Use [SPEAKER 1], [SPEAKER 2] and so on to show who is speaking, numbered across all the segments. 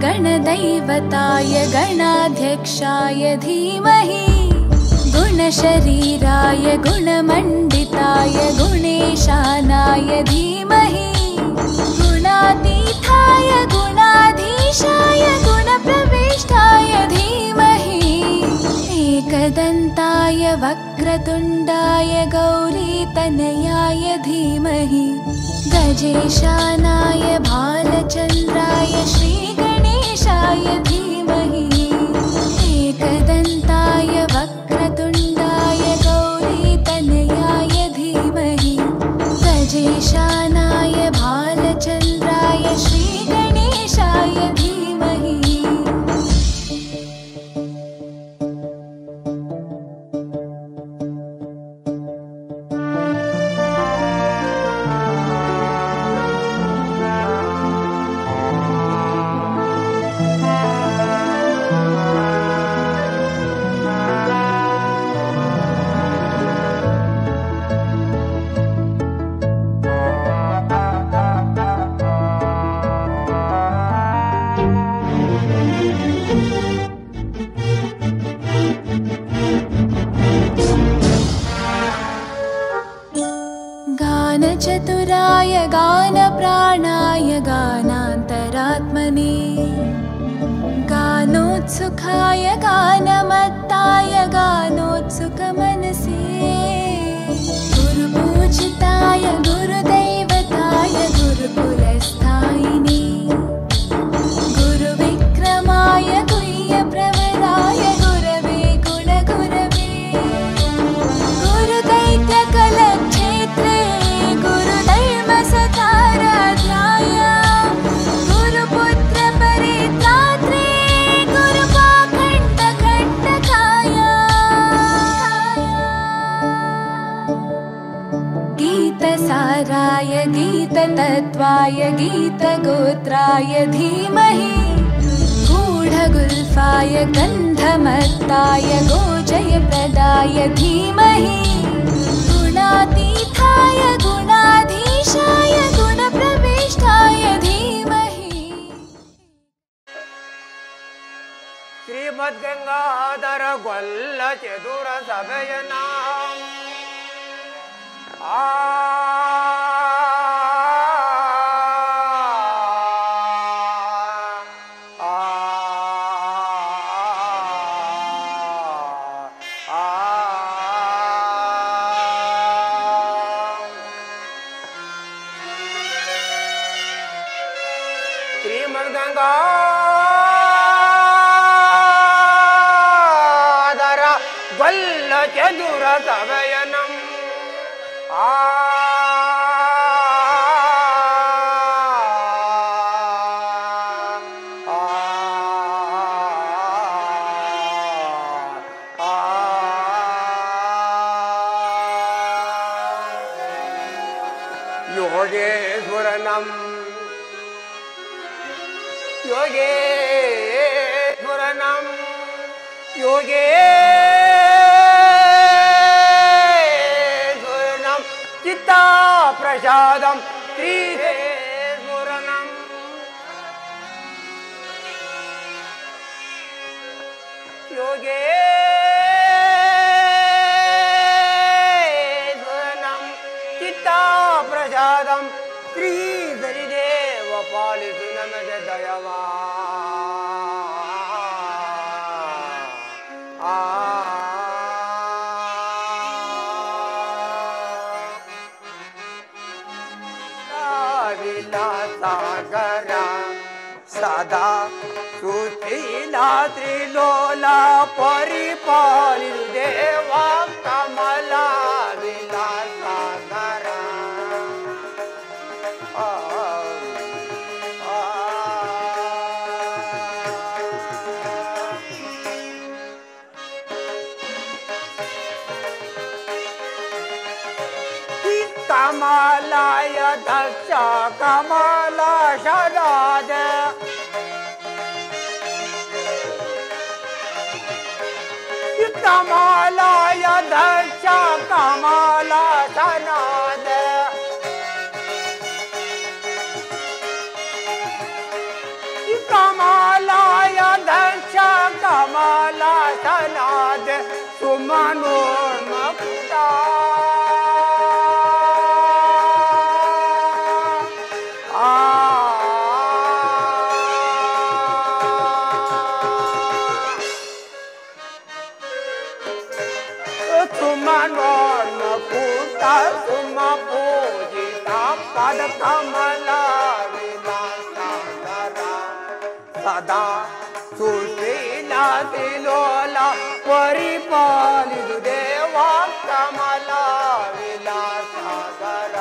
[SPEAKER 1] गणदैवताय गणाध्यक्षाय धीमहि गुणशरीराय गुणमण्डिताय गुणेशानाय धीमहि गुणातीताय गुणाधीशाय गुणप्रविष्टाय धीमहि एकदन्ताय वक्रतुण्डाय गौरीतनयाय धीमहि गजेशानाय भालचन्द्राय श्रीगणेशाय धीमहि एकदन्ताय वक्रतुण्डाय गौरीतनयाय धीमहि गजेशानाय भालचन्द्राय श्रीगणेशाय धीमहि गानचतुराय गानप्राणाय गानान्तरात्मने गानोत्सुकाय गानमत्ताय गानोत्सुकमनसे गुरुपूजिताय गुरुदैवताय गुरुकुलस्थायिने गुरुविक्रमाय गुह्यप्रवराय गुरवे गुणगुरवे गुरुदैत्यकलक्षेत्रे गुरुधर्मसताराध्याय गुरुपुत्रपरित्रात्रे गुरुपाखण्डखण्डकाय गीतसाराय गीततत्त्वाय गीतगोत्राय धीमहि गूढगुल्फाय गन्धमत्ताय गोजयप्रदाय धीमहि गुणातीताय गुणाधीशाय गुणप्रविष्टाय धीमहि
[SPEAKER 2] श्रीमद्गंगाधर गोल्ल चतुर सभयना श्रीमद्गंगाधर गोल्ल चतुर सभयनम् योगेश्वरनम् योगेश्वरनम् योगेश्वरनम् चित्ता प्रसादं श्रीहेश्वरनम् योगेश्वरनम् चित्ता प्रसादं श्रीहरिदेव पालितु नमः दयवा सागर सदा सुशीला त्रिलोला परिपालित देवा कमला विलासागर कमलाय दक्ष कमला शरद कमलाय दक्ष कमला शरद कमला ಸುಮ ಪೂಜಿತ ಪದ ಕಮಲ ವಿಲಾಸಾಗರ ಸದಾ ಸುಶೀಲ ತಿಲೋಲ ಪರಿಪಾಲಿದು ದೇವ ಕಮಲ ವಿಲಾಸಾಗರ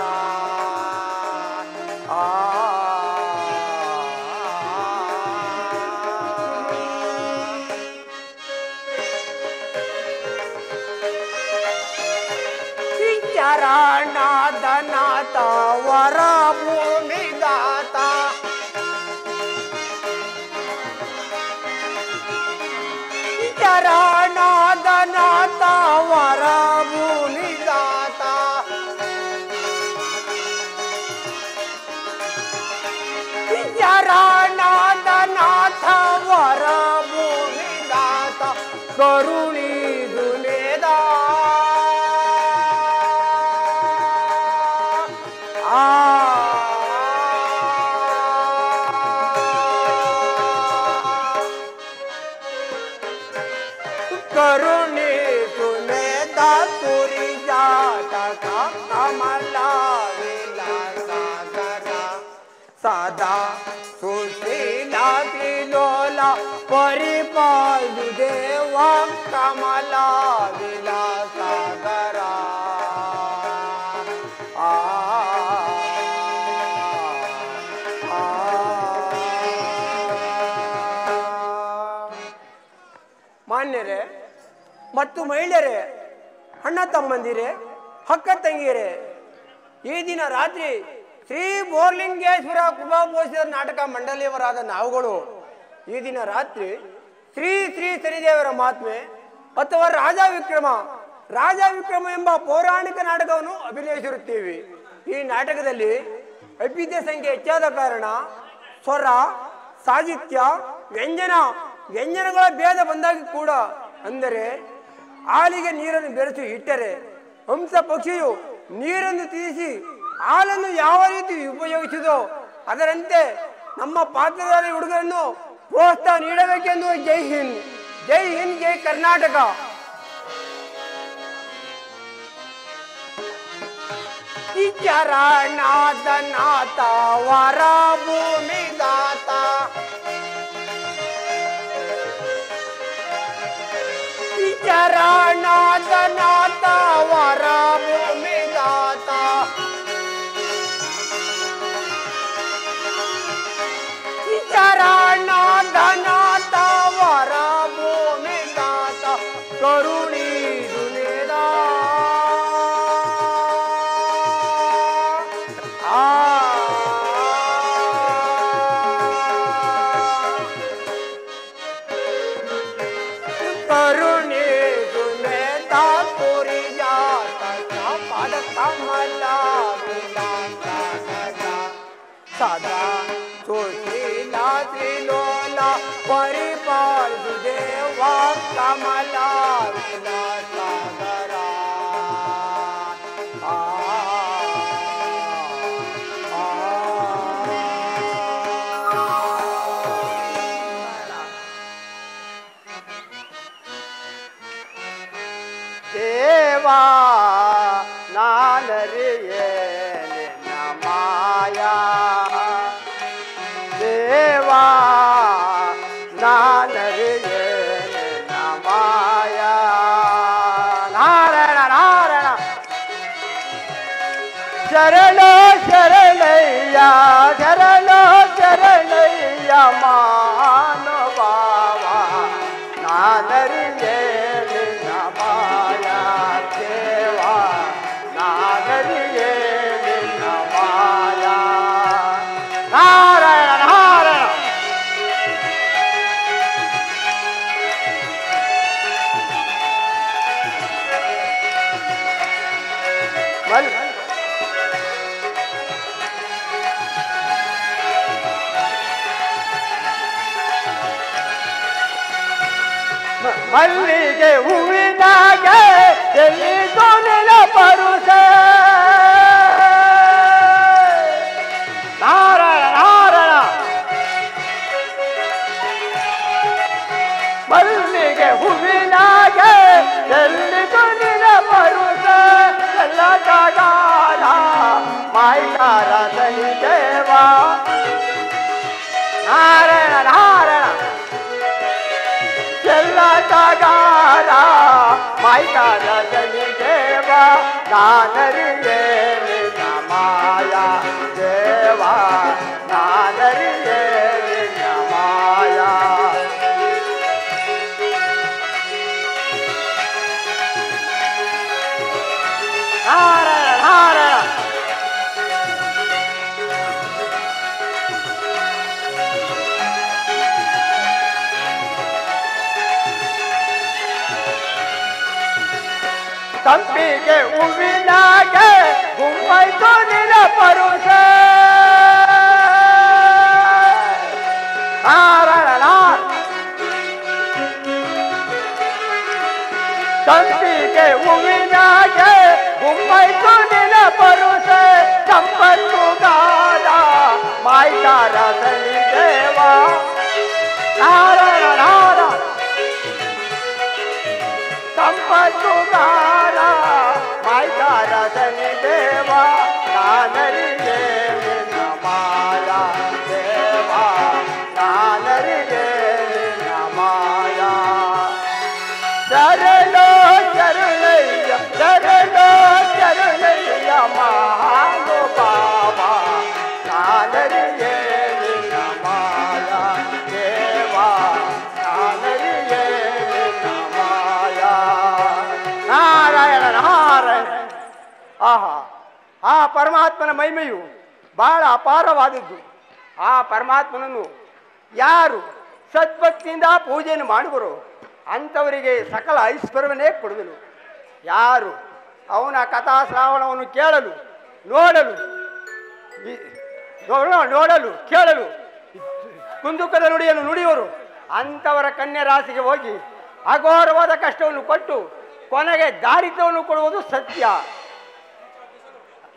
[SPEAKER 2] ಚರಣಾದ ನಾಥ ವರ ಭೂಮಿದಾತ ಚರಣಾದ ನಾಥ ವರ ಭೂಮಿದಾತ ಚರಣಾದ ನಾಥ ವರ ಭೂಮಿದಾತ ಕರುಣಿ ದುನೇದ करुणे तुने दातुरी जातक कमला विलासागर सदा सुशीला त्रिलोला परिपालु देव कमला विलासागर ಮಾನ್ಯರೇ ಮತ್ತು ಮಹಿಳೆಯರೇ, ಅಣ್ಣ ತಮ್ಮಂದಿರೇ, ಅಕ್ಕ ತಂಗಿಯರೇ, ಈ ದಿನ ರಾತ್ರಿ ಶ್ರೀ ಬೋರ್ಲಿಂಗೇಶ್ವರ ಕೃಪಾಪೋಷಿತ ನಾಟಕ ಮಂಡಳಿಯವರಾದ ನಾವುಗಳು ಈ ದಿನ ರಾತ್ರಿ ಶ್ರೀ ಶ್ರೀ ಶನಿದೇವರ ಮಹಾತ್ಮೆ ಅಥವಾ ರಾಜ ವಿಕ್ರಮ ಎಂಬ ಪೌರಾಣಿಕ ನಾಟಕವನ್ನು ಅಭಿನಯಿಸಿರುತ್ತೇವೆ. ಈ ನಾಟಕದಲ್ಲಿ ಅಭಿದ್ಯ ಸಂಖ್ಯೆ ಹೆಚ್ಚಾದ ಕಾರಣ ಸ್ವರ, ಸಾಹಿತ್ಯ, ವ್ಯಂಜನಗಳ ಭೇದ ಬಂದಾಗ ಕೂಡ, ಅಂದರೆ ಹಾಲಿಗೆ ನೀರನ್ನು ಬೆರೆಸಿ ಇಟ್ಟರೆ ಹಂಸ ಪಕ್ಷಿಯು ನೀರನ್ನು ತೀರಿಸಿ ಹಾಲನ್ನು ಯಾವ ರೀತಿ ಉಪಯೋಗಿಸಿದೋ ಅದರಂತೆ ನಮ್ಮ ಪಾತ್ರಧಾರಿ ಹುಡುಗರನ್ನು ಪ್ರೋತ್ಸಾಹ ನೀಡಬೇಕೆಂದು ಜೈ ಹಿಂದ್, ಜೈ ಹಿಂದ್, ಜೈ ಕರ್ನಾಟಕ. ಚರಣಾದ ನಾಥ ವರ ಭೂಮಿದಾತ ಚರಣಾದ ನಾಥ ವರ ಭೂಮಿದಾತ ಚರಣಾದ ನಾಥ ವರ ಭೂಮಿದಾತ ಕರುಣಿ ದುನೇದ ಕರುಣಿ ದುನೇದ ಪುರಿ ಜಾತಕ ಪದ ಕಮಲ ವಿಲಾಸಾಗರ ಸದಾ ಸುಶೀಲ ತ್ರಿಲೋಲ ಪರಿಪಾಲು ದೇವ ಕಮಲ ವಿಲಾಸಾಗರ ದೇವಾ ನಾನರಿಯೇ ನಿನ್ನ ಮಾಯಾ, ದೇವಾ ನಾನರಿಯೇ ನಿನ್ನ ಮಾಯಾ. ನಾರಾಯಣ ನಾರಾಯಣ ಶರಣ ಶರಣಯ್ಯ ಶರಣ ಶರಣಯ್ಯ ಮಾನವಾವ ನಾನರಿಯೇ ನಿನ್ನ ಮಾಯಾ, ದೇವಾ ನಾನರಿಯೇ ನಿನ್ನ ಮಾಯಾ. ನಾರಾಯಣ ನಾರಾಯಣ ಮಲ್ಲಿಗೆ ಹೂವಿನಾಗೆ ಎಲ್ಲಿ ಸೋನಿನ ಪರುಸ. ನಾರಾಯಣ ನಾರಾಯಣ ಮಲ್ಲಿಗೆ ಹೂವಿನಾಗೆ ಎಲ್ಲಿ ಸೋನಿನ ಪರುಸ. ಎಲ್ಲ ಜಾಗ ನಾನರಿಯೇ ನಿನ್ನ ಮಾಯಾ ದೇವ ನಾನರಿಯೇ ನಿನ್ನ ಮಾಯಾ ನಾರಾಯಣ ನಾರಾಯಣ ತಂಪಿಗೆ ಹೂವಿನಾಗೆ ಗುಂಪೈತು ನಿನ ಪರುಷ ನಾರಾಯಣ ತಂಪಿಗೆ ಹೂವಿನಾಗೆ ಗುಂಪೈತು ನಿನ ಪರುಷ ಸಂಪತ್ತುಗಾರ ಮಾಯ್ಕಾರ ಸನಿ ದೇವ ನಾರಾಯಣ ನಾರಾಯಣ ಸಂಪತ್ತುಗಾರ ಮಾಯ್ಕಾರ ಸನಿ ದೇವ ನಾನರಿಯೇ ನಿನ್ನ ಮಾಯಾ ದೇವ ನಾನರಿಯೇ ನಿನ್ನ ಮಾಯಾ ಶರಣೋ ಶರಣಯ್ಯ ಶರಣೋ ಶರಣಯ್ಯ ಮಹಾನುಭಾವ ನಾನರಿಯೇ ನಿನ್ನ ಮಾಯಾ ದೇವ ನಾನರಿಯೇ ನಿನ್ನ ಮಾಯಾ ನಾರಾಯಣ ನಾರಾಯಣ ಆಹಾ ಆ ಪರಮಾತ್ಮನ ಮಹಿಮೆಯು ಬಹಳ ಅಪಾರವಾದದ್ದು. ಆ ಪರಮಾತ್ಮನನ್ನು ಯಾರು ಸದ್ಭಕ್ತಿಯಿಂದ ಪೂಜೆಯನ್ನು ಮಾಡುವರೋ ಅಂಥವರಿಗೆ ಸಕಲ ಐಶ್ವರ್ಯವನ್ನೇ ಕೊಡುವೆನು. ಯಾರು ಅವನ ಕಥಾಶ್ರಾವಣವನ್ನು ಕೇಳಲು ನೋಡಲು ಕೇಳಲು ಕುಂದುಕದ ನುಡಿಯನ್ನು ನುಡಿಯುವರು ಅಂಥವರ ಕನ್ಯಾ ರಾಶಿಗೆ ಹೋಗಿ ಅಘೋರವಾದ ಕಷ್ಟವನ್ನು ಕೊಟ್ಟು ಕೊನೆಗೆ ದಾರಿದ್ರ್ಯವನ್ನು ಕೊಡುವುದು ಸತ್ಯ.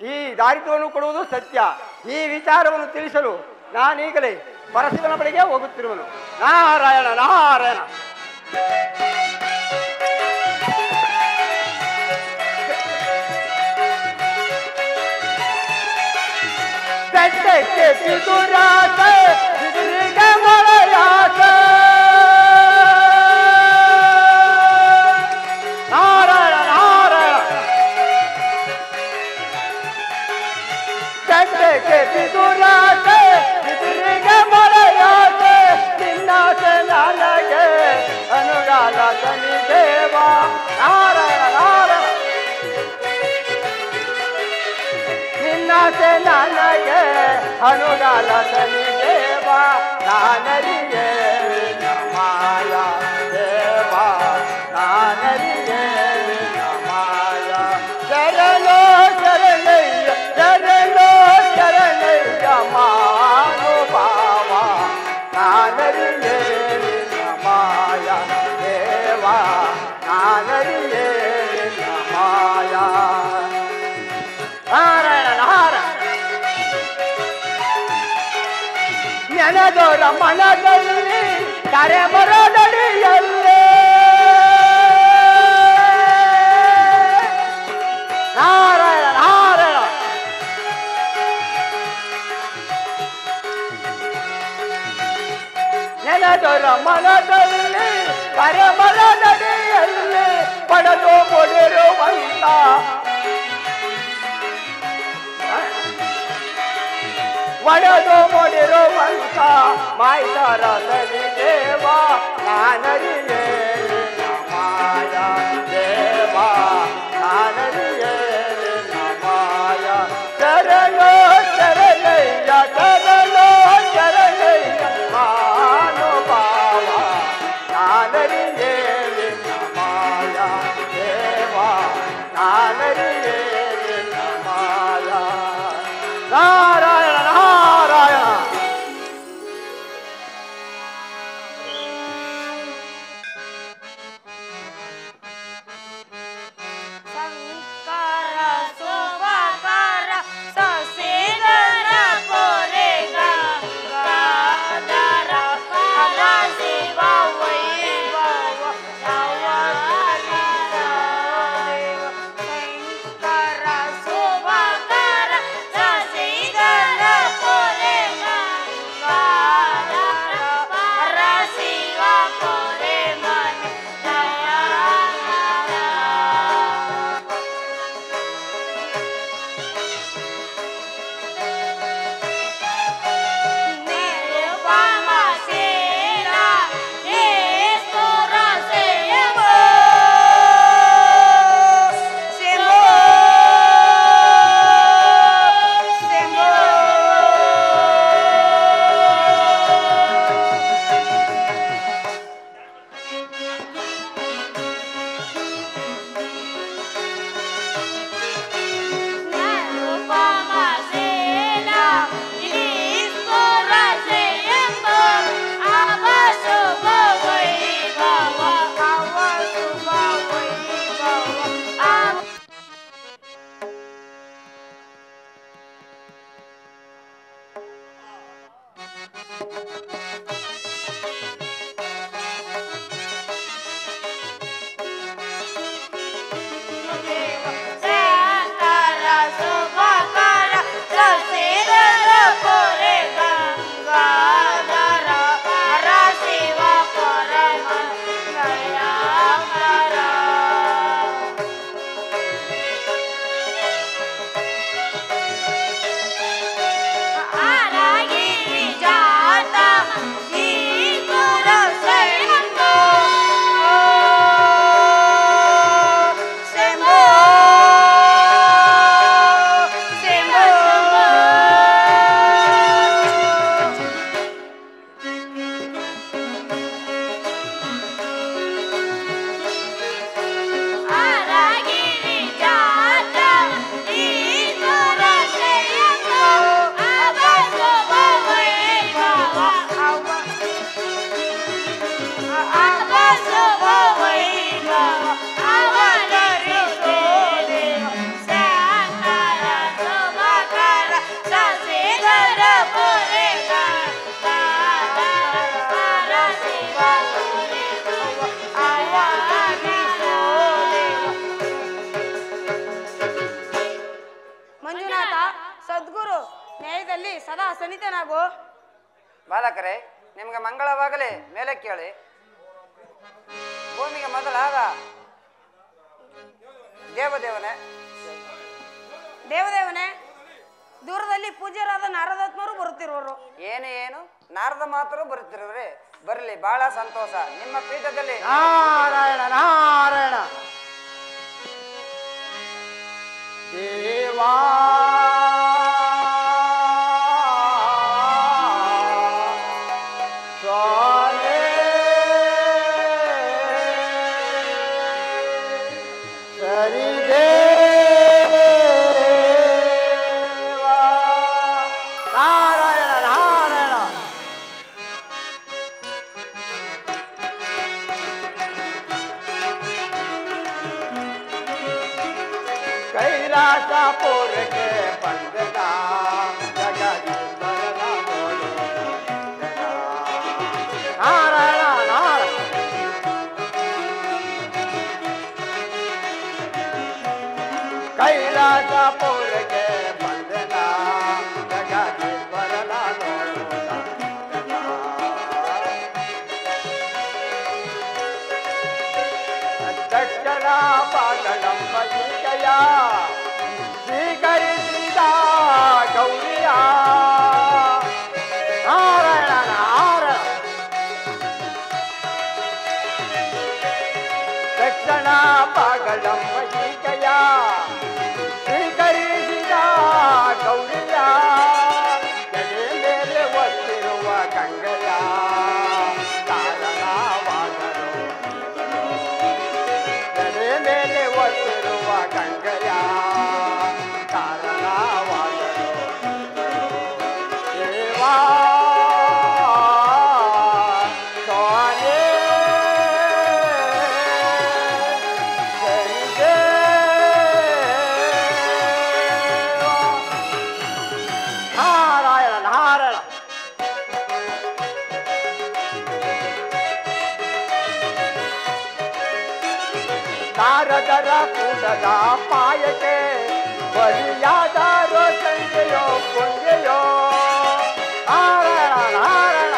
[SPEAKER 2] ಈ ದಾರಿದ್ರ್ಯವನ್ನು ಕೊಡುವುದು ಸತ್ಯ. ಈ ವಿಚಾರವನ್ನು ತಿಳಿಸಲು ನಾನೀಗಲೇ ಪರಶಿವನ ಬಳಿಗೆ ಹೋಗುತ್ತಿರುವನು. ನಾರಾಯಣ ನಾರಾಯಣ ದುರಾಸ ಮಳೆಯಾಸ ನಾರಾಯಣ ನಾರಾಯಣ ಚಂದಕ್ಕೆ ದುರಾಸ ಮಳೆಯಾಸ ನಿನ್ನಾಸೆ ನನಗೆ ಅನುಗಾಲ ಸನಿ ದೇವ ನಾರಾಯಣ ನಾರಾಯಣ ನಿನ್ನಾಸೆ ನನಗೆ ಅನುಗಾಲ ಸನಿ ದೇವ ನಾನರಿಯೇ ನಿನ್ನ ಮಾಯಾ ದೇವ ನಾನರಿಯೇ ನಿನ್ನ ಮಾಯಾ ಶರಣೋ ಶರಣಯ್ಯ ಶರಣೋ ಶರಣಯ್ಯ ಮಹಾನುಭಾವ ನಾನರಿಯೇ ನಿನ್ನ ಮಾಯಾ ದೇವ ನಾನರಿಯೇ ನಿನ್ನ ಮಾಯಾ ನಾರಾಯಣ ನಾರಾಯಣ ನೆನೆದೋರ ಮನದಲ್ಲಿ ಕರೆ ಬರೋದಡಿಯಲ್ಲೇ ನಾರಾಯಣ ನಾರಾಯಣ ನೆನೆದೋರ ಮನದಲ್ಲಿ ಕರೆ ಬರೋದಡಿಯಲ್ಲೇ ಪಡೆದು ಕೊಡಿರುವಂತ ಒಡೆದು ಕೊಡಿರುವಂತ ಮಾಯ್ತಾರ ಸನಿ ದೇವ ನಾನರಿಯೇ ನಿನ್ನ ಮಾಯಾ ದೇವ ನಾನರಿಯೇ ನಿನ್ನ ಮಾಯಾ ಶರಣೋ ಶರಣಯ್ಯ ಶರಣೋ ಶರಣಯ್ಯ ಮಹಾನುಭಾವ ನಾನರಿಯೇ ನಿನ್ನ ಮಾಯಾ ದೇವ ನಾನರಿಯೇ ನಿನ್ನ ಮಾಯಾ ನಾರಾಯಣ ನಾರಾಯಣ
[SPEAKER 1] ಶಂಕರ ಶುಭಕರ ಸಸಿಗರ ಪೊರೆಗ ಗಾದರ ಪರ ಶಿವ ವೈಭವ ಅವತಾರಿದ ದೇವ ಶಂಕರ ಶುಭಕರ ಸಸಿಗರ ಸದಾ ಸನಿತನಾಗು.
[SPEAKER 3] ಬಾಲಕರೇ, ನಿಮಗೆ ಮಂಗಳವಾಗಲೇ ಮೇಲೆ ಕೇಳಿ. ಭೂಮಿಗೆ ಮೊದಲಾದ ದೇವದೇವನೇ
[SPEAKER 1] ದೇವದೇವನೇ, ದೂರದಲ್ಲಿ ಪೂಜ್ಯರಾದ ನಾರದಾತ್ಮರು ಬರುತ್ತಿರುವರು.
[SPEAKER 3] ಏನು ನಾರದ ಮಾತರು ಬರುತ್ತಿರುವ್ರೆ? ಬರಲಿ, ಬಹಳ ಸಂತೋಷ. ನಿಮ್ಮ ಪೀಠದಲ್ಲಿ
[SPEAKER 2] ನಾರಾಯಣ ನಾರಾಯಣ ದೇವಾ ನಾರದರ ಕೂಡದ ಪಾಯಕ್ಕೆ ಬಲಿಯಾದಾರೋ ಸಂಜೆಯೋ ಪುಂಜೆಯೋ ನಾರಾಯಣ ನಾರಾಯಣ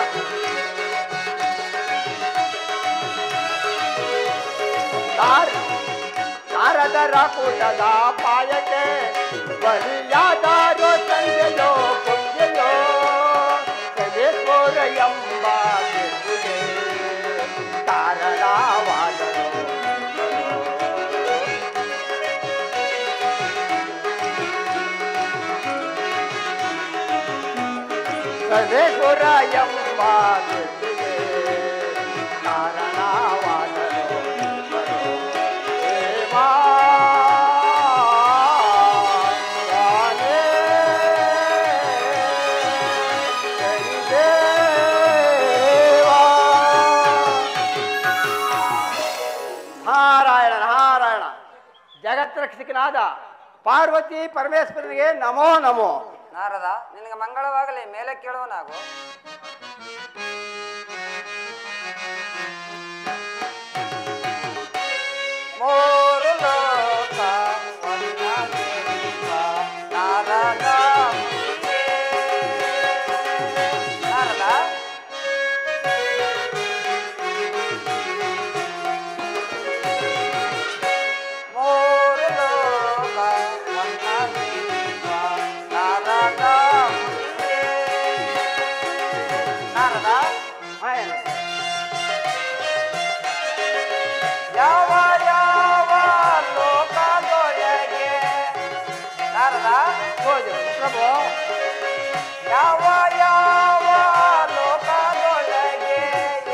[SPEAKER 2] ನಾರದರ ಕೂಡದ ಪಾಯಕ್ಕೆ ಬಲಿಯಾದಾರೋ ಸಂಜೆಯೋ ಪುಂಜೆಯೋ ಸದೇಶ್ವರ ಎಂಬ ಕಾರಣವಾದರು ಸದೇಶ್ವರ ಎಂಬ ಕಾರಣವಾದರು ದೇವಾ ನಾರಾಯಣ ನಾರಾಯಣ ಜಗತ್ರಕ್ಷಕನಾದ ಪಾರ್ವತಿ ಪರಮೇಶ್ವರನಿಗೆ ನಮೋ ನಮೋ.
[SPEAKER 3] ನಾರದ ನಿನಗೆ ಮಂಗಳವಾಗಲಿ, ಮೇಲೆ ಕೇಳುವನಾಗು. ಮೂರು ಲೋಕ ಒಂದಾಗಿರುವ ನಾರದ ಮುನಿಯೇ. ನಾರದ ಮೂರು ಲೋಕ ಒಂದಾಗಿರುವ ನಾರದ ಮುನಿಯೇ. ನಾರದ ಯಾವ ಯಾವ ಲೋಕದೊಳಗೆ ನಾರದ
[SPEAKER 2] ಪ್ರಭು
[SPEAKER 3] ಯಾವ ಯಾವ ಲೋಕದೊಳಗೆ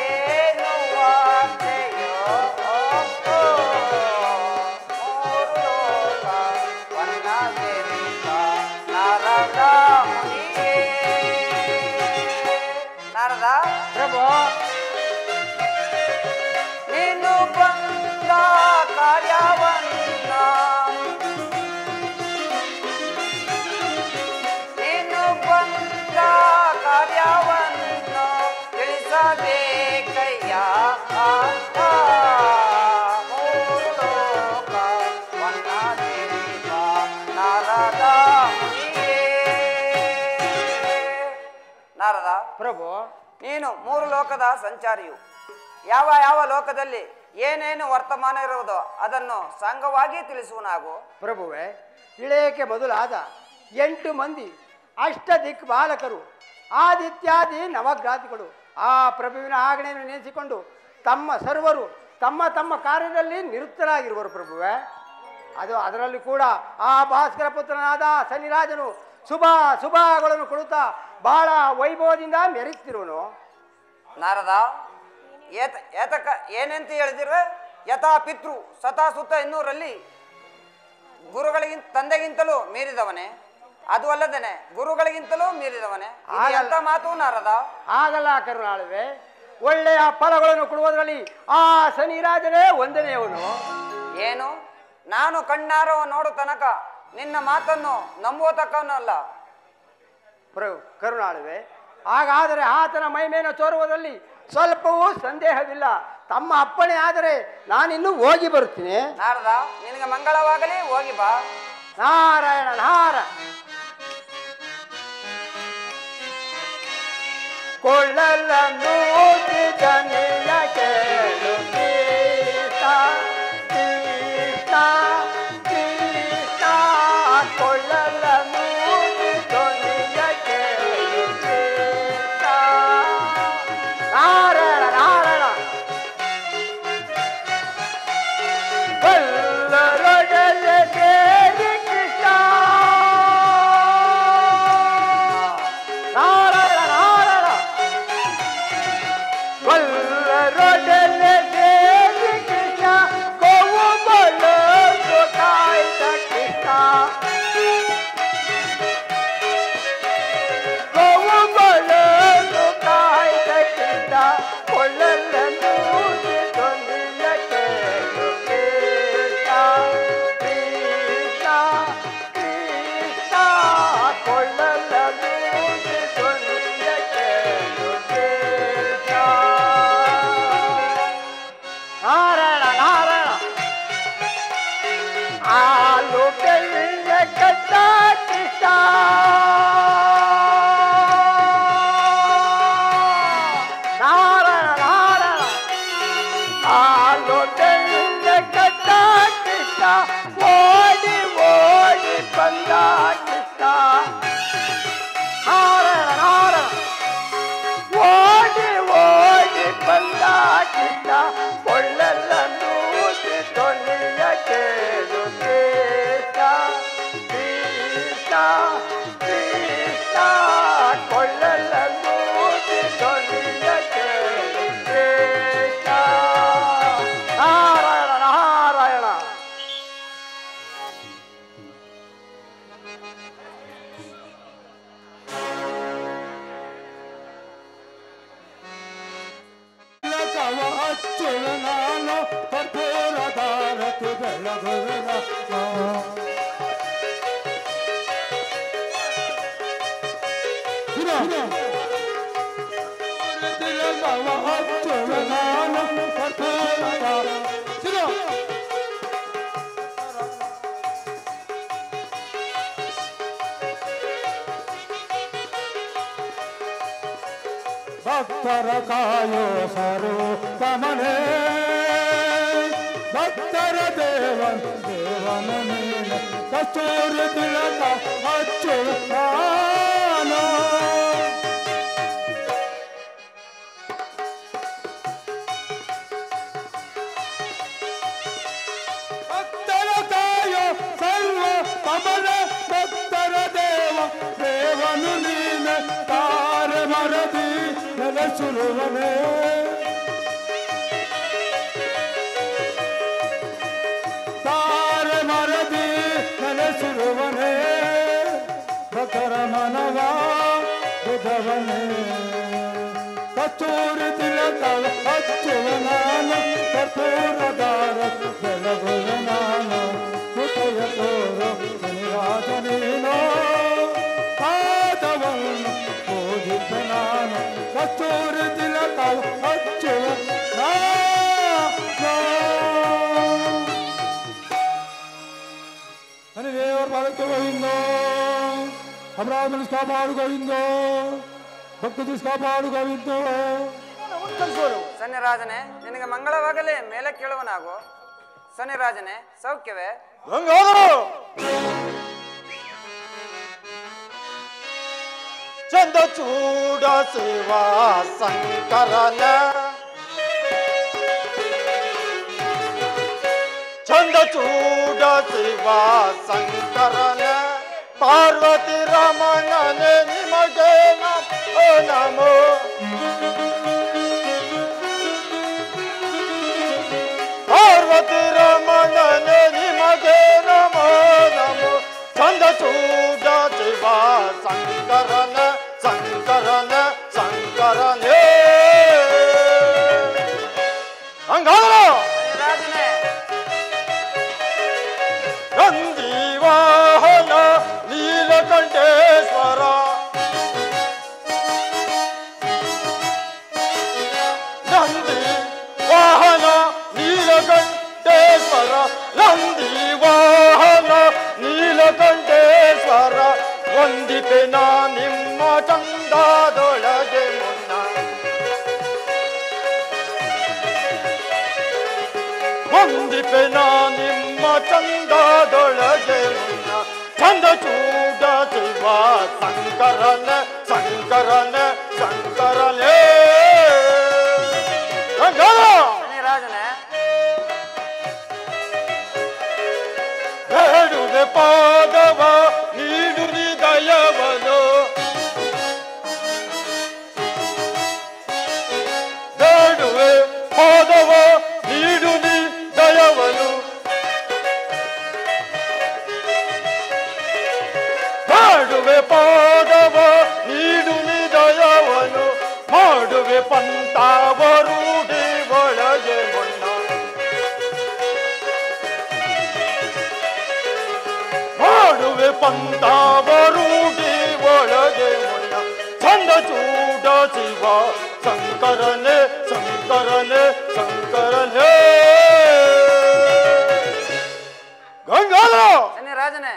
[SPEAKER 3] ಏನು ವಾರ್ತೆಯೋ ಮೂರು ಲೋಕ ಒಂದಾಗಿರುವ ನಾರದ ಮುನಿಯೇ. ನಾರದ
[SPEAKER 2] ಪ್ರಭು
[SPEAKER 3] ನೀನು ಬಂದ ಕಾರ್ಯವನ್ನ ನೀನು ಬಂದ ಕಾರ್ಯವನ್ನು ತಿಳಿಸಬೇಕಯ್ಯ. ಮೂರು ಲೋಕ ಒಂದಾಗಿರುವ ನಾರದ ಮುನಿಯೇ. ನಾರದ
[SPEAKER 2] ಪ್ರಭು
[SPEAKER 3] ನೀನು ಮೂರು ಲೋಕದ ಸಂಚಾರಿಯು. ಯಾವ ಯಾವ ಲೋಕದಲ್ಲಿ ಏನೇನು ವರ್ತಮಾನ ಇರುವುದೋ ಅದನ್ನು ಸಂಘವಾಗಿ ತಿಳಿಸುವನಾಗು.
[SPEAKER 2] ಪ್ರಭುವೆ, ಇಳೆಯಕ್ಕೆ ಮೊದಲಾದ 8 ಮಂದಿ ಅಷ್ಟ ದಿಕ್ ಬಾಲಕರು ಆದಿತ್ಯಾದಿ ನವಗ್ರಾತಿಗಳು ಆ ಪ್ರಭುವಿನ ಆಜ್ಞೆಯನ್ನು ನೆನೆಸಿಕೊಂಡು ತಮ್ಮ ಸರ್ವರು ತಮ್ಮ ತಮ್ಮ ಕಾರ್ಯದಲ್ಲಿ ನಿರುತ್ತರಾಗಿರುವರು ಪ್ರಭುವೆ. ಅದರಲ್ಲಿ ಕೂಡ ಆ ಭಾಸ್ಕರ ಪುತ್ರನಾದ ಶನಿರಾಜನು ಶುಭಗಳನ್ನು ಕೊಡುತ್ತಾ ಬಹಳ ವೈಭವದಿಂದ ಮೆರೆಯುತ್ತಿರುವನು.
[SPEAKER 3] ನಾರದ ಏತಕ ಏನೆಂತ ಹೇಳಿದಿರುವೆ? ಯಥಾ ಪಿತೃ ಸತಾ ಸುತ್ತ ಎನ್ನುವರಲ್ಲಿ ತಂದೆಗಿಂತಲೂ ಮೀರಿದವನೇ, ಅದು ಅಲ್ಲದೇನೆ ಗುರುಗಳಿಗಿಂತಲೂ ಮೀರಿದವನೇ. ಎಂತ ಮಾತು ನಾರದ?
[SPEAKER 2] ಆಗಲ್ಲ ಕರುಣಾಳುವೆ, ಒಳ್ಳೆಯ ಫಲಗಳನ್ನು ಕೊಡುವುದರಲ್ಲಿ ಆ ಶನಿರಾಜನೇ ಒಂದನೆಯವನು.
[SPEAKER 3] ಏನು ನಾನು ಕಣ್ಣಾರವ ನೋಡು ತನಕ ನಿನ್ನ ಮಾತನ್ನು ನಂಬುವ ತಕ್ಕವನಲ್ಲ.
[SPEAKER 2] ಕರುಣಾಳುವೆ, ಹಾಗಾದರೆ ಆತನ ಮೈಮೇನ ತೋರುವುದರಲ್ಲಿ ಸ್ವಲ್ಪವೂ ಸಂದೇಹವಿಲ್ಲ. ತಮ್ಮ ಅಪ್ಪಣೆ ಆದರೆ ನಾನಿನ್ನು ಹೋಗಿ ಬರುತ್ತೇನೆ.
[SPEAKER 3] ನಾರದ ನಿನಗೆ ಮಂಗಳವಾಗಲಿ, ಹೋಗಿ ಬಾ.
[SPEAKER 2] ನಾರಾಯಣ ನಾರ ಕೊಳ್ಳಲನ್ನು ಜನಿಯ ಕೇಳು ಕೃಷ್ಣ ಕೃಷ್ಣ ಕೃಷ್ಣ ಕೊಳ್ಳಲನ್ನು ಜನಿಯ ಕೇಳು ಕೃಷ್ಣ. ನಾರಾಯಣ ನಾರಾಯಣ ಬಲ್ಲರೊಡಲೆ ಸೇರಿ ಕೃಷ್ಣ. ನಾರಾಯಣ ನಾರಾಯಣ ಬಲ್ಲರೊಡಲೆ ಸೇರಿ ಕೃಷ್ಣ ಗೋವು ಬಳ್ಳಲು ಕಾಯ್ದ ಕೃಷ್ಣ. ಗೋವು ಬಳ್ಳಲು ಕಾಯ್ದ ಕೃಷ್ಣ ಕೊಳ್ಳಲನ್ನು ಜನಿಯ ಕೇಳು ಕೃಷ್ಣ ಕೃಷ್ಣ ಕೃಷ್ಣ ಕೊಳ್ಳಲನ್ನು ಜನಿಯ ಕೇಳು ಕೃಷ್ಣ. ನಾರಾಯಣ ನಾರಾಯಣ ಆಲು ಬೆಳ್ಳ ಕಟ್ಟ ಕೃಷ್ಣ. ನಾರಾಯಣ ನಾರಾಯಣ ಆಲು ಬೆಳ್ಳ ಕಟ್ಟ ಕೃಷ್ಣ ಓಡಿ ಓಡಿ ಬಂದ ಕೃಷ್ಣ. ನಾರಾಯಣ ನಾರಾಯಣ ಓಡಿ ಓಡಿ ಬಂದ ಕೃಷ್ಣ ಕೊಳ್ಳಲನ್ನು ಜನಿಯ ಕೇಳು ಕೃಷ್ಣ ಕೃಷ್ಣ ಕೃಷ್ಣ ಕೊಳ್ಳಲನ್ನು ಜನಿಯ ಕೇಳು ಕೃಷ್ಣ. ನಾರಾಯಣ ನಾರಾಯಣ
[SPEAKER 4] ಅಚ್ಚುಳು ನಾನು ಕಠೋರದಾರತಿ ಬೆಳಗುವೆನ ತಿಲಕವ ಹಚ್ಚುವ ನಾನು ಕಠೋರದ ಭಕ್ತರ ಕಾಯೋ ಸ್ವರೂಪಮನೆ ಭಕ್ತರ ದೇವನ ನೀನೆ ಕಸ್ತೂರಿ ತಿಲಕ ಹಚ್ಚುವ ನಾನು ಭಕ್ತರ ಕಾಯೋ ಸರ್ವ ಕಮಲ ಭಕ್ತರ ದೇವನು ನೀನೆ ಕಾರ ಮರದಿ ನೆಲೆಸುರುವನೆ ಕಾರ ಮರದಿ ನೆಲೆಸುರುವನೆ ಭಕ್ತರ ಮನವ ಬುಧವನೇ ಕಸ್ತೂರಿ ತಿಲಕವ ಹಚ್ಚುವ ನಾನು ಕರ್ಪೂರದಾರ ಬೆಳಗುವ ನಾನು ಹೃದಯ ತೋರು ರಾಜ ನೀನು ಪಾದವನ್ನು ಪೂಜಿತ ನಾನು ಕಸ್ತೂರಿ ತಿಲಕವ ಹಚ್ಚುವ ನನಗೆ ದೇವರ ಪಾದಕ್ಕೆ ಗೋವಿಂದ ಅಪರಾಧ ಕಾಪಾಡು ಗೋವಿಂದ ಭಕ್ತಿ ಕಾಪಾಡು ಗೋವಿಂದ
[SPEAKER 3] ಸನ್ನಿರಾಜನೇ ನಿನಗೆ ಮಂಗಳವಾಗಲೇ ಮೇಲೆ ಕೇಳುವನಾಗು. ಸನ್ನಿರಾಜನೇ ಸೌಖ್ಯವೇ?
[SPEAKER 4] ಚಂದ ಚೂಡ ಸೇವಾ ಶಂಕರನ ಚಂದ ಚೂಡ ಸೇವಾ ಶಂಕರನ ಪಾರ್ವತಿ ರಮಣನೆ ನಿಮಗೆ ನಮೋ ಪಾರ್ವತಿ ರಮಣನೆ ನಿಮಗೆ ನಮೋ ನಮೋ ಚಂದ ಚೂಡ ಸೇವಾ ಶಂಕರನ ಶಂಕರನ ಶಂಕರನೇ ಹಂಗಾದ್ರೆ ನಂದಿವಾಹನ ನೀಲಕಂಠೇಶ್ವರ ನಂದಿ ವಾಹನ ನೀಲಕಂಠೇಶ್ವರ ನಂದಿ ವಾಹನ ನೀಲಕಂಠೇಶ್ವರ ವಂದಿಪೆ ನಾ ನಿಮ್ಮ ಚಂದದೊಳಗೆ ಮುನ್ನ ವಂದಿಪೆ ನಾ ನಿಮ್ಮ ಚಂದದೊಳಗೆ ಮುನ್ನ ಚಂದ ಚೂಡ ಶಿವ ಶಂಕರನ ಶಂಕರನ ಶಂಕರನೇ
[SPEAKER 3] ರಾಜನೇ
[SPEAKER 4] ಬೇಡುವೆ ಪಾದವ ನೀಡು ಹೃದಯವನು ಬೇಡುವೆ ಪಾದವ ನೀಡು ದಯವನು ಬೇಡುವೆ ಪಾದವ ನೀಡು ದಯವನು ಮಾಡುವೆ ಪಂತಾವರೂಢಿ ಒಳಗೆ ಮೊನ್ನ ಮಾಡುವೆ ಪಂತಾವರೂಢಿ ಒಳಗೆ ಮೊನ್ನ ಚಂದ ಚೂಡ ಶಿವ ಶಂಕರನೇ ಶಂಕರನೇ ಶಂಕರನೇ ಗಂಗಾಧರ
[SPEAKER 3] ರಾಜನೇ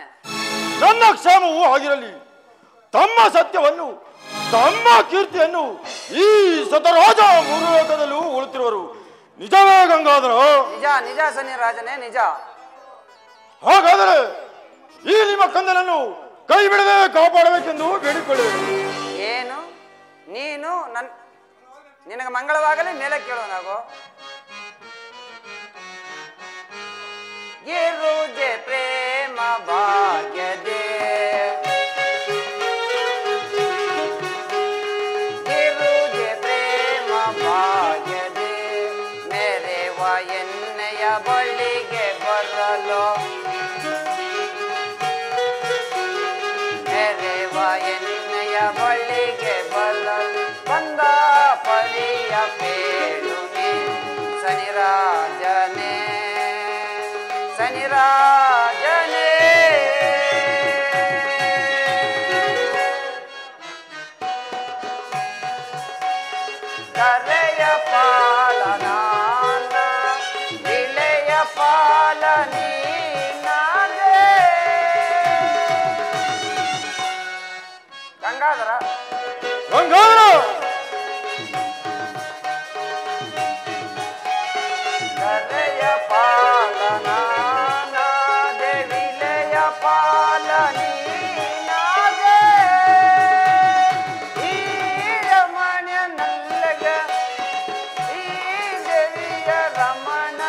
[SPEAKER 4] ನನ್ನ ಕ್ಷೇಮವೂ ಆಗಿರಲಿ ತಮ್ಮ ಸತ್ಯವನ್ನು ತಮ್ಮ ಕೀರ್ತಿಯನ್ನು ಈ ಸತರಾಜ ಭೂಲೋಕದಲ್ಲೂ ಉಳಿತಿರುವರು ನಿಜವೇ ಗಂಗಾಧರ?
[SPEAKER 3] ನಿಜ ನಿಜ ಸನ್ನಿರಾಜನೇ ನಿಜ.
[SPEAKER 4] ಹಾಗಾದರೆ ಈ ನಿಮ್ಮ ಕಂದನನ್ನು ಕೈ ಬಿಡದೆ ಕಾಪಾಡಬೇಕೆಂದು ಬೇಡಿಕೊಳ್ಳುವೆ.
[SPEAKER 3] ಏನು ನೀನು ನಿನಗೆ ಮಂಗಳವಾಗಲಿ ಮೇಲೆ ಕೇಳೋನಾಗೋ. ಗಿರುಜೆ ಪ್ರೇಮ ಭಾಗ್ಯದೇ ಗಿರುಜೆ ಪ್ರೇಮ ಭಾಗ್ಯದೇ ಮೇರೆವ ಎಣ್ಣೆಯ ಬಳ್ಳಿಗೆ ಬರಲು ಮೇರೆವ ಎಣ್ಣೆಯ ಬಳ್ಳಿಗೆ ಬರಲು ಬಂದ ಪರಿಯ ಪೇಳುನೆ ಸನಿರಾಜನೇ ಸನಿರಾಜನೇ ಗಂಗಾಧರ
[SPEAKER 4] ಗಂಗಾಧರ
[SPEAKER 3] ಕರೆಯ ಪಾಲನ ದೇವಿಲೆಯ ಪಾಲನಿ ಈ ರಮಣ ನಲ್ಲಗ ಈ ದೇವಿಯ ರಮಣ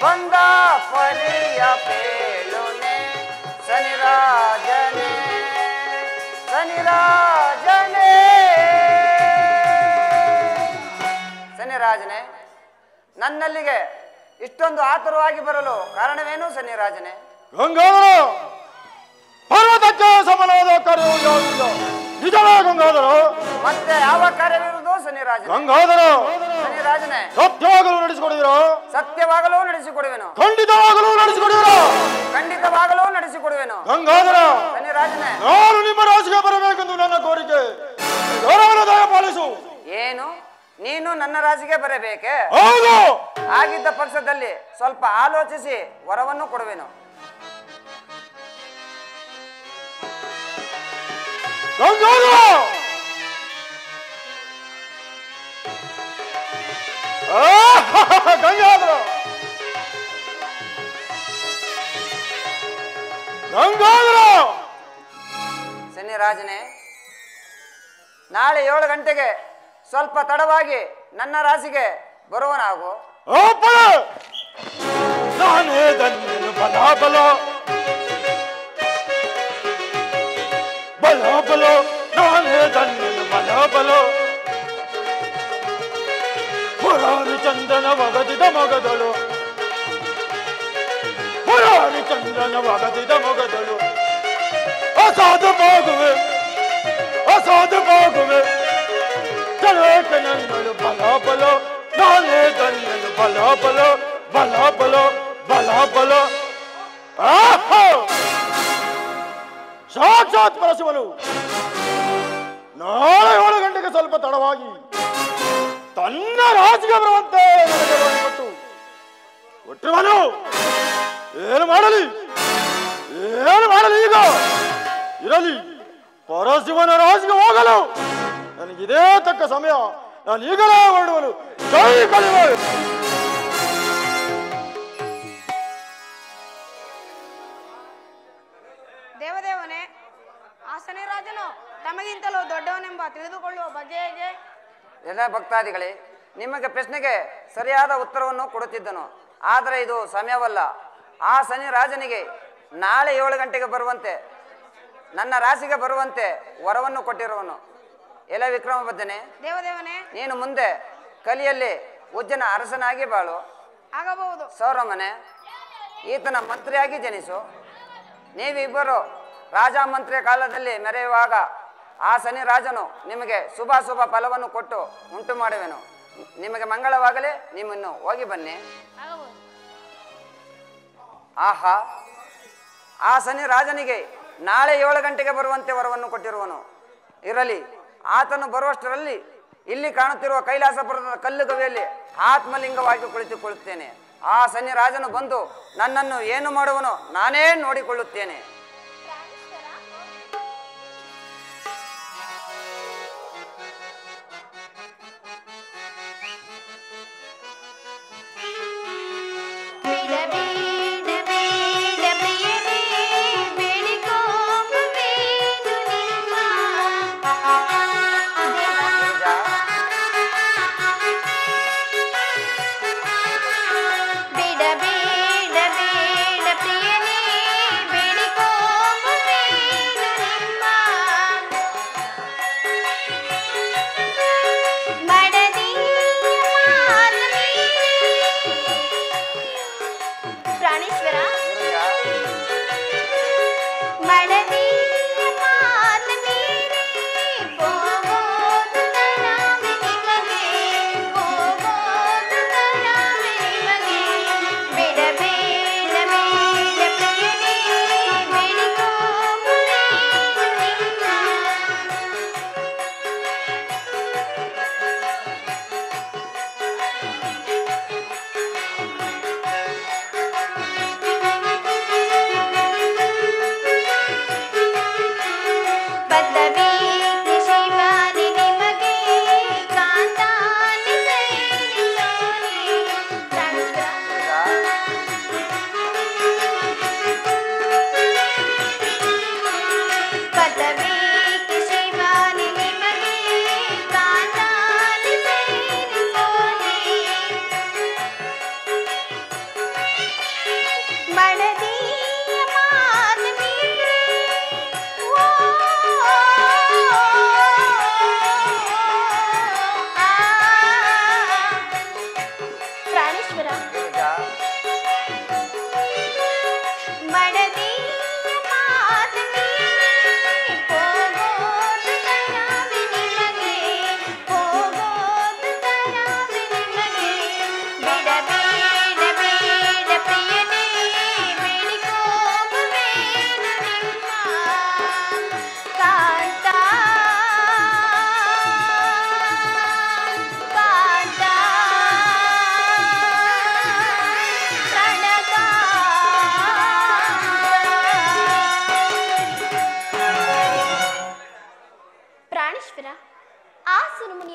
[SPEAKER 3] ಬಂದ ಪರಿಯ ಪೇಳುನೆ ಸನಿರಾಜನೆ ಸನಿರಾಜನೆ ಸನಿರಾಜನೆ ನನ್ನಲ್ಲಿಗೆ ಇಷ್ಟೊಂದು ಆತುರವಾಗಿ ಬರಲು ಕಾರಣವೇನು ಸನ್ನಿರಾಜನೆ?
[SPEAKER 4] ಗಂಗಾಧರ ಪರ್ವತಕ್ಕೆ ಸಮನಾದ ಕಾರ್ಯವು ಯಾವುದಿಲ್ಲ ನಿಜವೇ ಗಂಗಾಧರ?
[SPEAKER 3] ಮತ್ತೆ ಯಾವ ಕಾರ್ಯವಿರುವುದು ಸನ್ನಿರಾಜನೆ?
[SPEAKER 4] ಗಂಗಾಧರ
[SPEAKER 3] ಸನ್ನಿರಾಜನೆ
[SPEAKER 4] ಸತ್ಯವಾಗಲು ನಡೆಸಿಕೊಡುವಿರೋ?
[SPEAKER 3] ಸತ್ಯವಾಗಲೂ ನಡೆಸಿಕೊಡುವೆನು.
[SPEAKER 4] ಖಂಡಿತವಾಗಲೂ ನಡೆಸಿಕೊಡುವಿರೋ?
[SPEAKER 3] ಖಂಡಿತವಾಗಲೂ ನಡೆಸಿಕೊಡುವೆನು.
[SPEAKER 4] ಗಂಗಾಧರ
[SPEAKER 3] ಸನ್ನಿರಾಜನೆ
[SPEAKER 4] ನಾನು ನಿಮ್ಮ ರಾಶಿಗೆ ಬರಬೇಕೆಂದು ನನ್ನ ಕೋರಿಕೆ ಗೌರವನ ದಯ ಪಾಲಿಸು.
[SPEAKER 3] ಏನು ನೀನು ನನ್ನ ರಾಶಿಗೆ ಬರಬೇಕೆ?
[SPEAKER 4] ಹೌದು.
[SPEAKER 3] ಆಗಿದ್ದ ಪಕ್ಷದಲ್ಲಿ ಸ್ವಲ್ಪ ಆಲೋಚಿಸಿ ವರವನ್ನು ಕೊಡುವೆನು.
[SPEAKER 4] ಗಂಗಾಧರ ಗಂಗಾಧರ ಗಂಗಾಧರ
[SPEAKER 3] ಸನ್ನಿರಾಜನೆ ನಾಳೆ 7 ಗಂಟೆಗೆ ಸ್ವಲ್ಪ ತಡವಾಗಿ ನನ್ನ ರಾಶಿಗೆ ಬರುವನಾಗು.
[SPEAKER 4] ನಾನೇ ಧನ್ಯನು ಬಲ ಬಲ ಬಲ ಬಲ ನಾನೇ ಧನ್ಯನು ಬಲ ಬಲ ಮುರಾರಿ ಚಂದ್ರನ ಒಗದಿದ ಮೊಗದಳು ಮುರಾರಿ ಚಂದ್ರನ ಒಗದಿದ ಮೊಗದಳು ಅಸಾಧು ಬಾಗುವೆ ಕಳಕ ನನ್ನಳು ಬಲ ಬಲ ನಾನೇ ಧನ್ಯನು ಬಲ ಬಲ ಬಲ ಬಲ ಬಲ ಬಲ ಸಾಕ್ಷಾತ್ ಪರಶಿವನು ನಾಳೆ 7 ಗಂಟೆಗೆ ಸ್ವಲ್ಪ ತಡವಾಗಿ ತನ್ನ ರಾಜಿಗೆ ಬರುವಂತೆ ಒಟ್ಟಿರುವನು. ಏನು ಮಾಡಲಿ ಈಗ ಇರಲಿ, ಪರಶಿವನ ರಾಜಿಗೆ ಹೋಗಲು ನನಗಿದೇ ತಕ್ಕ ಸಮಯ. ನಾನು ಈಗಲೇ ಹೊರಡುವನು. ಜೈ ಕಲಿವೆ.
[SPEAKER 1] ದೇವದೇವನೇ, ಆ ಶನಿರಾಜನು ತಮಗಿಂತಲೂ ದೊಡ್ಡವನೆಂಬ ತಿಳಿದುಕೊಳ್ಳುವ ಬಗ್ಗೆ ಹೇಗೆ?
[SPEAKER 3] ಎಲ್ಲ ಭಕ್ತಾದಿಗಳೇ, ನಿಮಗೆ ಪ್ರಶ್ನೆಗೆ ಸರಿಯಾದ ಉತ್ತರವನ್ನು ಕೊಡುತ್ತಿದ್ದನು. ಆದರೆ ಇದು ಸಮಯವಲ್ಲ. ಆ ಶನಿ ರಾಜನಿಗೆ ನಾಳೆ 7 ಗಂಟೆಗೆ ಬರುವಂತೆ ನನ್ನ ರಾಶಿಗೆ ಬರುವಂತೆ ವರವನ್ನು ಕೊಟ್ಟಿರುವನು. ಎಲ್ಲ ವಿಕ್ರಮಬದ್ಧನೆ,
[SPEAKER 1] ದೇವದೇವನೇ,
[SPEAKER 3] ನೀನು ಮುಂದೆ ಕಲಿಯಲ್ಲಿ ಉಜ್ಜನ ಅರಸನಾಗಿ ಬಾಳು.
[SPEAKER 1] ಆಗಬಹುದು.
[SPEAKER 3] ಸೌರಮನೆ, ಈತನ ಮಂತ್ರಿಯಾಗಿ ಜನಿಸು. ನೀವಿಬ್ಬರು ರಾಜ ಮಂತ್ರಿಯ ಕಾಲದಲ್ಲಿ ಮೆರೆಯುವಾಗ ಆ ಶನಿ ರಾಜನು ನಿಮಗೆ ಶುಭ ಫಲವನ್ನು ಕೊಟ್ಟು ಉಂಟು ಮಾಡುವೆನು. ನಿಮಗೆ ಮಂಗಳವಾಗಲೇ, ನಿಮ್ಮನ್ನು ಹೋಗಿ ಬನ್ನಿ. ಆಹಾ, ಆ ಶನಿ ರಾಜನಿಗೆ ನಾಳೆ 7 ಗಂಟೆಗೆ ಬರುವಂತೆ ವರವನ್ನು ಕೊಟ್ಟಿರುವನು. ಇರಲಿ, ಆತನು ಬರುವಷ್ಟರಲ್ಲಿ ಇಲ್ಲಿ ಕಾಣುತ್ತಿರುವ ಕೈಲಾಸಪುರದ ಕಲ್ಲು ಗವಿಯಲ್ಲಿ ಆತ್ಮಲಿಂಗವಾಗಿ ಕುಳಿತುಕೊಳ್ಳುತ್ತೇನೆ. ಆ ಶನಿ ರಾಜನು ಬಂದು ನನ್ನನ್ನು ಏನು ಮಾಡುವನೋ ನಾನೇ ನೋಡಿಕೊಳ್ಳುತ್ತೇನೆ.
[SPEAKER 5] ಬೇಡ ಬೇಡ ಬೇಡ ಪ್ರಿಯನೇ ಬೇಡಿಕೋ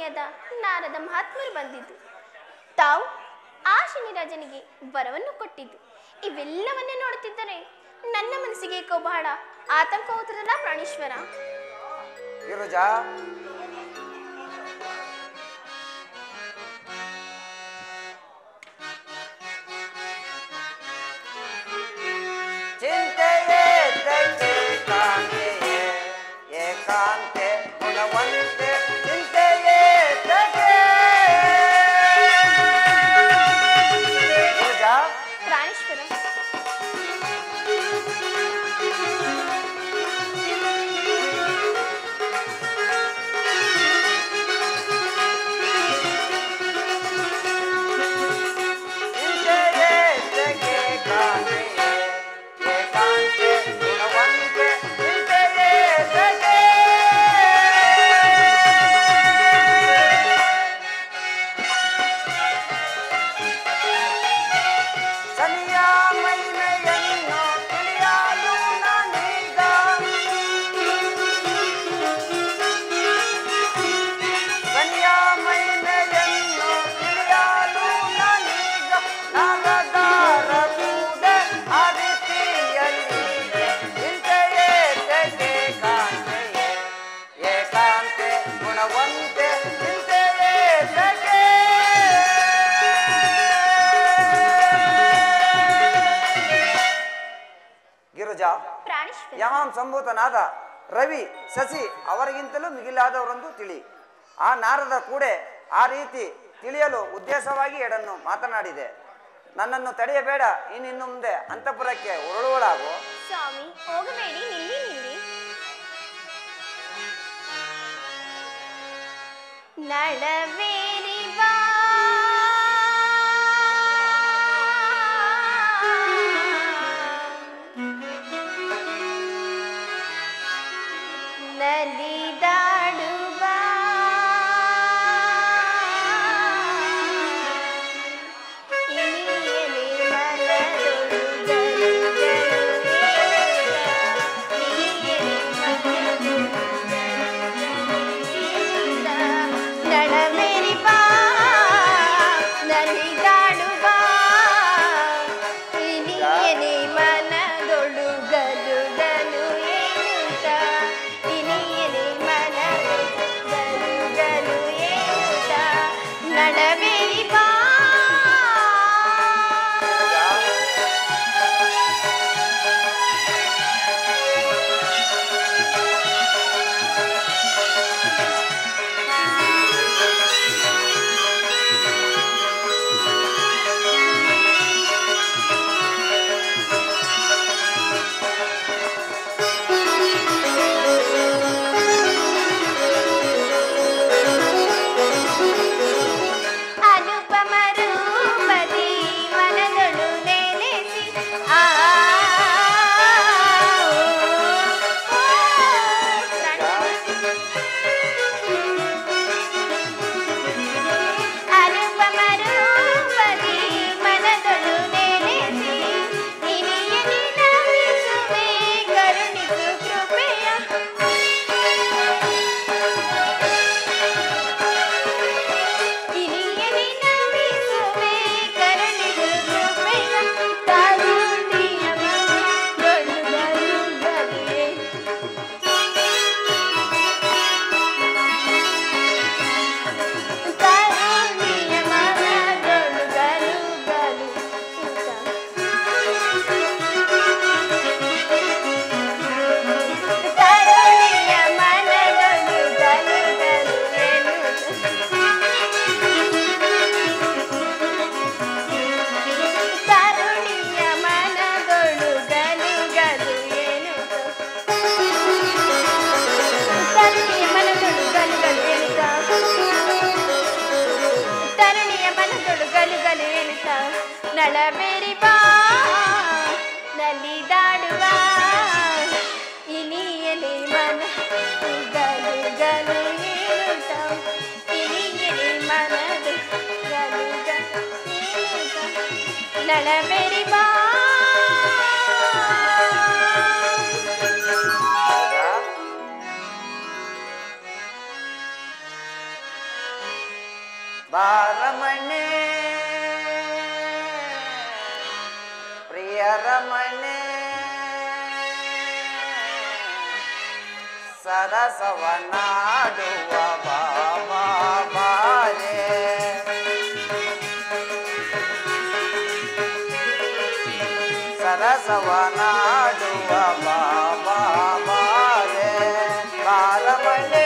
[SPEAKER 5] ಸಮಯದ ನಾರದ ಮಹಾತ್ಮರು ಬಂದಿದ್ದು, ತಾವು ಆ ಶನಿರಾಜನಿಗೆ ವರವನ್ನು ಕೊಟ್ಟಿದ್ದು, ಇವೆಲ್ಲವನ್ನೇ ನೋಡುತ್ತಿದ್ದರೆ ನನ್ನ ಮನಸ್ಸಿಗೆ ಏಕೋ ಬಹಳ ಆತಂಕ ಹೋಗುತ್ತದಲ್ಲ ಪ್ರಾಣೇಶ್ವರ.
[SPEAKER 3] ಗಿರಿಜಾ, ಚಿಂತೆಯೇ ತೈತೆ ಕಾಂತೆಯೇ ಏಕಾಂತೆ ಗುಣವಂತೆ ಚಿಂತೆಯೇ ತಗೆ. ಗಿರಿಜಾ,
[SPEAKER 5] ಪ್ರಾಣೇಶ್ವರ, ಯಮಾಂ ಸಂಭೂತನಾದ ರವಿ ಶಶಿ ಅವರಿಗಿಂತಲೂ ಮಿಗಿಲಾದವರೊಂದು ತಿಳಿ. ಆ ನಾರದ ಕೂಡೆ ಆ ರೀತಿ ತಿಳಿಯಲು ಉದ್ದೇಶವಾಗಿ ಎಡನ್ನು ಮಾತನಾಡಿದೆ. ನನ್ನನ್ನು ತಡೆಯಬೇಡ, ಇನ್ನು ಮುಂದೆ ಅಂತಃಪುರಕ್ಕೆ ಹೊರಳುವಳಾಗು. ಸ್ವಾಮಿ, ಹೋಗಬೇಡಿ, ನಿಲ್ಲಿ ನಿಲ್ಲಿ. ನಳವೇರಿ ಬಾ ನಲಿದಾಡುವ ಇನಿಯಲಿ ಮನದೊಳು ನಳವೇರಿ ಬಾ ನಲಿದಾಡುವ ಇನಿಯಲಿ ಮನದೊಳು ಗಲು ಗಲು ಏನುತ್ತ ಇನಿಯಲಿ ಮನದೊಳು ಗಲು ಗಲು ಏನುತ್ತ ನಳವೇರಿ ಬಾ. ಅನುಪಮ ರೂಪದಿ ಮನದೊಳು ನೆಲೆಸಿ ಆ ಅನುಪಮ ರೂಪದಿ ಮನದೊಳು ನೆಲೆಸಿ ಇನಿಯಲಿ ನಮಿಸುವೆ ಕರುಣಿಸು ಕೃಪೆಯ ಇನಿಯಲಿ ನಮಿಸುವೆ ಕರುಣಿಸು ಕೃಪೆಯ ಕಾರುಣ್ಯ ಮನದೊಳು ಗಲು ಗಲುವೆ ಕಾರುಣ್ಯ ಮನದೊಳು ಗಲು ಗಲು ಕಾರುಣ್ಯ ಮನದೊಳು ಗಲು ಗಲು ಕಾರುಣ್ಯ ಮನದೊಳು ಗಲು ಗಲು ಎನ್ನುತ್ತ ತರುಣಿಯ ಮನದೊಳು ಗಲು ಗಲು ಎನ್ನುತ್ತ ತರುಣಿಯ ಮನದೊಳು ಗಲು ಗಲು ಎನ್ನುತ್ತ ನಳಬೇರಿ ಬಾ ನಲಿದಾಡುವ ಇನಿಯಲಿ ಮನ ಗಲು ಗಲು ಎನ್ನುತ್ತ ಇನಿಯಲಿ ಮನದ ಗಲು ಗಲು ಎನ್ನುತ್ತ ನಳಬೇರಿ ಬಾ. ಸರಸವನಾಡುವ ಬಾಬಾ ಬಾರೆ ಸರಸವನಾಡುವ ಬಾಬಾ ಬಾರೆ ಬಾರಮನೆ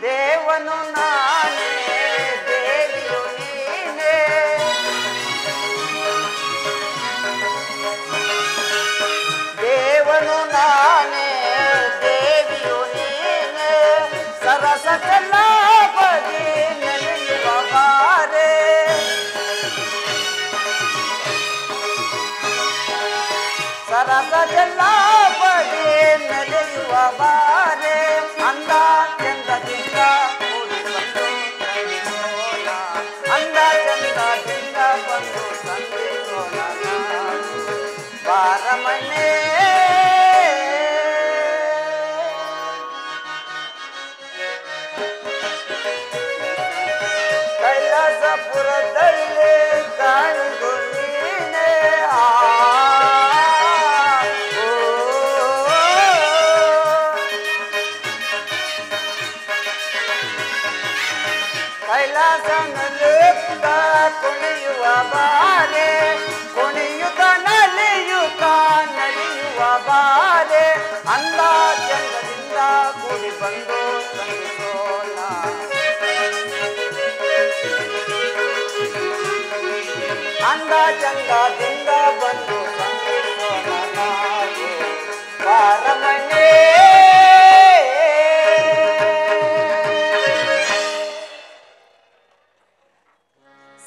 [SPEAKER 5] ದೇವನು ನಾನೇ ದೇವಿಯು ನೀನೇ ದೇವನು ನಾನೇ ದೇವಿಯು ನೀನೇ ಸರಸ ಚಲಾಪದಿ ನೆನೆಯುವ ಬಾರೆ ಸರಸ ಚಲಾಪದಿ ನೆನೆಯುವ ಬಾರೆ ಅಂದ ಚಂದದಿಂದ ಕೂಡಿ ಬಂದು ಸಂಧಿಸೋಣ ಅಂದ ಚಂದದಿಂದ ಬಂದು ಸಂಧಿಸೋಣ ಬಾರಮನೆ ಕೈಲಾಸಪುರದಲ್ಲಿ ಕಾಣಿದು ನೀನೇ ಕೈಲಾಸನಲ್ಲಿದ್ದ ಕುಣಿಯುವ ಬಾರೆ ಕುಣಿಯುತ್ತ ನಲಿಯುತ್ತ ನಲಿಯುವ ಬಾರೆ ಅಂದ ಚಂದದಿಂದ ಕೂಡಿ ಬಂದು ಸಂಧಿಸೋಣ ಅಂದ ಚಂದದಿಂದ ಬಂದು ಸಂಧಿಸೋಣ ನಾವು ಬಾರಮನೆ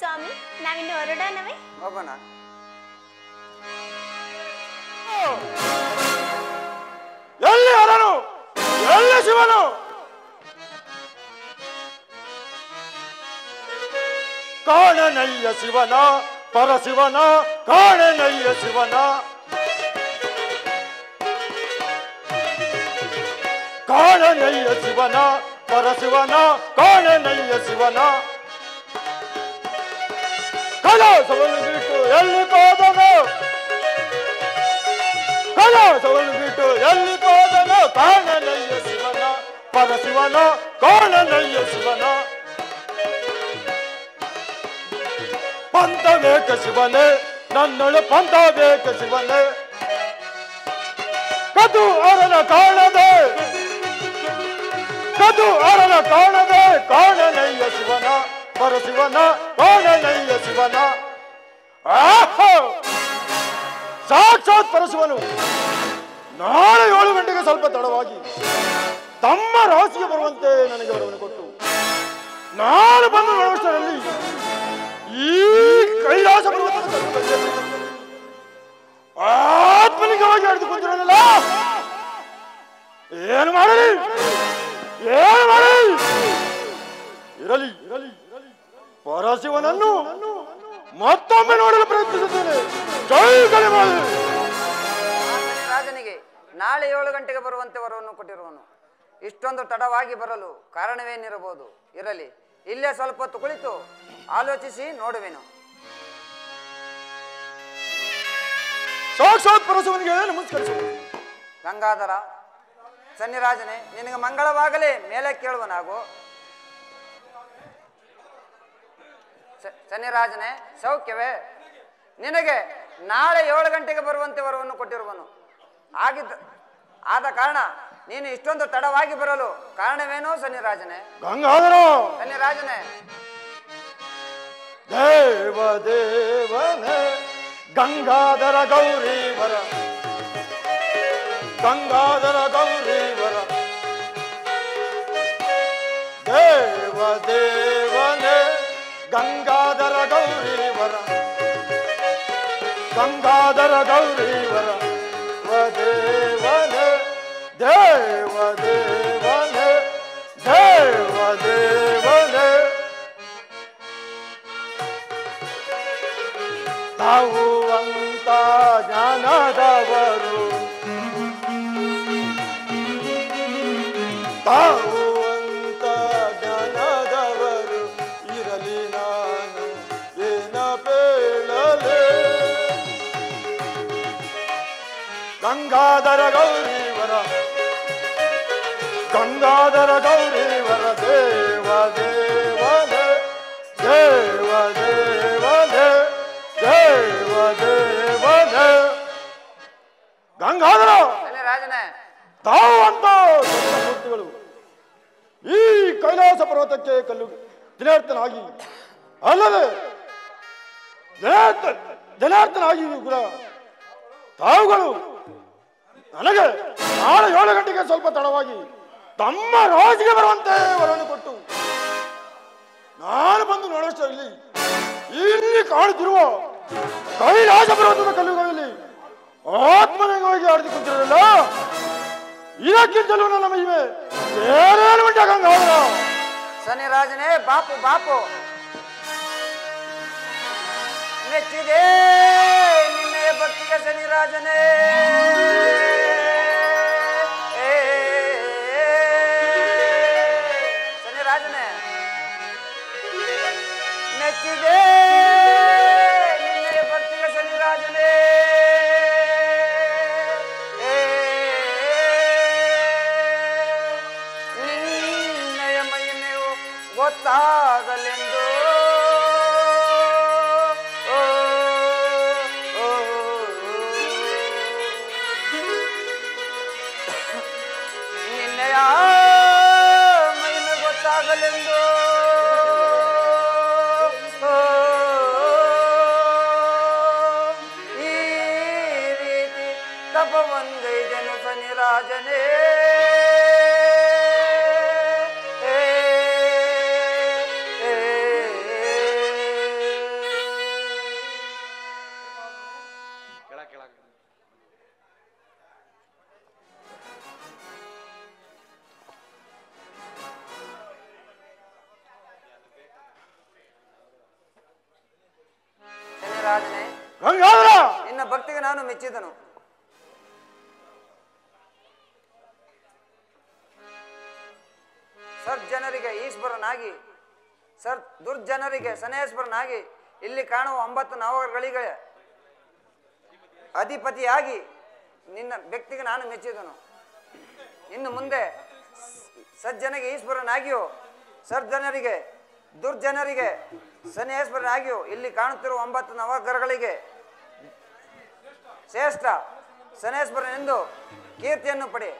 [SPEAKER 6] ಸ್ವಾಮಿ ನಾವಿನ್ನು ಹೊರಡೋಣವೇ?
[SPEAKER 5] ಹೋಗೋಣ.
[SPEAKER 4] ಎಲ್ಲಿ ಹರನು ಎಲ್ಲಿ ಶಿವನು ಕಾಣನಯ್ಯ ಶಿವನ ಪರಶಿವನ ಕಾಣನಯ್ಯ ಶಿವನ ಕಾಣನಯ್ಯ ಶಿವನ ಪರಶಿವನ ಕಾಣನಯ್ಯ ಶಿವನ ಕಲಾಸವನ್ನು ಬಿಟ್ಟು ಎಲ್ಲಿ ಹೋದನು ಕಲಾಸವನ್ನು ಬಿಟ್ಟು ಎಲ್ಲಿ ಹೋದನು ಕಾಣನಯ್ಯ ಶಿವನ ಪರಶಿವನ ಕಾಣನಯ್ಯ ಶಿವನ ಪಂಥ ಬೇಕ ಶಿವನೇ ನನ್ನೊಳು ಪಂಥ ಬೇಕ ಶಿವನೇ ಕದು ಅರನ ಕಾಣದೆ ಕದು ಅರನ ಕಾಣದೆ ಕಾಣನಯ್ಯ ಶಿವನ ಪರಶಿವನ ಕಾಣನಯ್ಯ ಶಿವನ ಸಾಕ್ಷಾತ್ ಪರಶಿವನು ನಾಳೆ 7 ಗಂಟೆಗೆ ಸ್ವಲ್ಪ ತಡವಾಗಿ ತಮ್ಮ ರಾಶಿಗೆ ಬರುವಂತೆ ನನಗೆ ವರವನ್ನು ಕೊಟ್ಟು ನಾನು ಬಂದು ನೋಡುವಷ್ಟರಲ್ಲಿ ಈ ಕೈಲಾಸ ಪರ್ವತದ ಆತ್ಮಲಿಂಗವಾಗಿ ಹಿಡಿದುಕೊಂಡಿರಲಿಲ್ಲ. ಏನು ಮಾಡಲಿ ಏನು ಮಾಡಲಿ ಇರಲಿ ಇರಲಿ ಪರಶಿವನನ್ನು ಮತ್ತೊಮ್ಮೆ ನೋಡಲು ಪ್ರಯತ್ನಿಸುತ್ತೇನೆ. ಜೈ ಕಲಿಮಾಲಿ.
[SPEAKER 5] ರಾಜನಿಗೆ ನಾಳೆ 7 ಗಂಟೆಗೆ ಬರುವಂತೆ ವರವನ್ನು ಕೊಟ್ಟಿರುವನು. ಇಷ್ಟೊಂದು ತಡವಾಗಿ ಬರಲು ಕಾರಣವೇನಿರಬಹುದು? ಇರಲಿ, ಇಲ್ಲೇ ಸ್ವಲ್ಪ ಹೊತ್ತು ಕುಳಿತು ಆಲೋಚಿಸಿ ನೋಡುವೆನು.
[SPEAKER 4] ಸಾಕ್ಷಾತ್ ಪರಶಿವನಿಗೆ ನಮಸ್ಕರಿಸುವುದು.
[SPEAKER 5] ಗಂಗಾಧರ, ಸನ್ನಿರಾಜನೇ, ನಿನಗೆ ಮಂಗಳವಾಗಲೇ ಮೇಲೆ ಕೇಳುವನಾಗು. ಸನ್ನಿರಾಜನೇ, ಸೌಖ್ಯವೇ? ನಿನಗೆ ನಾಳೆ 7 ಗಂಟೆಗೆ ಬರುವಂತೆ ವರವನ್ನು ಕೊಟ್ಟಿರುವನು. ಆದ ಕಾರಣ ನೀನು ಇಷ್ಟೊಂದು ತಡವಾಗಿ ಬರಲು ಕಾರಣವೇನೋ ಸನ್ನಿರಾಜನೇ?
[SPEAKER 4] ಗಂಗಾಧರ,
[SPEAKER 5] ಸನ್ನಿರಾಜನೇ,
[SPEAKER 4] ದೇವ ದೇವನೇ ಗಂಗಾಧರ ಗೌರೀವರ ಗಂಗಾಧರ ಗೌರೀವರ ದೇವ ದೇವನೇ ಗಂಗಾಧರ ಗೌರೀವರ ಗಂಗಾಧರ ಗೌರೀವರ ದೇವನೇ ದೇವ ದೇವನೇ ತಾವು ಅಂತ ಜ್ಞಾನದವರು ಇರಲಿ ನಾನು ಏನ ಬೇಳಲೆ ಗಂಗಾಧರ ಗೌರೀವರ ಗಂಗಾಧರ ಗೌರೀವರ ದೇವ ದೇವನೇ ದೇವ ದೇವನೇ ದೇವ ದೇವನೇ ಗಂಗಾಧರ
[SPEAKER 5] ರಾಜನೇ
[SPEAKER 4] ತಾವು ಅಂತ ಮೂರ್ತಿಗಳು ಈ ಕೈಲಾಸ ಪರ್ವತಕ್ಕೆ ಕಲ್ಲು ಜನಾರ್ದನಾಗಿ ಅಲ್ಲದೆ ಜನಾರ್ದನಾಗಿ ಕೂಡ ತಾವುಗಳು ನನಗೆ ನಾಳೆ 7 ಗಂಟೆಗೆ ಸ್ವಲ್ಪ ತಡವಾಗಿ ತಮ್ಮ ರಾಜಿಗೆ ಬರುವಂತೆ ವರವನ್ನು ಕೊಟ್ಟು ನಾನು ಬಂದು ನೋಡೋಷ್ಟರಲ್ಲಿ ಇಲ್ಲಿ ಕಾಣುತ್ತಿರುವ ಕೈಲಾಸ ಪರ್ವತದ ಕಲ್ಲುಗಳಲ್ಲಿ ಆತ್ಮನಿಗಾಗಿ ಆಡಿದು ಕುಂತಿರಲಿಲ್ಲ. ಇದಕ್ಕಿಂತಲೂ ನನ್ನ ಮಹಿಮೆ ಬೇರೇನು ಉಂಟ ಗಂಗಾಧರ?
[SPEAKER 5] ಶನಿ ರಾಜನೇ ಬಾಪು ಬಾಪು ಮೆಚ್ಚಿದೆ ನಿನ್ನೆಯ ಭಕ್ತಿಗೆ ಶನಿ ರಾಜನೇ ಶನಿ ರಾಜನೇ ಮೆಚ್ಚಿದೆ ನಿನ್ನೆಯ ಭಕ್ತಿಗೆ ಶನಿ ರಾಜನೇ ನಿನ್ನೆಯ ಮಹಿಮೆಯು ಗೊತ್ತಾಗಲೆಂದು ನಿನ್ನೆಯ ಮಹಿಮೆ ಗೊತ್ತಾಗಲೆಂದು ಈ ರೀತಿ ತಪವೊಂದೈದೆನು ಶನಿ ರಾಜನೇ ರಾಜನೇ
[SPEAKER 4] ಗಂಗಾಧರ
[SPEAKER 5] ನಿನ್ನ ಭಕ್ತಿಗೆ ನಾನು ಮೆಚ್ಚಿದನು. ಸಜ್ಜನರಿಗೆ ಈಶ್ವರನಾಗಿ ದುರ್ಜನರಿಗೆ ಶನೇಶ್ವರನಾಗಿ ಇಲ್ಲಿ ಕಾಣುವ 9 ನವಗಳಿಗೆ ಅಧಿಪತಿಯಾಗಿ ನಿನ್ನ ವ್ಯಕ್ತಿಗೆ ನಾನು ಮೆಚ್ಚಿದನು. ಇನ್ನು ಮುಂದೆ ಸಜ್ಜನಿಗೆ ಈಶ್ವರನಾಗಿಯೋ ಸರ್ಜನರಿಗೆ ದುರ್ಜನರಿಗೆ ಶನೇಶ್ವರನಾಗಿಯೋ ಇಲ್ಲಿ ಕಾಣುತ್ತಿರುವ 9 ನವಗ್ರಹಗಳಿಗೆ ಶ್ರೇಷ್ಠ ಶನೇಶ್ವರನೆಂದು ಕೀರ್ತಿಯನ್ನು ಪಡೆ.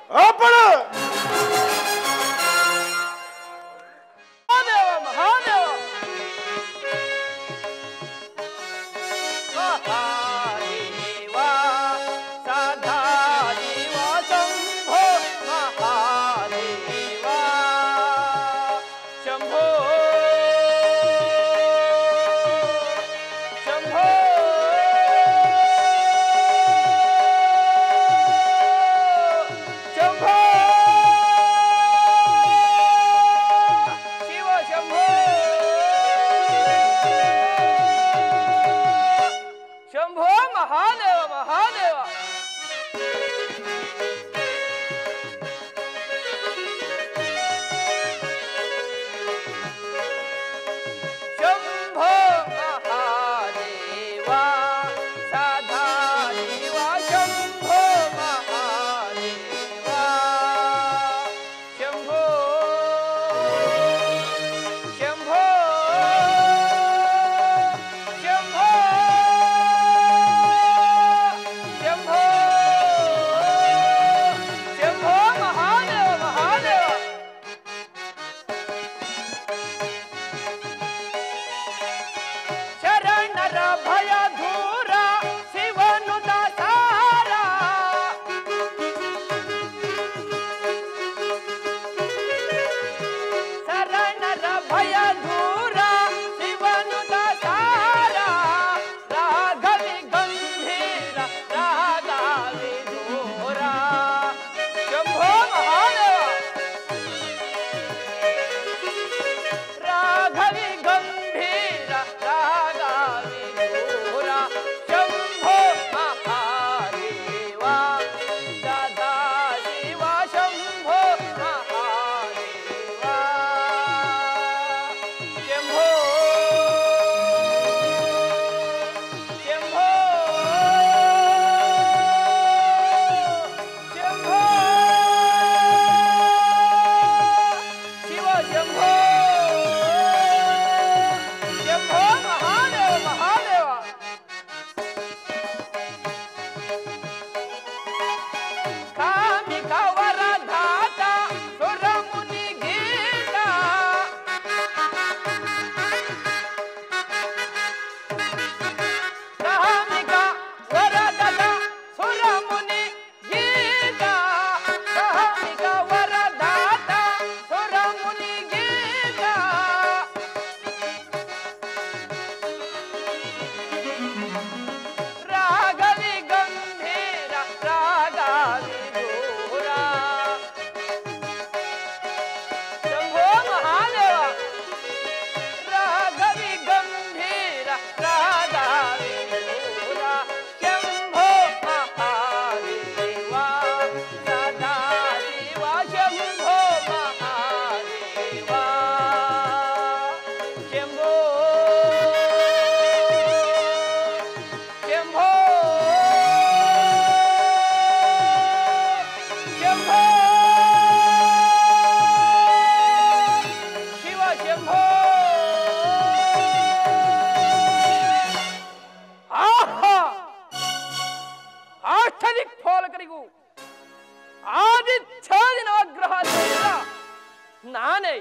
[SPEAKER 7] ನಾನೇ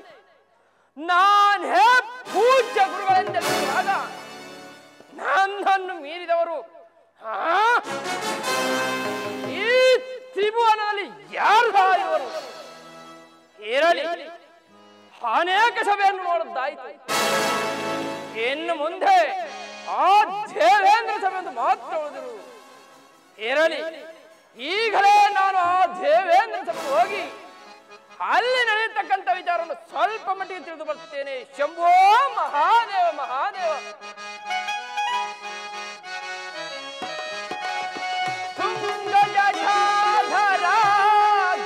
[SPEAKER 7] ಪೂಜ್ಯ ಗುರುಗಳೆಂದೆನ್ನುವಾಗ ನನ್ನನ್ನು ಮೀರಿದವರು ಈ ತ್ರಿಭುವನದಲ್ಲಿ ಯಾರು ಇವರು? ಇರಲಿ, ಅನೇಕ ಸಭೆಯನ್ನು ನೋಡಿದ್ದಾಯಿತು. ಇನ್ನು ಮುಂದೆ ಆ ದೇವೇಂದ್ರ ಸಭೆಯನ್ನು ಮಾತ್ರ ಉಳಿದರು. ಇರಲಿ, ಈಗಲೇ ನಾನು ಆ ದೇವೇಂದ್ರ ಸಭೆ ಹೋಗಿ ಅಲ್ಲಿ ನಡೆಯತಕ್ಕಂಥ ವಿಚಾರವನ್ನು ಸ್ವಲ್ಪ ಮಟ್ಟಿಗೆ ತಿಳಿದು ಬರ್ತೇನೆ. ಶಂಭೋ ಮಹಾದೇವ ಮಹಾದೇವ. ತುಂಗ ಜಟಾಧರ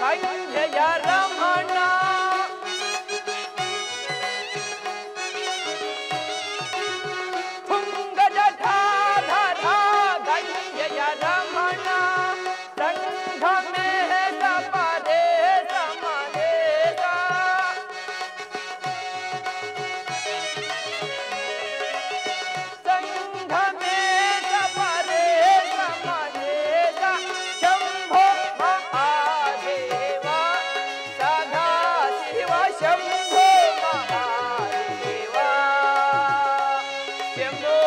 [SPEAKER 7] ಗಂಗೆಯ ರಮಣ, ತುಂಗ ಜಟಾಧರ ಗಂಗೆಯ ರಮಣ, ಸಂಘಮೇಶ ಪರೇಶ ಮಹೇಶ, ಸಂಘಮೇಶ ಪರೇಶ ಮಹೇಶ, ಶಂಭೋ ಮಹಾದೇವ ಸದಾ ಶಿವ, ಶಂಭೋ ಮಹಾದೇವ ಶಂಭೋ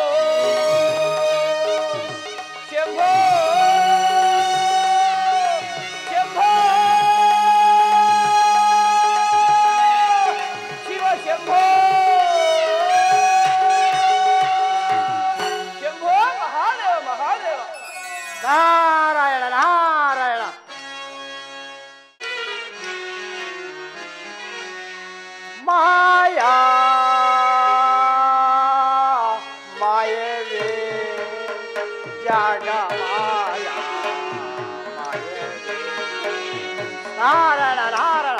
[SPEAKER 7] ಶಂಭೋ ಶಂಭೋ ಶಿವ, ಶಂಭೋ ಶಂಭೋ ಮಹಾದೇವ ಮಹಾದೇವ.
[SPEAKER 2] ನಾರಾಯಣ ನಾರಾಯಣ. ಮಾಯಾ ಮಾಯವೇ ಜಾಗ ಮಾಯಾ ಮಾಯವೇ. ನಾರಾಯಣ ನಾರಾಯಣ.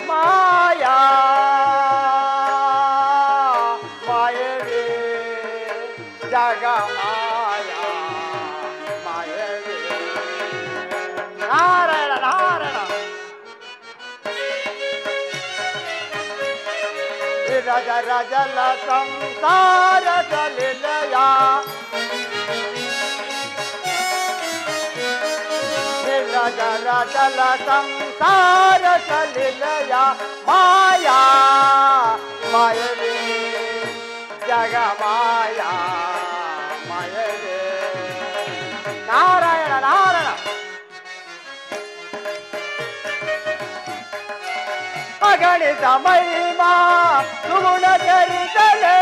[SPEAKER 2] ಮಾಯಾ ಮಾಯವೇ ಜಾಗ ಮಾಯಾ ಮಾಯವೇ. ನಾರಾಯಣ ನಾರಾಯಣ. ವಿರಜ ರಜಲ ಸಂಸಾರ ಸಲಿಲಯ, ವಿರಜ ರಜಲ ಸಂಸಾರ ಸಲಿಲಯ, ಮಾಯಾ ಮಾಯವೇ ಜಗ ಮಾಯಾ ಮಾಯವೇ. ನಾರಾಯಣ ನಾರಾಯಣ. ಅಗಣಿತ ಮಹಿಮಾ ಸುಗುಣ ಚರಿತಲೆ,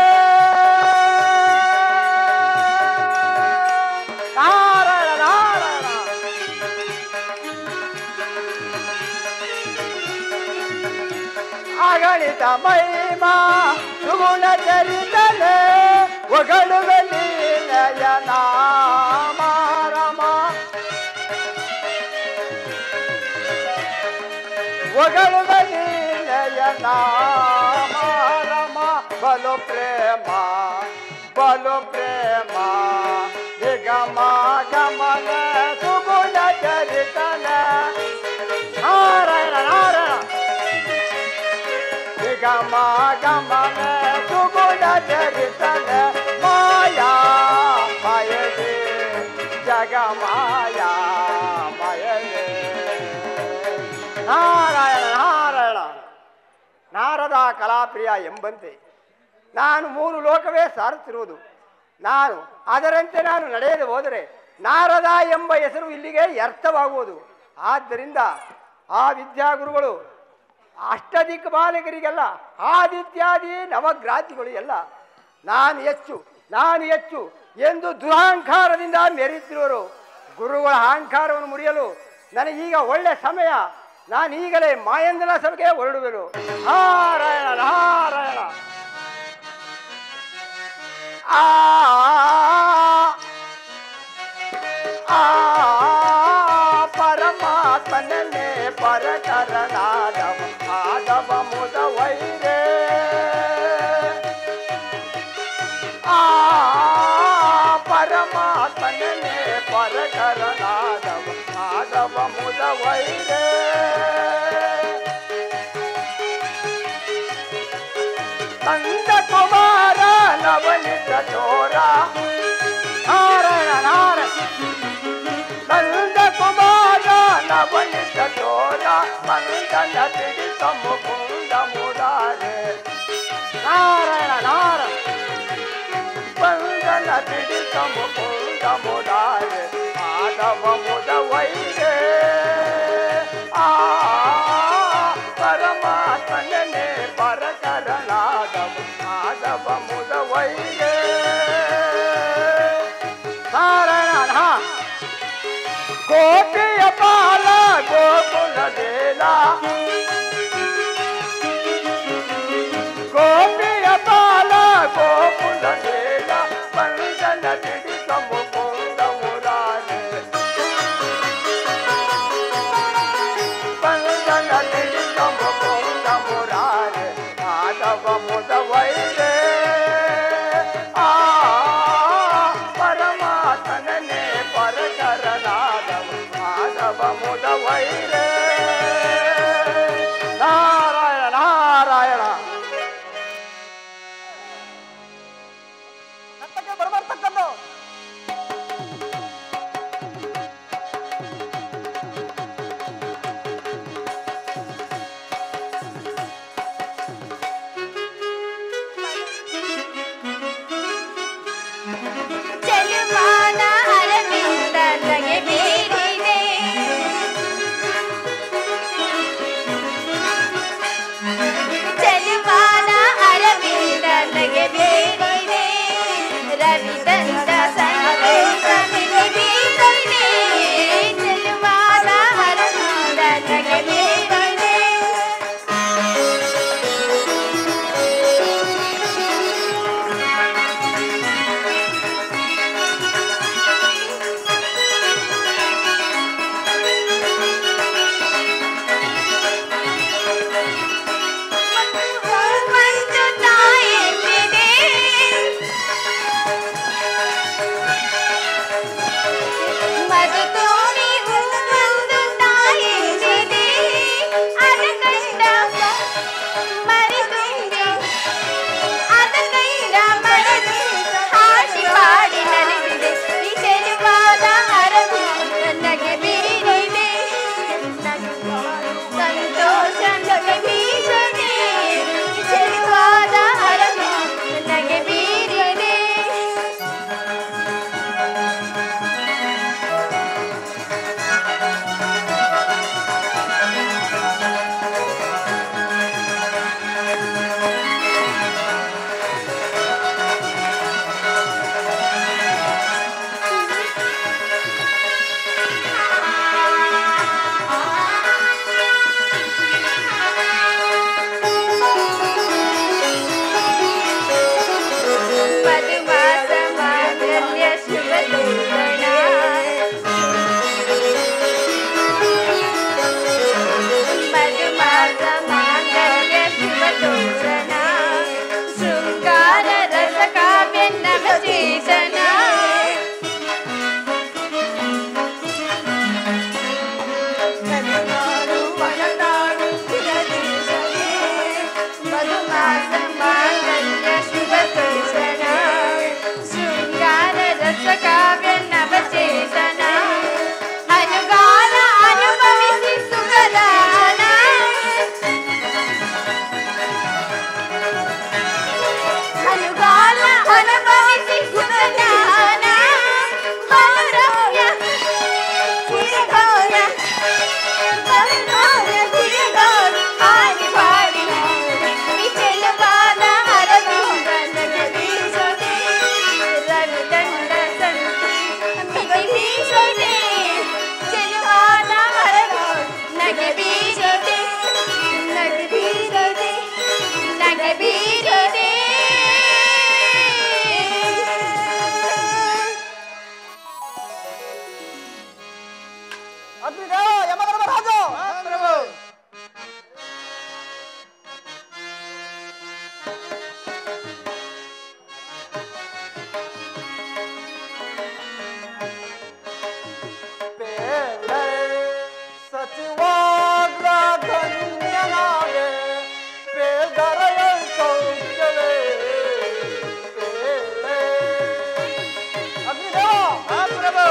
[SPEAKER 2] ನಾರಾಯಣ ನಾರಾಯಣ. ಅಗಣಿತ ಮಹಿಮಾ ಸುಗುಣ ಚರಿತಲೆ, ಒಗಳುವಲಿ ನಯನ ಮಾರಮ, ಒಗಳುವಲಿ ನಯನ ಮಾರಮ. ಬಲು ಪ್ರೇಮ ಬಲು ಪ್ರೇಮ ನಿಗಮ ಗಮನ ಸುಗುಣ ಚರಿತನ. ನಾರಾಯಣ ನಾರಾಯಣ. ನಿಗಮ ಗಮನ ಸುಗುಣ ಚರಿತನ, ಮಾಯಾ ಮಾಯವೇ ಜಗ ಮಾಯಾ ಮಾಯವೇ. ನಾರಾಯಣ ನಾರಾಯಣ. ನಾರದ ಕಲಾಪ್ರಿಯ ಎಂಬಂತೆ ನಾನು ಮೂರು ಲೋಕವೇ ಸಾರುತ್ತಿರುವುದು. ಅದರಂತೆ ನಾನು ನಡೆಯದೆ ಹೋದರೆ ನಾರದ ಎಂಬ ಹೆಸರು ಇಲ್ಲಿಗೆ ವ್ಯರ್ಥವಾಗುವುದು. ಆದ್ದರಿಂದ ಆ ವಿದ್ಯಾಗುರುಗಳು ಅಷ್ಟದಿಕ್ಪಾಲಕರಿಗೆಲ್ಲ ಆದಿತ್ಯಾದಿ ನವಗ್ರಾತಿಗಳು ಎಲ್ಲ ನಾನು ಹೆಚ್ಚು ಎಂದು ದುರಹಂಕಾರದಿಂದ ಮೆರೆಯುತ್ತಿರುವರು. ಗುರುಗಳ ಅಹಂಕಾರವನ್ನು ಮುರಿಯಲು ನನಗೀಗ ಒಳ್ಳೆ ಸಮಯ. ನಾನೀಗಲೇ ಮಾಯಂದನ ಸಭೆಗೆ ಹೊರಡುವೆನು. ನಾರಾಯಣ ನಾರಾಯಣ. ಆ ಪರಮಾತ್ಮನೇ ಪರಕರಣಾದವ ಆದವ ಮುದ ವೈರೇ. ಆ ಪರಮಾತ್ಮನೇ ಪರಕರಣಾದವ ಆದವ ಮುದ ವೈರೇ. ನಂದ ಕುಮಾರ ನವನಿತ ಚೋರ. ನಾರಾಯಣ ನಾರಾಯಣ. ಬಳಿತ ತೋರ ಮಂದನ ಪಿಡಿತ ಮುಕುಂದ ಮುರಾರೆ ನಾರಾಯಣ ನಾರಾಯಣ ಮಂದನ ಪಿಡಿತ ಮುಕುಂದ ಮುರಾರೆ ಮಾಧವ ಮುದ ವೈರೇ ಪರಮಾತ್ಮನೇ ಪರಕರನಾದವ ಮಾಧವ ಮುದ ವೈರೇ ನಾರಾಯಣ ಕೋಟೆಯ ಬಾಲ ಗೋಕುಲ ಬೇಲ ಕೋಟೆಯ ಬಾಲ ಗೋಕುಲ ಬೇಲ ಬಂಧನ ಬಿಡಿಸ ಮುಕುಂದ ಮುರಾರೆ ಬಂಧನ ಬಿಡಿಸ ಮುಕುಂದ ಮುರಾರೆ ಮಾಧವ ಮುದ ವೈರೇ ಪರಮಾತ್ಮನೇ ಪರಕರನಾದವ ಮಾಧವ ಮುದ ವೈರೇ ನಾರಾಯಣ ನಾರಾಯಣ ಬರಬರ್ತಕ್ಕದ್ದು
[SPEAKER 6] ಚೆಲುವಾದ ಅರವಿಂದ ನಗೆ ಬೀರಿದೆ ಚೆಲುವಾದ ಅರವಿಂದ ನಗೆ ಬೀರಿದೆ ರವಿದಂಡ ಸಂದೇಶ ನಗೆ ಬೀರಿದೆ ಚೆಲುವಾದ ಅರವಿಂದ ನಗೆ ಬೀರಿದೆ ಮಂಜು ತಾಯಿದೆ ಮಧು ತೋಣಿ ಹೂವೊಂದು ತಾಯಿದೆ ಅದ ಕಂಡ ಮರಿದುಂಡು ಅದ ಕಂಡ ಮರದು ಹಾಡಿ ಪಾಡಿ ನಲಿದಿದೆ ಈ ಚೆಲುವಾದ ಅರವು ನನಗೆ ಬೀರಿದೆ ಸಂತೋಷ ನಗೆ ಬೀಸದೆ ಚೆಲುವಾದ ಅರವು ನನಗೆ ಬೀರಿದೆ ಮಧುಮಾಸ ಮಾಂಗಲ್ಯ ಶುಭ ತೋರಣ ಮಧುಮಾಸ ಮಾಂಗಲ್ಯ ಶುಭ ತೋರಣ ಶೃಂಗಾರ ರಸ ಕಾವ್ಯ ನವಚೇತನ ಮಧುಮಾಸ ಮಾಂಗಲ್ಯ ಶುಭ ತೋರಣ ಶೃಂಗಾರ ರಸ ಕಾವ್ಯ ನವಚೇತನ ಅನುಗಾಲ ಅನುಭವಿಸಿ ಸುಖದಾನ ಅನುಗಾಲ ಅನುಭವಿಸಿ ಸುಖದಾನ ಗೌರವ್ಯ ಚಿರಗೌರ ಗೌರವ್ಯ ಚಿರಗೌರ ಹಾಡಿ ಪಾಡಿ ಚೆಲುವಾದ ಅರವಿಂದ ನಗೆ ಬೀಸದೆ ರವಿದಂಡ ಸಂತಿ ಬೀಸದೆ ಚೆಲುವಾದ ಅರವಿಂದ ನಗೆ ಬೀಸದೆ ನಗೆ ಬೀಸದೆ ನಗೆ ಬೀಸದೆ
[SPEAKER 7] ಅಗ್ನಿದೇವ ಯಮಧರ್ಮರಾಜು
[SPEAKER 4] ಸಚಿವಾಗ್ರ ಧನ್ಯನಾಗೆ ಪೇದರಯ ಸೌಖ್ಯವೇ
[SPEAKER 7] ಅಗ್ನಿದೇವ
[SPEAKER 4] ಪ್ರಭು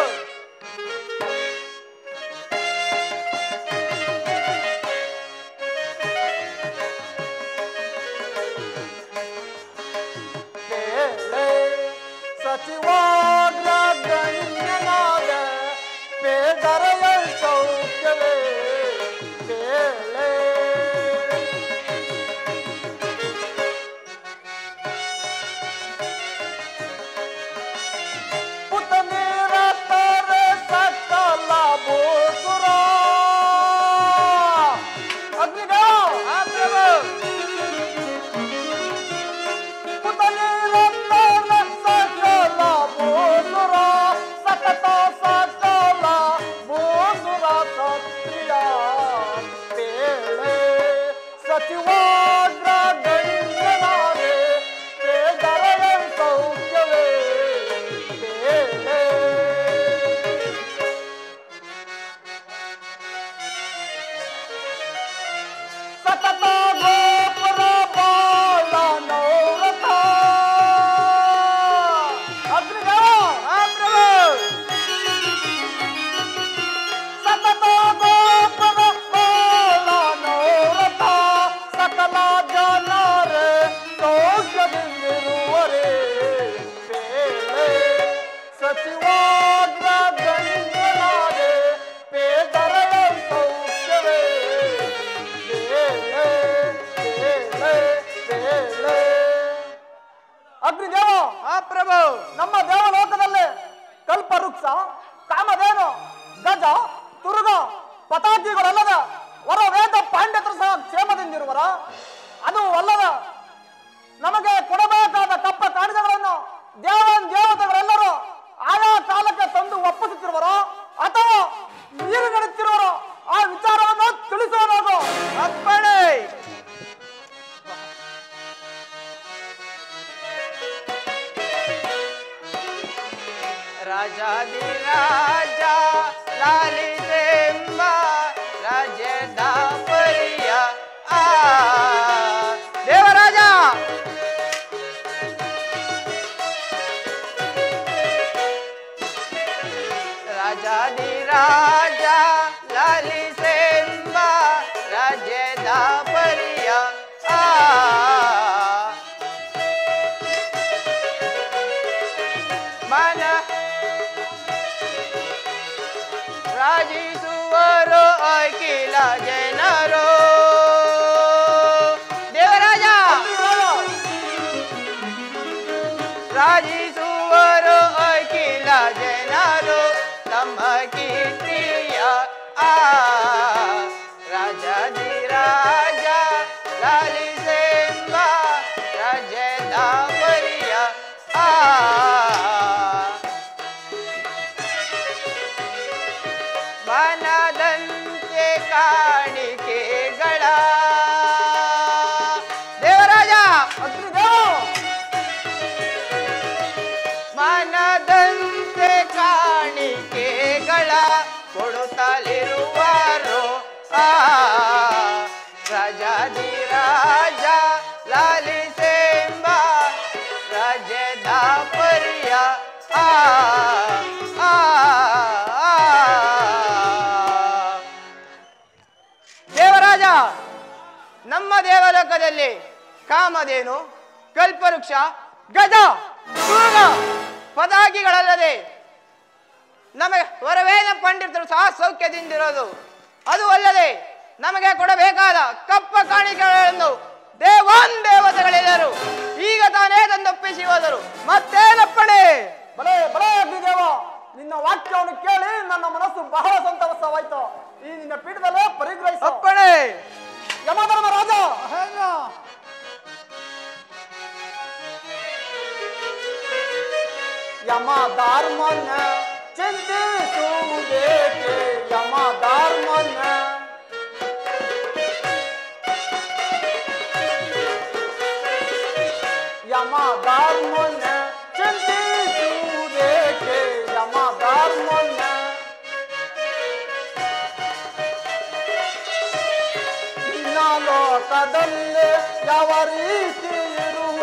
[SPEAKER 8] ಕಲ್ಪವೃಕ್ಷ ಕಾಮಧೇನು ಗಜ ತುರುಗ ಪತಾಕಿಗಳಲ್ಲದ ವರ ವೇದ ಪಾಂಡಿತರು ಸಹ ಕ್ಷೇಮದಿಂದಿರುವರ ಅದು ಅಲ್ಲದ ನಮಗೆ ಕೊಡಬೇಕಾದ ಕಪ್ಪ ಕಾಣಿಕೆಗಳನ್ನು ದೇವತೆಗಳೆಲ್ಲರೂ ಆಯಾ ಕಾಲಕ್ಕೆ ತಂದು ಒಪ್ಪಿಸುತ್ತಿರುವರೋ ಅಥವಾ ನೀರು ನಡೆಯುತ್ತಿರುವರೋ ಆ ವಿಚಾರವನ್ನು ತಿಳಿಸುವನಾಗು.
[SPEAKER 2] ಅಪ್ಪಣೆ. ರಾಜಾದಿರಾಜ ಲಾಲಿತೆಂಬ ರಾಜ್ಯದ ಪರಿಯ ದೇವರಾಜ ರಾಜಾದಿರಾಜ ಲಾಲಿತೆಂಬ ರಾಜ್ಯದ ಪರಿಯ ಮನ ರಾಜಿಸುವರು ಅಖಿಲ ಜನರು. ದೇವರಾಜ ರಾಜಿಸುವರು ಅಖಿಲ ಜನರು ತಮ್ಮ ಕೀರ್ತಿಯ ರಾಜಾದಿರಾಜ ಲಾಲಿತೆಂಬ ರಾಜ್ಯದ ಪರಿಯ ಮನದಂತೆ ಕಾಣಿಕೆಗಳ ದೇವರಾಜ ಮನದಂತೆ ಕಾಣಿಕೆಗಳ ಕೊಡುತ್ತಲಿರುವರು ರಾಜಾದಿರಾಜ ಲಾಲಿತೆಂಬ ರಾಜ್ಯದ ಪರಿಯ ದೇವರಾಜ ನಮ್ಮ ದೇವಲೋಕದಲ್ಲಿ ಕಾಮಧೇನು ಕಲ್ಪವೃಕ್ಷ ಗಜ ತುರುಗ ಪದಾಕಿಗಳಲ್ಲದೆ ನಮಗೆ ವರವೇದ ಪಂಡಿತರು ಸಹ ಸೌಖ್ಯದಿಂದಿರೋದು. ಅದು ಅಲ್ಲದೆ ನಮಗೆ ಕೊಡಬೇಕಾದ ಕಪ್ಪ ಕಾಣಿಕೆಗಳನ್ನು ದೇವತೆಗಳೆಲ್ಲರೂ ಈಗ ತಾನೇ ತಂದೊಪ್ಪಿಸಿ ಹೋದರು. ಮತ್ತೇನಪ್ಪಣೆ?
[SPEAKER 8] ಬಲೆ ಬಲೆ ಅಗ್ನಿದೇವ, ನಿನ್ನ ವಾಕ್ಯವನ್ನು ಕೇಳಿ ನನ್ನ ಮನಸ್ಸು ಬಹಳ ಸಂತೋಷವಾಯ್ತು. ಈ ನಿನ್ನ ಪೀಠದಲ್ಲೇ ಪರಿಗ್ರಹಿಸ.
[SPEAKER 2] ಅಪ್ಪಣೆ.
[SPEAKER 8] ಯಮಧರ್ಮ ರಾಜ ಯಮ ಧರ್ಮನ ಚಿಂತಿಸುವುದೇಕೆ ಯಮ ಧರ್ಮನ ಯಮ ಧರ್ಮನ ಚಿಂತಿಸುವುದೇಕೆ ಯಮ ಧರ್ಮನ ನಿನ್ನ ಲೋಕದಲ್ಲಿ ಯಾವ ರೀತಿ ಇರುವ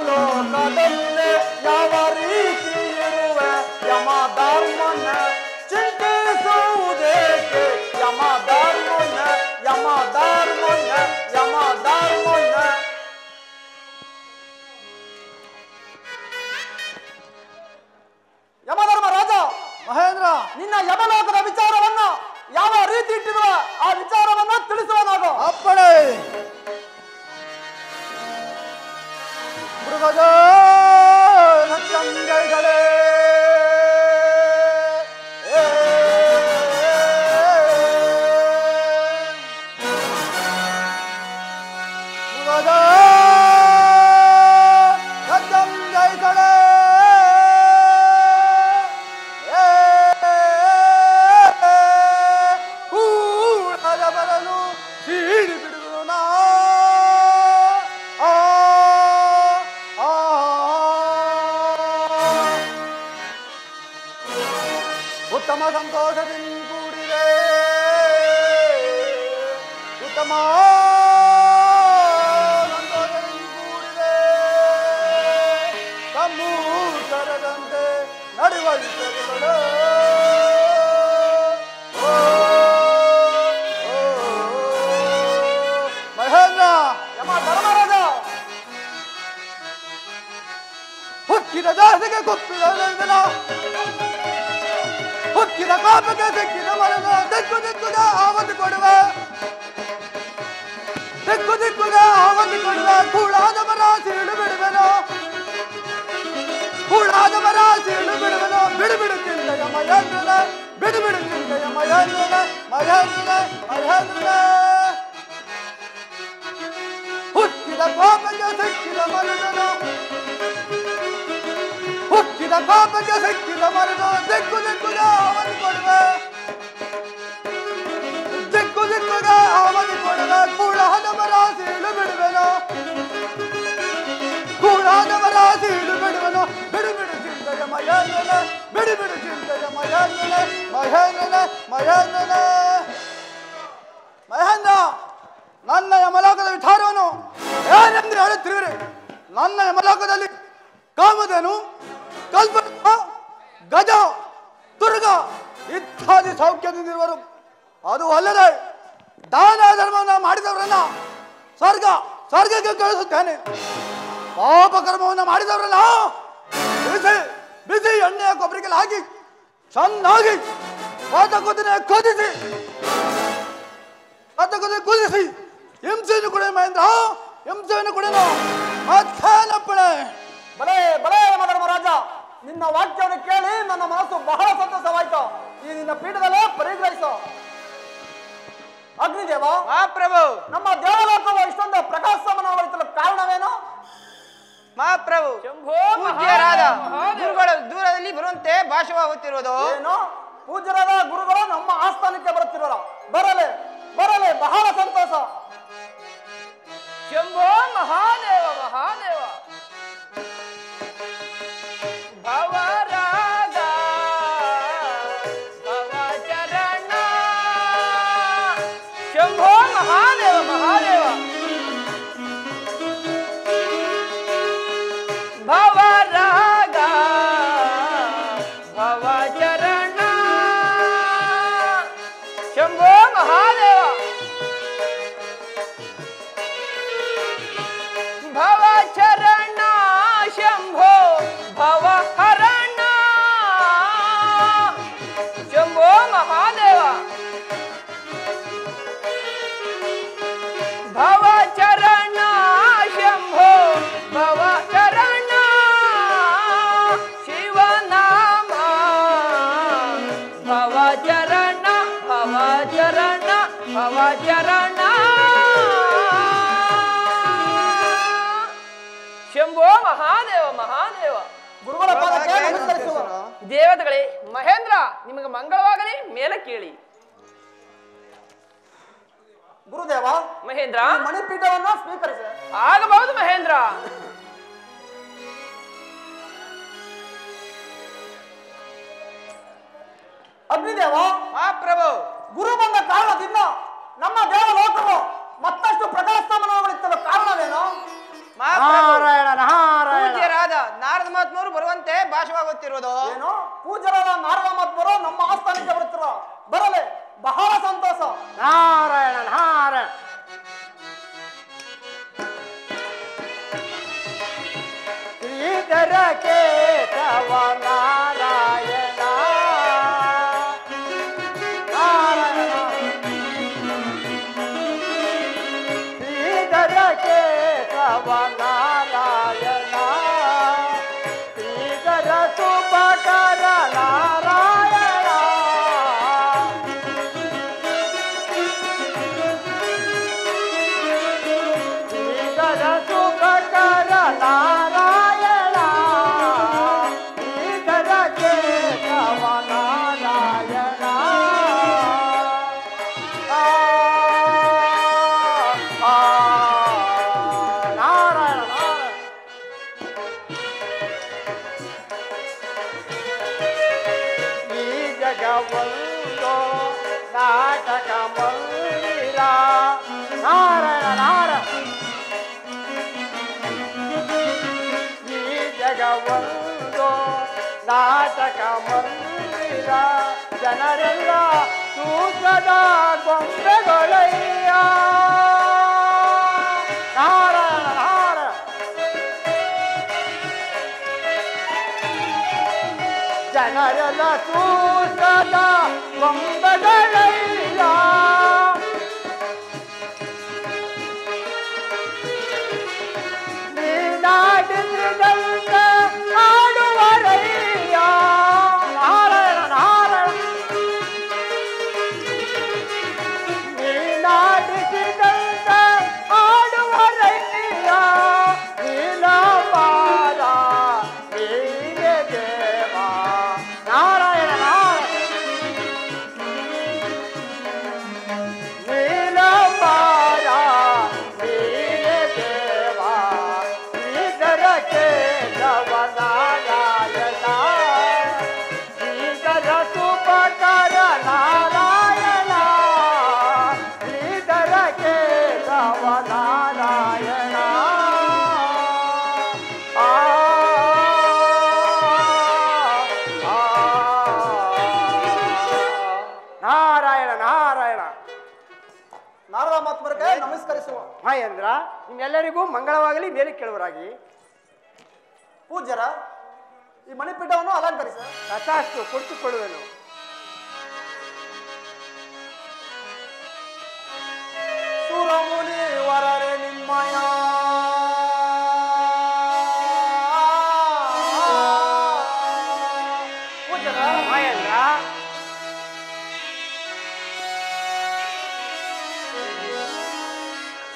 [SPEAKER 8] ಲೋಕದಲ್ಲಿ ಯಾವ ರೀತಿ ಇರುವ ಯಮ ಧರ್ಮನ ಚಿಂತಿಸುವುದೇಕೆ ಯಮ ಧರ್ಮನ ಯಮ ಧರ್ಮನ ಯಮ ಧರ್ಮನ ಯಮಧರ್ಮ ರಾಜ ಮಹೇಂದ್ರ, ನಿನ್ನ ಯಮಲೋಕದ ವಿಚಾರವನ್ನು ಯಾವ ರೀತಿ ಇಟ್ಟಿರುವ ಆ ವಿಚಾರವನ್ನು ತಿಳಿಸುವನಾಗು.
[SPEAKER 2] ಅಪ್ಪಣೆ. ಮೃಗಜಗಳೇ ಬರಲು ಸೀಡಿ ಬಿಡುವುದು ನಾ ಉತ್ತಮ ಸಂತೋಷದಿಂದ ಕೂಡಿದೆ ಉತ್ತಮ ಸಂತೋಷದಿಂದ ಕೂಡಿದೆ ಸಮೂಸರದಂತೆ ನಡುವಳಿಸಲು ಮಹೇಂದ್ರ
[SPEAKER 8] ಯಮ ಧರ್ಮರಾಜ
[SPEAKER 2] ಹುಕ್ಕಿದ ದಾಸಗೆ ಗೊತ್ತಿದ ಹುಕ್ಕಿದ ಕಾಪಕ್ಕೆ ಸಿಕ್ಕಿದ ಮರದ ದಿಕ್ಕು ದಿಕ್ಕುದ ಆವತ್ತು ಕೊಡುವ
[SPEAKER 4] ದಿಕ್ಕು ದಿಕ್ಕುಗೆ ಅವಧಿ ಕೊಡುವೆ ಕೂಳಾದ ಮರ ಸೀಳು ಬಿಡುವೆನು ಕೂಳಾದ ಮರ ಸೀಳು ಬಿಡುವೆನು ಬಿಡು ಬಿಡು ಚಿಂತೆಯ ಮಹೇಂದ್ರನ ಬಿಡು ಬಿಡು ಚಿಂತೆಯ ಮಹೇಂದ್ರನ ಮಹೇಂದ್ರನ ಮಹೇಂದ್ರನ ಹುಟ್ಟಿದ ಕೋಪಕ್ಕೆ ಸಿಕ್ಕಿದ ಮರುಗನು ಹುಟ್ಟಿದ ಕೋಪಕ್ಕೆ ಸಿಕ್ಕಿದ ಮರುಗ ದಿಕ್ಕು ದಿಕ್ಕುಗೆ ಅವಧಿ ಕೊಡುವೆ ದಿಕ್ಕು ದಿಕ್ಕುಗೆ ಅವಧಿ ಕೊಡುವೆ ಕೂಳಾದ ಮರ ಸೀಳು ಬಿಡುವೆನು ಕೂಳಾದ ಮರ ಸೀಳು ಬಿಡುವೆನು ಬಿಡು ಬಿಡು ಚಿಂತೆಯ ಮಹೇಂದ್ರನ ಬಿಡು ಬಿಡು ಚಿಂತೆಯ ಮಹೇಂದ್ರನ ಮಹೇಂದ್ರನ ಮಹೇಂದ್ರನ ಮಹೇಂದ್ರ ನನ್ನ ಯಮಲೋಕದ ವಿಚಾರವನ್ನು ಏನೆಂದು ಹೇಳುತ್ತಿರುವಿರಿ ನನ್ನ ಯಮಲೋಕದಲ್ಲಿ ಕಾಮಧೇನು ಕಲ್ಪನ ಗಜ ದುರ್ಗ ಇತ್ಯಾದಿ ಸೌಖ್ಯದಿಂದಿರುವರು ಅದು ಅಲ್ಲದೆ ದಾನ ಧರ್ಮವನ್ನು ಮಾಡಿದವರನ್ನ ಸ್ವರ್ಗಕ್ಕೆ ಕಳಿಸುತ್ತೇನೆ ಪಾಪ ಕರ್ಮವನ್ನು ಮಾಡಿದವರನ್ನ ಬಿಸಿ ಬಿಸಿ ಎಣ್ಣೆಯ ಕೊಬ್ಬರಿಗೆ ಹಾಕಿ ಚೆನ್ನಾಗಿ ಕುದಿಸಿ ಕುದಿಸಿ ಹಿಂಸೆಯನ್ನು ಕೊಡ ಮಹೇಂದ್ರ ಹಿಂಸೆಯನ್ನು ಕೊಡೇನು ಮತ್ತೇನಪ್ಪಣೆ
[SPEAKER 8] ಬಲೇ ಬಲೇ ಮಧರ್ಮರಾಜ ನಿನ್ನ ವಾಕ್ಯವನ್ನು ಕೇಳಿ ನನ್ನ ಮನಸ್ಸು ಬಹಳ ಸಂತೋಷವಾಯಿತು ಈ ನಿನ್ನ ಪೀಠದಲ್ಲೇ ಪರಿಗ್ರಹಿಸು ಅಗ್ನಿದೇವ
[SPEAKER 2] ಮಹಾಪ್ರಭು
[SPEAKER 8] ನಮ್ಮ ದೇವಲೋಕವು ಇಷ್ಟೊಂದು ಪ್ರಕಾಶಮಾನವಾಯಿತಲ್ಲ ಕಾರಣವೇನು
[SPEAKER 2] ಮಹಾಪ್ರಭು ಪೂಜ್ಯರಾದ ಗುರುಗಳು ದೂರದಲ್ಲಿ ಬರುವಂತೆ ಭಾಷವಾಗುತ್ತಿರುವುದು
[SPEAKER 8] ಏನು ಪೂಜ್ಯರಾದ ಗುರುಗಳು ನಮ್ಮ ಆಸ್ಥಾನಕ್ಕೆ ಬರುತ್ತಿರೋರ ಬರಲೆ ಬರಲೆ ಬಹಳ ಸಂತೋಷ
[SPEAKER 7] ಶಂಭೋ ಮಹಾದೇವ ಮಹಾದೇವ ಭವರಾಗ ಭವಚರಣ ಶಂಭೋ ಮಹಾದೇವ ಮಹಾದೇವ ಭವರಾಗ ಭವಚರಣ ಶಂಭೋ ಮಹಾದೇವ ಭವಚರಣ ಶಂಭೋ ಭವಹರಣ ಶಂಭೋ ಮಹಾದೇವ ಭವಚರಣ ಶಂಭೋ ಭವಚರಣ ಶಿವನಾಮ ಭವಚರಣ ಭವಚರಣ ಭವಚರಣ ಶಂಭೋ ಮಹಾದೇವ ಮಹಾದೇವ
[SPEAKER 8] ಗುರುಗಳ ಪಾದಕ್ಕೆ ನಮಸ್ಕರಿಸುವ
[SPEAKER 7] ದೇವತೆಗಳೇ ಮಹೇಂದ್ರ ನಿಮಗೆ ಮಂಗಳವಾಗಲಿ ಮೇಲೆ ಕೇಳಿ
[SPEAKER 8] ಗುರುದೇವ
[SPEAKER 7] ಮಹೇಂದ್ರ
[SPEAKER 8] ಈ ಮಣಿಪೀಠವನ್ನು ಸ್ವೀಕರಿಸಿ
[SPEAKER 7] ಆಗಬಹುದು ಮಹೇಂದ್ರ
[SPEAKER 8] ಅಗ್ನಿದೇವ
[SPEAKER 2] ಮಹಾಪ್ರಭು
[SPEAKER 8] ಗುರು ಬಂದ ಕಾರಣದಿಂದ ನಮ್ಮ ದೇವಲೋಕವು ಮತ್ತಷ್ಟು ಪ್ರಕಾಶಮಾನವಾಗುತ್ತಿರುವ ಕಾರಣವೇನು
[SPEAKER 2] ನಾರಾಯಣ ನಾರಾಯಣ ಪೂಜ್ಯರಾದ ನಾರದ ಮಹಾತ್ಮರು ಬರುವಂತೆ ಭಾಷವಾಗುತ್ತಿರುವುದು
[SPEAKER 8] ಏನು ಪೂಜ್ಯರಾದ ನಾರದ ಮಹಾತ್ಮರು ನಮ್ಮ ಆಸ್ಥಾನಕ್ಕೆ ಬರುತ್ತಿರುವ ಬರಲೆ ಬಹಳ ಸಂತೋಷ
[SPEAKER 2] ನಾರಾಯಣ ನಾರಾಯಣ ಶ್ರೀಧರ ಕೇಶವ ನಾರಾಯಣ ನಾರಾಯಣ ಶ್ರೀಧರ ಕೇಶವ ನಾರಾಯಣ ಶ್ರೀಧರ ಸುಭಕರ ನಾರಾಯಣ ಶ್ರೀಧರ ಸುಭಕರ ನಾರಾಯಣ ಶ್ರೀಧರ ಕೇಶವ ನಾರಾಯಣ ನಾರಾಯಣ ನಾರಾಯಣ ಈ ಜಗವೊಂದು ನಾಟಕ ಮಂದಿರ ನಾರಾಯಣ ನಾರಾಯಣ ಈ ಜಗವೊಂದು ನಾಟಕ ಮಂದಿರ ಜನರೆಲ್ಲ ತೂಕದ ಗೊಂಬೆಗಳಯ್ಯ ನಾರಾಯಣ ನಾರಾಯಣ ಜನರೆಲ್ಲ ತೂಕದ ಗೊಂಬೆಗಳಯ್ಯ ಮಹೇಂದ್ರ, ನಿಮ್ಮೆಲ್ಲರಿಗೂ ಮಂಗಳವಾಗಲಿ. ಮೇಲೆ ಕೇಳುವರಾಗಿ.
[SPEAKER 8] ಪೂಜ್ಯರ, ಈ ಮಣಿಪೀಠವನ್ನು ಅಲಂಕರಿಸ.
[SPEAKER 2] ತಥಾಸ್ತು, ಕುಳಿತುಕೊಳ್ಳುವೆನು.
[SPEAKER 8] ಸುರಮುನಿ ವರರೆ ನಿಮ್ಮಯ ಪೂಜ್ಯರ,
[SPEAKER 2] ಮಹೇಂದ್ರ,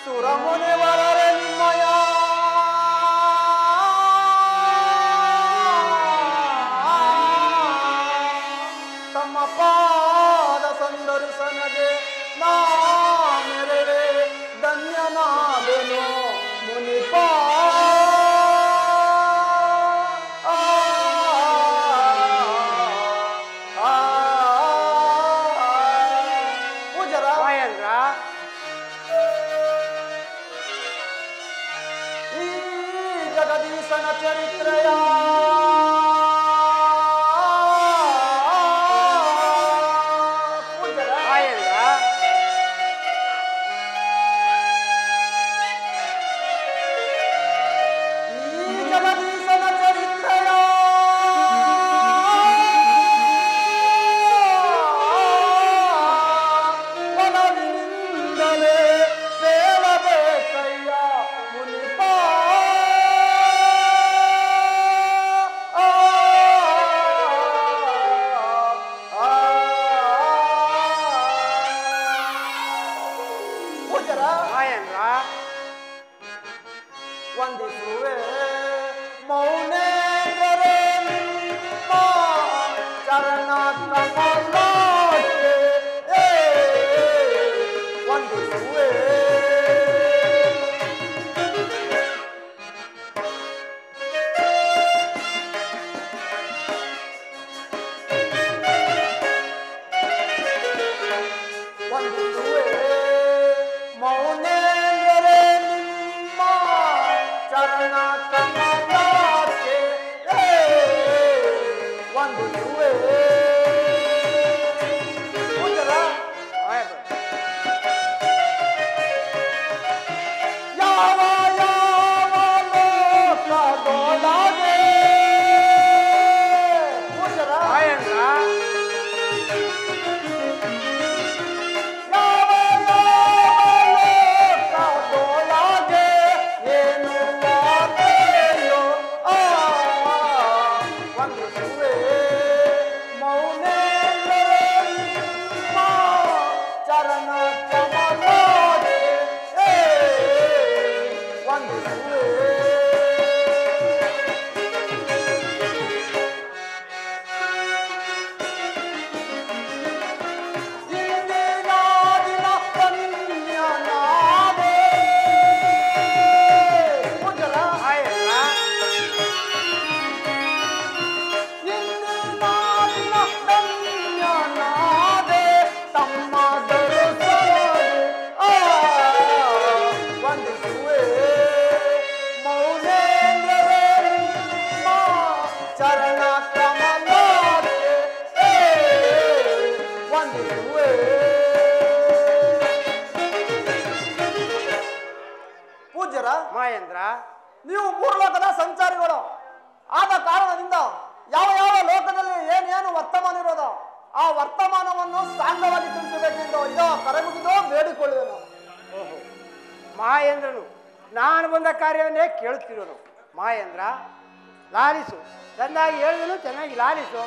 [SPEAKER 8] ಸುರಮುನಿ ವರರೆ ನಿಮ್ಮಯ ತಮ್ಮ ಪಾದ ಸಂದರ್ಶನಗೆ ನಾ ಮೆರಳೆ ಧನ್ಯನಾದೆನು ಮುನಿಪ. ಪೂಜರ,
[SPEAKER 2] ಮಹೇಂದ್ರ,
[SPEAKER 8] ಈ ಜಗದೀಶನ ಚರಿತ್ರೆಯ ಪೂಜರ,
[SPEAKER 2] ಮಹೇಂದ್ರ,
[SPEAKER 8] ಈ ಜಗದೀಶನ ಚರಿತ್ರೆಯ ಒಲವಿನಿಂದಲೇ ಬೇಡಬೇಕಯ್ಯ ಮುನಿಪ. ಪೂಜರ,
[SPEAKER 2] ಮಹೇಂದ್ರ,
[SPEAKER 8] ವಂದಿಸುವೆ ಮೌನೇಂದ್ರರೇ ನಿಮ್ಮ ಚರಣ ಕಮಲಕ್ಕೆ. ವಂದಿಸುವೆ ವಂದಿಸುವೆ ಮೌನೇಂದ್ರರೇ ನಿಮ್ಮ ಚರಣ ಕಮಲಕ್ಕೆ. ವಂದಿಸುವೆ ಪೂಜರ, ಯಾವ ಯಾವ ಲೋಕದೊಳಗೆ ಪೂಜರ,
[SPEAKER 2] ಮಹೇಂದ್ರ,
[SPEAKER 8] ಯಾವ ಲೋಕದೊಳಗೆ ಏನು ವಾರ್ತೆಯೋ ವಂದಿಸುವೆ ಮೌನೇಂದ್ರರೇ ನಿಮ್ಮ ಚರಣ ಕಮಲಕ್ಕೆ. ವಂದಿಸುವೆ ಇಂದಿನ ದಿನ ಪುಣ್ಯನಾದೆ. ಪೂಜರ,
[SPEAKER 2] ಮಹೇಂದ್ರ,
[SPEAKER 8] ಇಂದಿನ ದಿನ ಪುಣ್ಯನಾದೆ ತಮ್ಮ ದರ್ಶನಗೆ. ವಂದಿಸುವೆ ಮೌನೇಂದ್ರರೇ ನಿಮ್ಮ ಚರಣ ಕಮಲಕ್ಕೆ. ವಂದಿಸುವೆ ಪೂಜ್ಯರ,
[SPEAKER 2] ಮಹೇಂದ್ರ,
[SPEAKER 8] ನೀವು ಮೂರು ಲೋಕದ ಸಂಚಾರಿಗಳು ಆದ ಕಾರಣದಿಂದ ಯಾವ ಯಾವ ಲೋಕದಲ್ಲಿ ಏನೇನು ವರ್ತಮಾನ ಇರೋದೋ ಆ ವರ್ತಮಾನವನ್ನು ಸಾಂಗವಾಗಿ ತಿಳಿಸಬೇಕೆಂದು ಇದೋ ಕರೆಮುಗಿದು ಬೇಡಿಕೊಳ್ಳುವೆನು.
[SPEAKER 2] ಮಹೇಂದ್ರನು ನಾನು ಬಂದ ಕಾರ್ಯವನ್ನೇ ಕೇಳುತ್ತಿರೋನು. ಮಹೇಂದ್ರ, ಲಾಲಿಸು. ಚೆನ್ನಾಗಿ ಹೇಳಿದನು, ಚೆನ್ನಾಗಿ ಲಾಲಿಸು.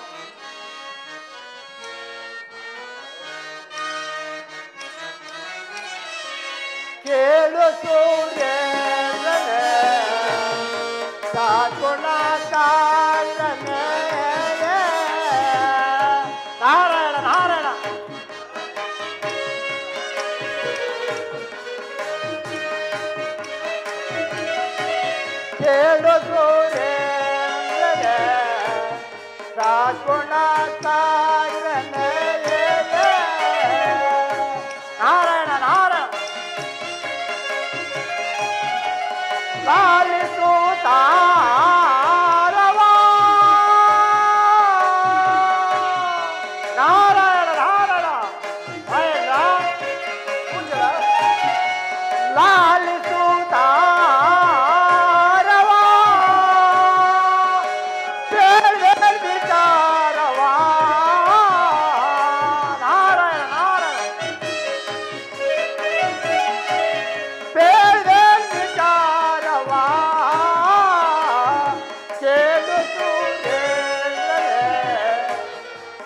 [SPEAKER 2] ಕೇಳು ಸೂರ್ಯನೇ ಸಾಗುಣ ತಾಳನೆ. ನಾರಾಯಣ ನಾರಾಯಣ. ಕೇಳು ಸೂರ್ಯನೇ ಸಾಗುಣ ತಾಳನೆ. ನಾರಾಯಣ ನಾರಾಯಣ. ಲಾಲಿಸು ತಾರವ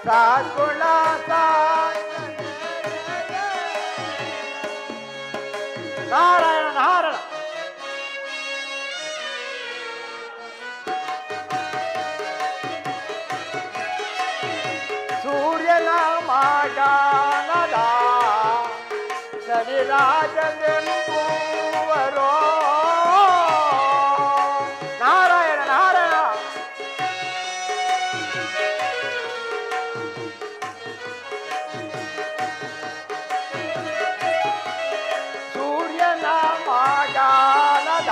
[SPEAKER 2] ಸದ್ಗುಣ ನಾರಾಯಣ ನಾರಾಯಣ ಸೂರ್ಯನ ಮಾಡಾನದ ಸರಿರಾಜನೆಂಬುವರೋ ನಾರಾಯಣ ನಾರಾಯಣ ಸೂರ್ಯನ ಮಾಡಾನದ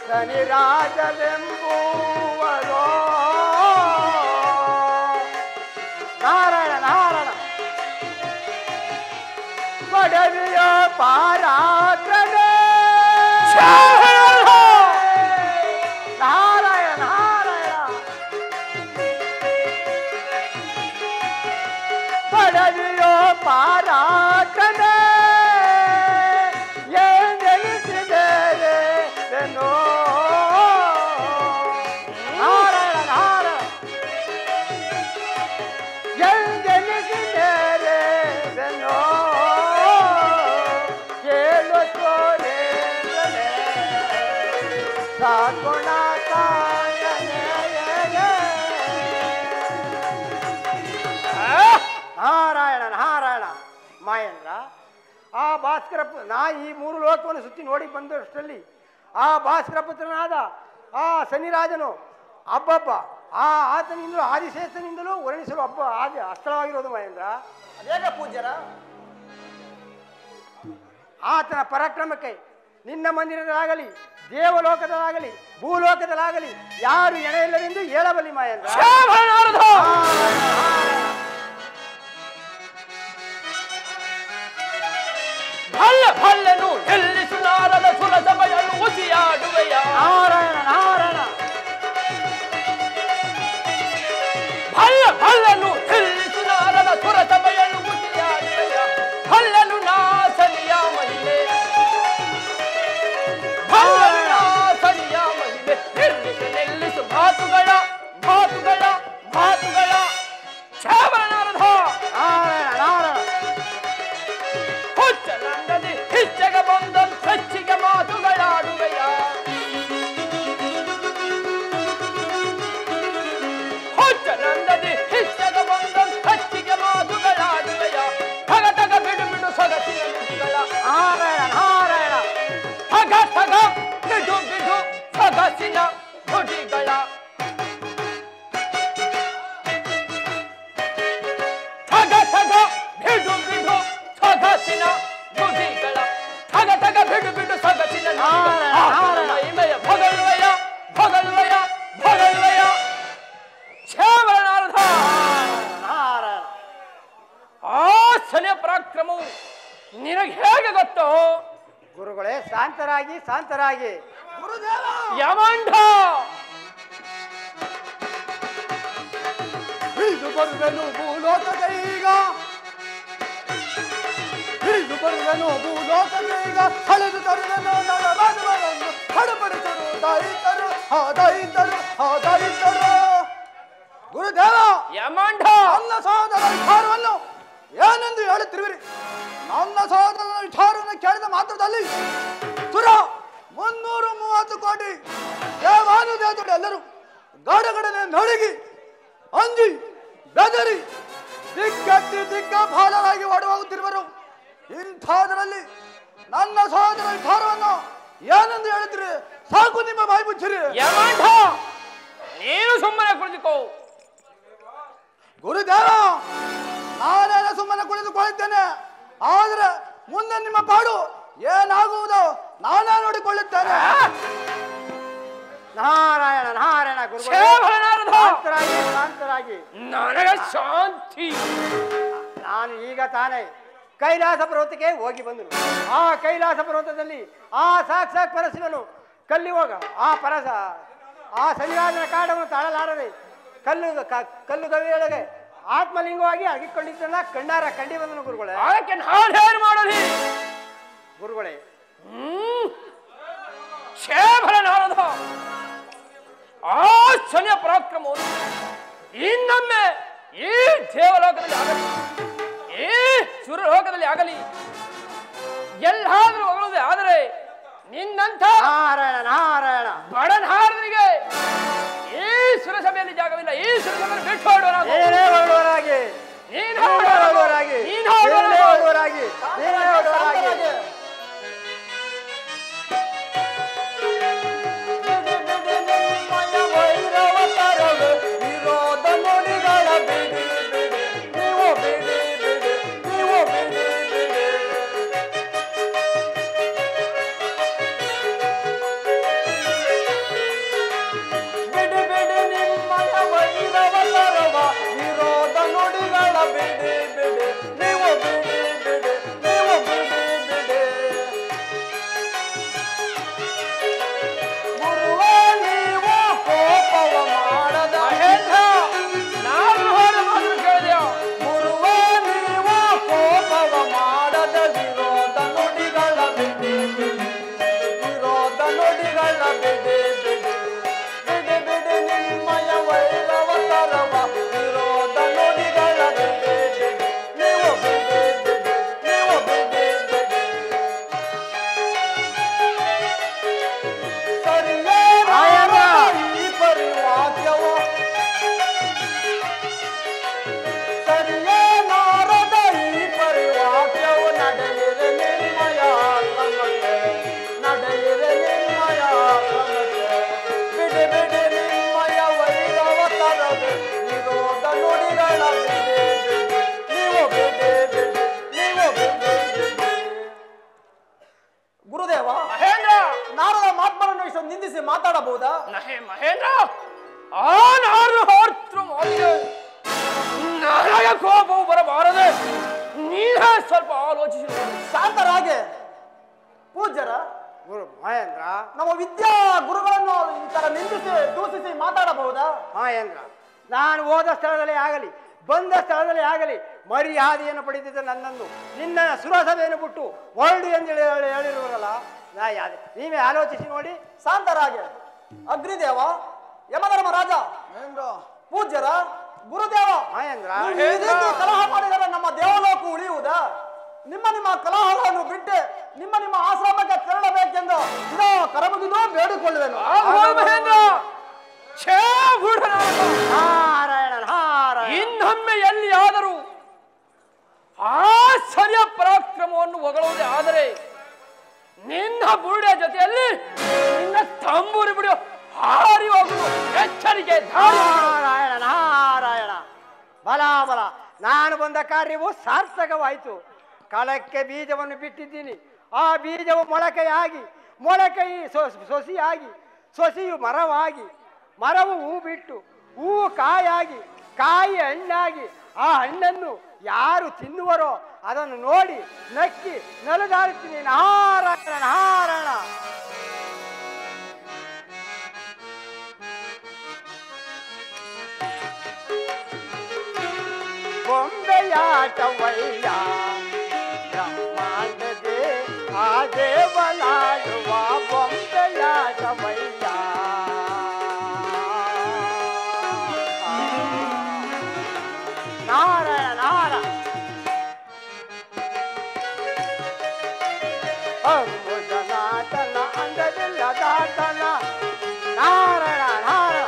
[SPEAKER 2] ಸರಿರಾಜನೆಂಬುವರೋ ನಾರಾಯಣ ನಾರಾಯಣ ಪಡವಿಯ ಪಾರಾತ್ರನೇ ನಾರಾಯಣ ನಾರಾಯಣ ಪಡವಿಯ ಪಾರಾತ್ರನೇ ಎಂದೆನಿಸಿದೆನೋ ನಾರಾಯಣ ನಾರಾಯಣ ಎಂದೆನಿಸಿದೆನೋ ಕೇಳು ತೋರೇಂದಲೇ ಸದ್ಗುಣ ನಾರಾಯಣ ನಾರಾಯಣ ಮಾಯೇಂದ್ರ ಆ ಭಾಸ್ಕರ ನಾ ಈ ಮೂರು ಲೋಕವನ್ನು ಸುತ್ತಿ ನೋಡಿ ಬಂದಷ್ಟರಲ್ಲಿ ಆ ಭಾಸ್ಕರ ಪುತ್ರನಾದ ಆ ಶನಿರಾಜನು ಹಬ್ಬಬ್ಬ ಆತನಿಂದಲೂ ಆದಿಶೇಷನಿಂದಲೂ ವರ್ಣಿಸಲು ಹಬ್ಬ ಅಸ್ಥಳವಾಗಿರೋದು ಮಹೇಂದ್ರ.
[SPEAKER 8] ಅದೇಗ ಪೂಜ್ಯರ?
[SPEAKER 2] ಆತನ ಪರಾಕ್ರಮಕ್ಕೆ ನಿನ್ನ ಮಂದಿರದಲ್ಲಾಗಲಿ ದೇವಲೋಕದಲ್ಲಾಗಲಿ ಭೂಲೋಕದಲ್ಲಾಗಲಿ ಯಾರು ಎಣೆಯಿಲ್ಲವೆಂದು ಹೇಳಬಲ್ಲಿ ಮಹೇಂದ್ರ.
[SPEAKER 7] ಭಲ್ಲ ಭಲ್ಲನು ಎಲ್ಲಿಸು ನಾರದ ಸುರಸಭೆಯನ್ನು ಉಸಿಯಾಡುವೆಯ
[SPEAKER 2] ನಾರಾಯಣ ನಾರಾಯಣ
[SPEAKER 7] ಭಲ್ಲ ಭಲ್ಲನು ಎಲ್ಲಿಸು ನಾರದ ಸುರಸಭೆಯನ್ನು ಉಸಿಯಾಡುವೆಯ ಭಲ್ಲನು ನಾಸನಿಯ ಮಹಿಮೆ ಭಲ್ಲನು ನಾಸನಿಯ ಮಹಿಮೆ ನಿಲ್ಲಿಸು ನಿಲ್ಲಿಸು ಭಾತುಗಳ ಭಾತುಗಳ ಭಾತುಗಳ ಕ್ಷೇಮರ ನಾರದ
[SPEAKER 2] ನಾರಾಯಣ ನಾರಾಯಣ
[SPEAKER 7] ಹುಚ್ಚ ನಂದದಿ ಹಿಚ್ಚಗ ಬಂದನ್ ಹೆಚ್ಚಿಗೆ ಮಾತುಗಳಾಡುವೆಯ ಹುಚ್ಚ ನಂದದಿ ಹಿಚ್ಚಗ ಬಂದನ್ ಹೆಚ್ಚಿಗೆ ಮಾತುಗಳಾಡುವೆಯ ಥಗ ಥಗ ಬಿಡು ಬಿಡು ಸೊಗಸಿನ ನುಡಿಗಳ
[SPEAKER 2] ನಾರಾಯಣ ನಾರಾಯಣ
[SPEAKER 7] ಥಗ ಥಗ ಬಿಡು ಬಿಡು ಸೊಗಸಿನ ನುಡಿಗಳ ಥಗ ಥಗ ಬಿಡು ಬಿಡು ಸೊಗಸಿನ ನುಡಿಗಳ ಥಗ ಥಗ ಬಿಡು ಬಿಡು ಸೊಗಸಿನ ಮಹಿಮೆಯ ಭಗಲ್ವಯ ಭಗಲ್ವಯ ಭಗಲ್ವಯ ಕ್ಷೇಮರ ನಾರದ
[SPEAKER 2] ನಾರಾಯಣ
[SPEAKER 7] ಆ ಸನಿಯ ಪರಾಕ್ರಮವು ನಿನಗೆ ಹೇಗೆ ಗೊತ್ತೋ?
[SPEAKER 2] ಗುರುಗಳೇ ಶಾಂತರಾಗಿ ಶಾಂತರಾಗಿ
[SPEAKER 7] ಯಮಾಂಢ
[SPEAKER 8] ಹಿಡಿದು ಬರುವೆನು ಭೂಲೋಕಕ್ಕೆ ಈಗ, ಹಿಡಿದು ಬರುವೆನು ಭೂಲೋಕಕ್ಕೆ ಈಗ, ಹಳೆದು ತರುವೆನು ನನ್ನ ರಾಜವರನ್ನು ಹಡಪಡಿಸರು ದಾಯಿತರು ದಾಯಿತರು. ಗುರುದೇವ,
[SPEAKER 7] ಯಮಾಂಢ
[SPEAKER 8] ನನ್ನ ಸಹೋದರ ವಿಚಾರವನ್ನು ಏನೆಂದು ಹೇಳುತ್ತಿರುವಿರಿ? ನನ್ನ ಸಹೋದರನ ವಿಚಾರವನ್ನು ಕೇಳಿದ ಮಾತ್ರದಲ್ಲಿ ಸುರ 330 ಕೋಟಿ ದೇವಾನುದೇವತೆಗಳು ಎಲ್ಲರೂ ಗಡಗಡನೆ ನಡುಗಿ ಅಂಜಿ ಬೆದರಿ ದಿಕ್ಕಟ್ಟಿ ದಿಗ್ಗಪಾಲರಾಗಿ ಓಡೋಗುತ್ತಿರುವರು. ಇಂಥದ್ರಲ್ಲಿ ನನ್ನ ಸಹೋದರ ವಿಚಾರವನ್ನು ಏನೆಂದು ಹೇಳುತ್ತೀರಿ? ಸಾಕು ನಿಮ್ಮ ಬಾಯಿ ಮುಚ್ಚಿರಿ.
[SPEAKER 7] ಯಮಾಂಢ ನೀನು ಸುಮ್ಮನೆ ಕುಳಿತುಕೋ.
[SPEAKER 8] ಗುರುದೇವ, ನಾನೇನ ಸುಮ್ಮನೆ ಕುಳಿತುಕೊಳ್ಳುತ್ತೇನೆ, ಆದರೆ ಮುಂದೆ ನಿಮ್ಮ ಪಾಡು ಏನಾಗುವುದೋ ನಾನೇ ನೋಡಿಕೊಳ್ಳುತ್ತೇನೆ.
[SPEAKER 2] ನಾರಾಯಣ ನಾರಾಯಣ ಗುರುಗಳೇ
[SPEAKER 7] ಕ್ಷೇಮರ ನಾರದ
[SPEAKER 2] ಶಾಂತರಾಗಿ ಶಾಂತರಾಗಿ.
[SPEAKER 7] ನನಗೆ ಶಾಂತಿ.
[SPEAKER 2] ನಾನು ಈಗ ತಾನೇ ಕೈಲಾಸ ಪರ್ವತಕ್ಕೆ ಹೋಗಿ ಬಂದನು. ಆ ಕೈಲಾಸ ಪರ್ವತದಲ್ಲಿ ಆ ಸಾಕ್ಷಾತ್ ಪರಶಿವನು ಕಲ್ಲಿವಾಗ ಆ ಶನಿರಾಜನ ಕಾಡವನ್ನು ತಾಳಲಾರದೆ ಕಲ್ಲು ಗವಿಯೊಳಗೆ ಆತ್ಮಲಿಂಗವಾಗಿ ಅಗಿಕೊಂಡಿದ್ದನ್ನ ಕಣ್ಣಾರ ಕಂಡಿ ಬಂದನು ಗುರುಗಳೇ.
[SPEAKER 7] ಅದಕ್ಕೆ ನಾನೇನು ಮಾಡಲಿ
[SPEAKER 2] ಗುರುಗಳೇ?
[SPEAKER 7] ಕ್ಷೇಮರ ನಾರದ ಆ ಶನಿಯ ಪರಾಕ್ರಮವನ್ನು ಇನ್ನೊಮ್ಮೆ ಈ ದೇವಲೋಕದಲ್ಲಿ ಆಗಲಿ ಈ ಸುರಲೋಕದಲ್ಲಿ ಆಗಲಿ ಎಲ್ಲಾದ್ರೂ ಹೊಗಳುವುದೇ ಆದರೆ ನಿನ್ನಂಥ
[SPEAKER 2] ನಾರಾಯಣ ನಾರಾಯಣ
[SPEAKER 7] ಬಡನಾರನಿಗೆ ಈ ಸುರಸಭೆಯಲ್ಲಿ ಜಾಗವಿಲ್ಲ. ಈ ಸುರಸಭೆಯನ್ನು ಬಿಟ್ಟು ಹೊರಡುವ
[SPEAKER 2] ಏನೇ ಹೊರಡುವರಾಗಿ
[SPEAKER 7] ನೀನು
[SPEAKER 2] ಹೊರಡುವರಾಗಿ
[SPEAKER 7] ನೀನು
[SPEAKER 2] ಏನೇ ಹೊರಡುವರಾಗಿ ಏನೇ ಹೊರಡುವರಾಗಿ
[SPEAKER 8] ವಿರೋಧ ನುಡಿಗಳ ಬಿಡಿ ಬಿಡಿ ನೀವು ಬಿಡಿ ಬಿಡಿ ನೀವು ಬಿಡಿ ಬಿಡಿ ಬಿಡಿ ಬಿಡಿ ನಿಮ್ಮಯ ವೈರವ ತರವ ವಿರೋಧ ನುಡಿಗಳ ಬಿಡಿ ಬಿಡಿ ನೀವು ಬಿಡಿ ಬಿಡಿ ನೀವು ಬಿಡಿ ಬಿಡಿ ಗುರುವೇ ನೀವು ಕೋಪವ ಮಾಡದ
[SPEAKER 7] ಮಹೇಂದ್ರ ನಾನು ಹೋದ ಮಾತು ಕೇಳಿದೆಯೋ
[SPEAKER 8] ಗುರುವೇ ನೀವು ಕೋಪವ ಮಾಡದ ವಿರೋಧ ನುಡಿಗಳ ಬಿಡಿ ಬಿಡಿ ವಿರೋಧ ನುಡಿಗಳ ಬಿಡಿ ಬಿಡಿ ಬಿಡಿ ಬಿಡಿ ನಿಮ್ಮಯ ವೈರವ ತರವ ವಿರೋಧ ನುಡಿಗಳ ಬಿಡಿ ಬಿಡಿ ನೀವು ಬಿಡಿ ಬಿಡಿ ನೀವು ಬಿಡಿ ಬಿಡಿ ಸರಿಯೇ
[SPEAKER 2] ಆಯಮ್ಮ.
[SPEAKER 8] ಈ ಪರಿವಾಕ್ಯವು ಸರಿಯೇ ನಾರದ ಈ ಪರಿವಾಕ್ಯವು ನಡೆಯಿರೆ ನಿರ್ಮಯ ಕ್ರಮಕ್ಕೆ ನಡೆಯಿರೆ ನಿರ್ಮಯ ಕ್ರಮಕ್ಕೆ ಬಿಡಿ ಬಿಡಿ ನಿರ್ಮಯ ವೈರವ ತರದೆ ವಿರೋಧ ನುಡಿಗಳ ಬಿಡಿ ಬಿಡಿ ನೀವು ಬಿಡಿ ಬಿಡಿ ನೀವು ಬಿಡಿ ಬಿಡಿ ಗುರುದೇವ
[SPEAKER 7] ಮಹೇಂದ್ರ
[SPEAKER 8] ನಾರದ ಮಾತ್ಮರನ್ನು ಇಷ್ಟೊಂದು ನಿಂದಿಸಿ ಮಾತಾಡಬಹುದಾ
[SPEAKER 7] ಮಹೇಂದ್ರ ಆ ನಾರು ಹೊರತು ಮಾಡಿದೆ ನನಗೆ ಕೋಪವು ಬರಬಾರದೆ ನೀನೇ ಸ್ವಲ್ಪ ಆಲೋಚಿಸಿ ನೋಡಿ.
[SPEAKER 8] ಶಾಂತರಾಗೆ ಪೂಜ್ಯರ
[SPEAKER 2] ಗುರು ಮಹೇಂದ್ರ
[SPEAKER 8] ನಮ್ಮ ವಿದ್ಯಾ ಗುರುಗಳನ್ನು ಈ ತರ ನಿಂದಿಸಿ ದೂಷಿಸಿ ಮಾತಾಡಬಹುದಾ
[SPEAKER 2] ಮಹೇಂದ್ರ ನಾನು ಹೋದ ಸ್ಥಳದಲ್ಲೇ ಆಗಲಿ ಬಂದ ಸ್ಥಳದಲ್ಲೇ ಆಗಲಿ ಮರ್ಯಾದೆಯನ್ನು ಪಡೆದಿದ್ದ ನನ್ನನ್ನು ನಿನ್ನ ಸುರಸಭೆಯನ್ನು ಬಿಟ್ಟು ಹೊರಡು ಎಂದು ಹೇಳಿರುವರಲ್ಲ ನಾ ಯಾವ್ದು ನೀವೇ ಆಲೋಚಿಸಿ ನೋಡಿ.
[SPEAKER 8] ಶಾಂತರಾಗೆ ಅಗ್ನಿದೇವ ಯಮಧರ್ಮ ರಾಜ ಪೂಜ್ಯರ ಗುರುದೇವ
[SPEAKER 2] ಮಹೇಂದ್ರ
[SPEAKER 8] ನೀವು ಈ ರೀತಿ ಕಲಹ ಮಾಡಿದರೆ ನಮ್ಮ ದೇವಲೋಕ ಉಳಿಯುವುದಾ? ನಿಮ್ಮ ನಿಮ್ಮ ಕಲಹಗಳನ್ನು ಬಿಟ್ಟು ನಿಮ್ಮ ಆಶ್ರಮಕ್ಕೆ ತೆರಳಬೇಕೆಂದು ಇದೋ ಕರಮುಗಿದು ಬೇಡಿಕೊಳ್ಳುವೆನು.
[SPEAKER 7] ಆಗುವ ಮಹೇಂದ್ರ ಛೇ ಬುಡನಾಥ.
[SPEAKER 2] ನಾರಾಯಣ ನಾರಾಯಣ
[SPEAKER 7] ಇನ್ನೊಮ್ಮೆ ಎಲ್ಲಿಯಾದರೂ ಆ ಸರಿಯ ಪರಾಕ್ರಮವನ್ನು ಹೊಗಳುವುದೇ ಆದರೆ ನಿನ್ನ ಬುರುಡೆಯ ಜೊತೆಯಲ್ಲಿ ನಿನ್ನ ತಂಬೂರಿ ಬಿಡು ಹಾರಿ ಹೋಗುವುದು ಎಚ್ಚರಿಕೆ ಧಾರಿ.
[SPEAKER 2] ನಾರಾಯಣ ನಾರಾಯಣ ಬಲ ಬಲ ನಾನು ಬಂದ ಕಾರ್ಯವು ಸಾರ್ಥಕವಾಯಿತು. ಕಳಕ್ಕೆ ಬೀಜವನ್ನು ಬಿಟ್ಟಿದ್ದೀನಿ. ಆ ಬೀಜವು ಮೊಳಕೆಯಾಗಿ ಮೊಳಕೆಯಿ ಸೊಸಿಯಾಗಿ ಸೊಸಿಯು ಮರವಾಗಿ ಮರವು ಹೂ ಬಿಟ್ಟು ಹೂವು ಕಾಯಾಗಿ ಕಾಯಿ ಹಣ್ಣಾಗಿ ಆ ಹಣ್ಣನ್ನು ಯಾರು ತಿನ್ನುವರೋ ಅದನ್ನು ನೋಡಿ ನಕ್ಕಿ ನಲಿದಾಡುತ್ತೀನಿ. ನಾರಾಯಣ ನಾರಾಯಣ ಬೊಂಬೆಯಾಟವಯ್ಯ ಬ್ರಹ್ಮಾಂಡದೇ ಆ ದೇವಲಾಡುವ ಬೊಂಬೆಯಾಟವಯ್ಯ. ನಾರಾಯಣ ನಾರಾಯಣ ಅಂಬುಜನಾಟನ ಅಂದವಿಲ್ಲ ದಾಟನ ನಾರಾಯಣ ನಾರಾಯಣ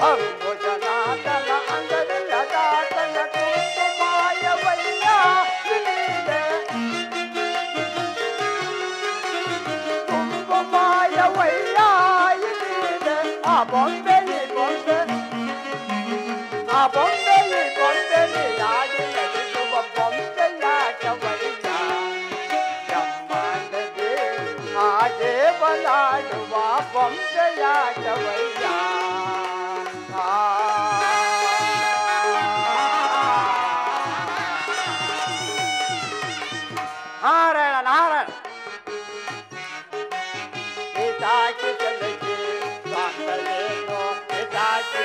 [SPEAKER 2] ಅಂಬುಜನಾಟನ ಅಂದವಿಲ್ಲ ದಾಟನ ತುಂಬು ಮಾಯವಯ್ಯ ಇಲ್ಲಿದೆ ತುಂಬು ಮಾಯವಯ್ಯ ಇಲ್ಲಿದೆ ಆ ಬೊಂಬೆಲಿ ಬೊಂಬೆ ಆ ಬೊಂಬೆಲಿ ಬೊಂಬೆಲಿ ಯಾಡಿ ನಡೆಸುವ ಬೊಂಬೆಯಾಟವಯ್ಯ ಬ್ರಹ್ಮಾಂಡದೇ ಆ ದೇವಲಾಡುವ ಬೊಂಬೆಯಾಟವಯ್ಯ. ನಾರಾಯಣ ನಾರಾಯಣ ಹಿತಾಚಿ ಚಲಗಿ ಸ್ವಾತಲೇನೋ ಹಿತಾಚಿ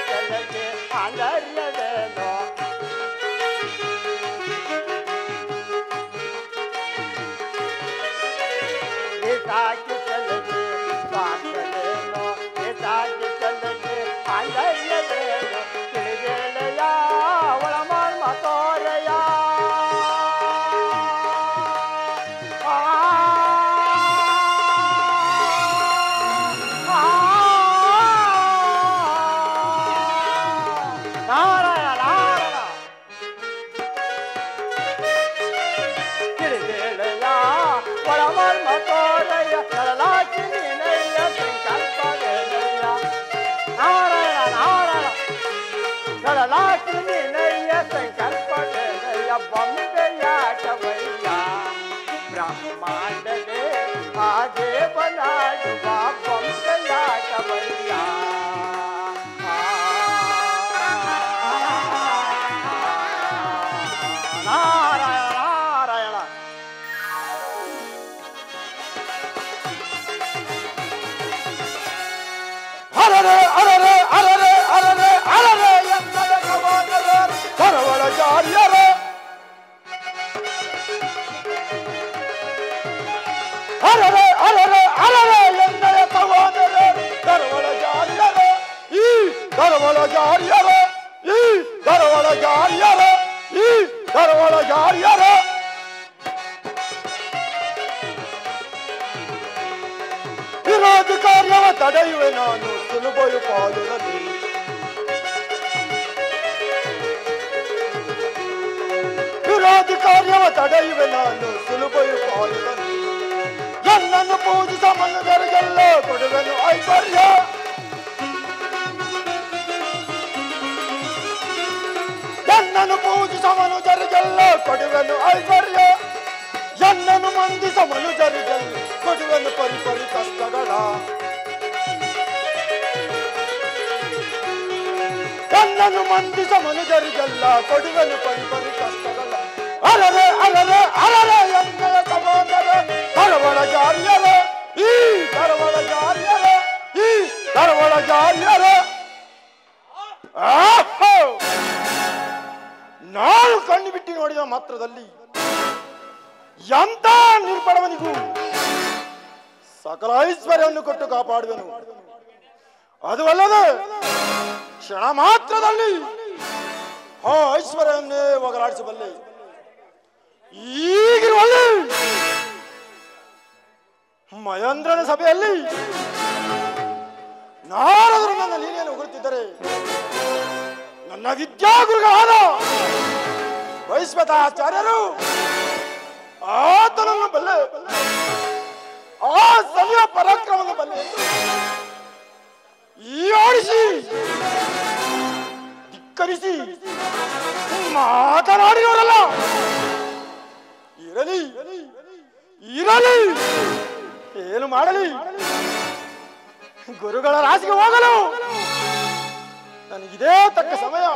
[SPEAKER 2] ನಿನಯ್ಯ ಸಂಕಲ್ಪದಯ ಬೊಂಬೆಯಾಟವಯ್ಯ ಬ್ರಹ್ಮಾಂಡವೇ ಹಾಗೆ ಬಲಾಡುವ ಬೊಂಬೆಯಾಟವಯ್ಯ ನಾರಾಯಣ ನಾರಾಯಣ
[SPEAKER 4] ಅರರೆ ಅರರೆ ಅರರೆ ಅರರೆ ಅರರೆ ಎಂದರೆ ಕವಾದರೆ ಕರವಳ ಜಾರಿಯರೆ ಅರರೆ ಅರರೆ ಅರರೆ ಎಂದರೆ ಕವಾದರೆ ಕರವಳ ಜಾರಿಯರೆ ಈ ಕರವಳ ಜಾರಿಯರೆ ಈ ಕರವಳ ಜಾರಿಯರೆ ಈ ಕರವಳ ಜಾರಿಯರೆ ವಿರೋಧ ಕಾರ್ಯವ ತಡೆಯುವೆ ನಾನು ಸುಲಭಯು ಪಾಲುದಲ್ಲಿ ವಿರೋಧ ಕಾರ್ಯವ ತಡೆಯುವೆ ನಾನು ಸುಲಭಯು ಪಾಲುದಲ್ಲಿ ಎನ್ನನ್ನು ಪೂಜಿಸ ಮನುಜರಿಗೆಲ್ಲ ಕೊಡುವೆನು ಐಶ್ವರ್ಯ ಎನ್ನನ್ನು ಪೂಜಿಸ ಮನುಜರಿಗೆಲ್ಲ ಕೊಡುವೆನು ಐಶ್ವರ್ಯ ಎನ್ನನ್ನು ಮಂದಿಸ ಮನುಜರಿಗೆಲ್ಲ ಕೊಡುವೆನು ಪರಿಪರಿ ಕಷ್ಟಗಳ ಎನ್ನನ್ನು ಮಂದಿಸ ಮನುಜರಿಗೆಲ್ಲ ಕೊಡುವೆನು ಪರಿಪರಿ ಕಷ್ಟಗಳ ಅಲರೆ ಅಲರೆ ಅಲರೆ ಎನ್ನಯ ಸಮಾನರ ಕರವಳ ಜಾರಿಯರ ಈ ಕರವಳ ಜಾರಿಯರ ಈ ಕರವಳ ಜಾರಿಯರ ನಾನು ಕಣ್ಣು ಬಿಟ್ಟು ನೋಡಿದ ಮಾತ್ರದಲ್ಲಿ ಎಂತ ನಿರ್ಬಡವನಿಗೂ ಸಕಲ ಐಶ್ವರ್ಯವನ್ನು ಕೊಟ್ಟು ಕಾಪಾಡುವೆನು ಅದು ಅಲ್ಲದೆ ಕ್ಷಣ ಮಾತ್ರದಲ್ಲಿ ಆ ಐಶ್ವರ್ಯವನ್ನೇ ಒಗರಾಡಿಸಬಲ್ಲೆ ಈಗಿರುವಲ್ಲಿ ಮಹೇಂದ್ರನ ಸಭೆಯಲ್ಲಿ ನಾರದರು ನನ್ನ ಲೀಲೆಯನ್ನು ಹೊಗಳುತ್ತಿದ್ದರೆ ನನ್ನ ವಿದ್ಯಾಗುರುಗಳಾದ ವೈಶ್ವತಾಚಾರ್ಯರು ಆತನನ್ನು ಬಲ್ಲೆ ಆ ಸಮಯ ಪರಾಕ್ರಮವನ್ನು ಬಲ್ಲೆ ಈ ಆಡಿಸಿ ಧಿಕ್ಕರಿಸಿ ಮಾತನಾಡಿದವರಲ್ಲ ಇರಲಿ ಇರಲಿ ಏನು ಮಾಡಲಿ ಗುರುಗಳ ರಾಶಿಗೆ ಹೋಗಲು ನನಗಿದೇ ತಕ್ಕ ಸಮಯ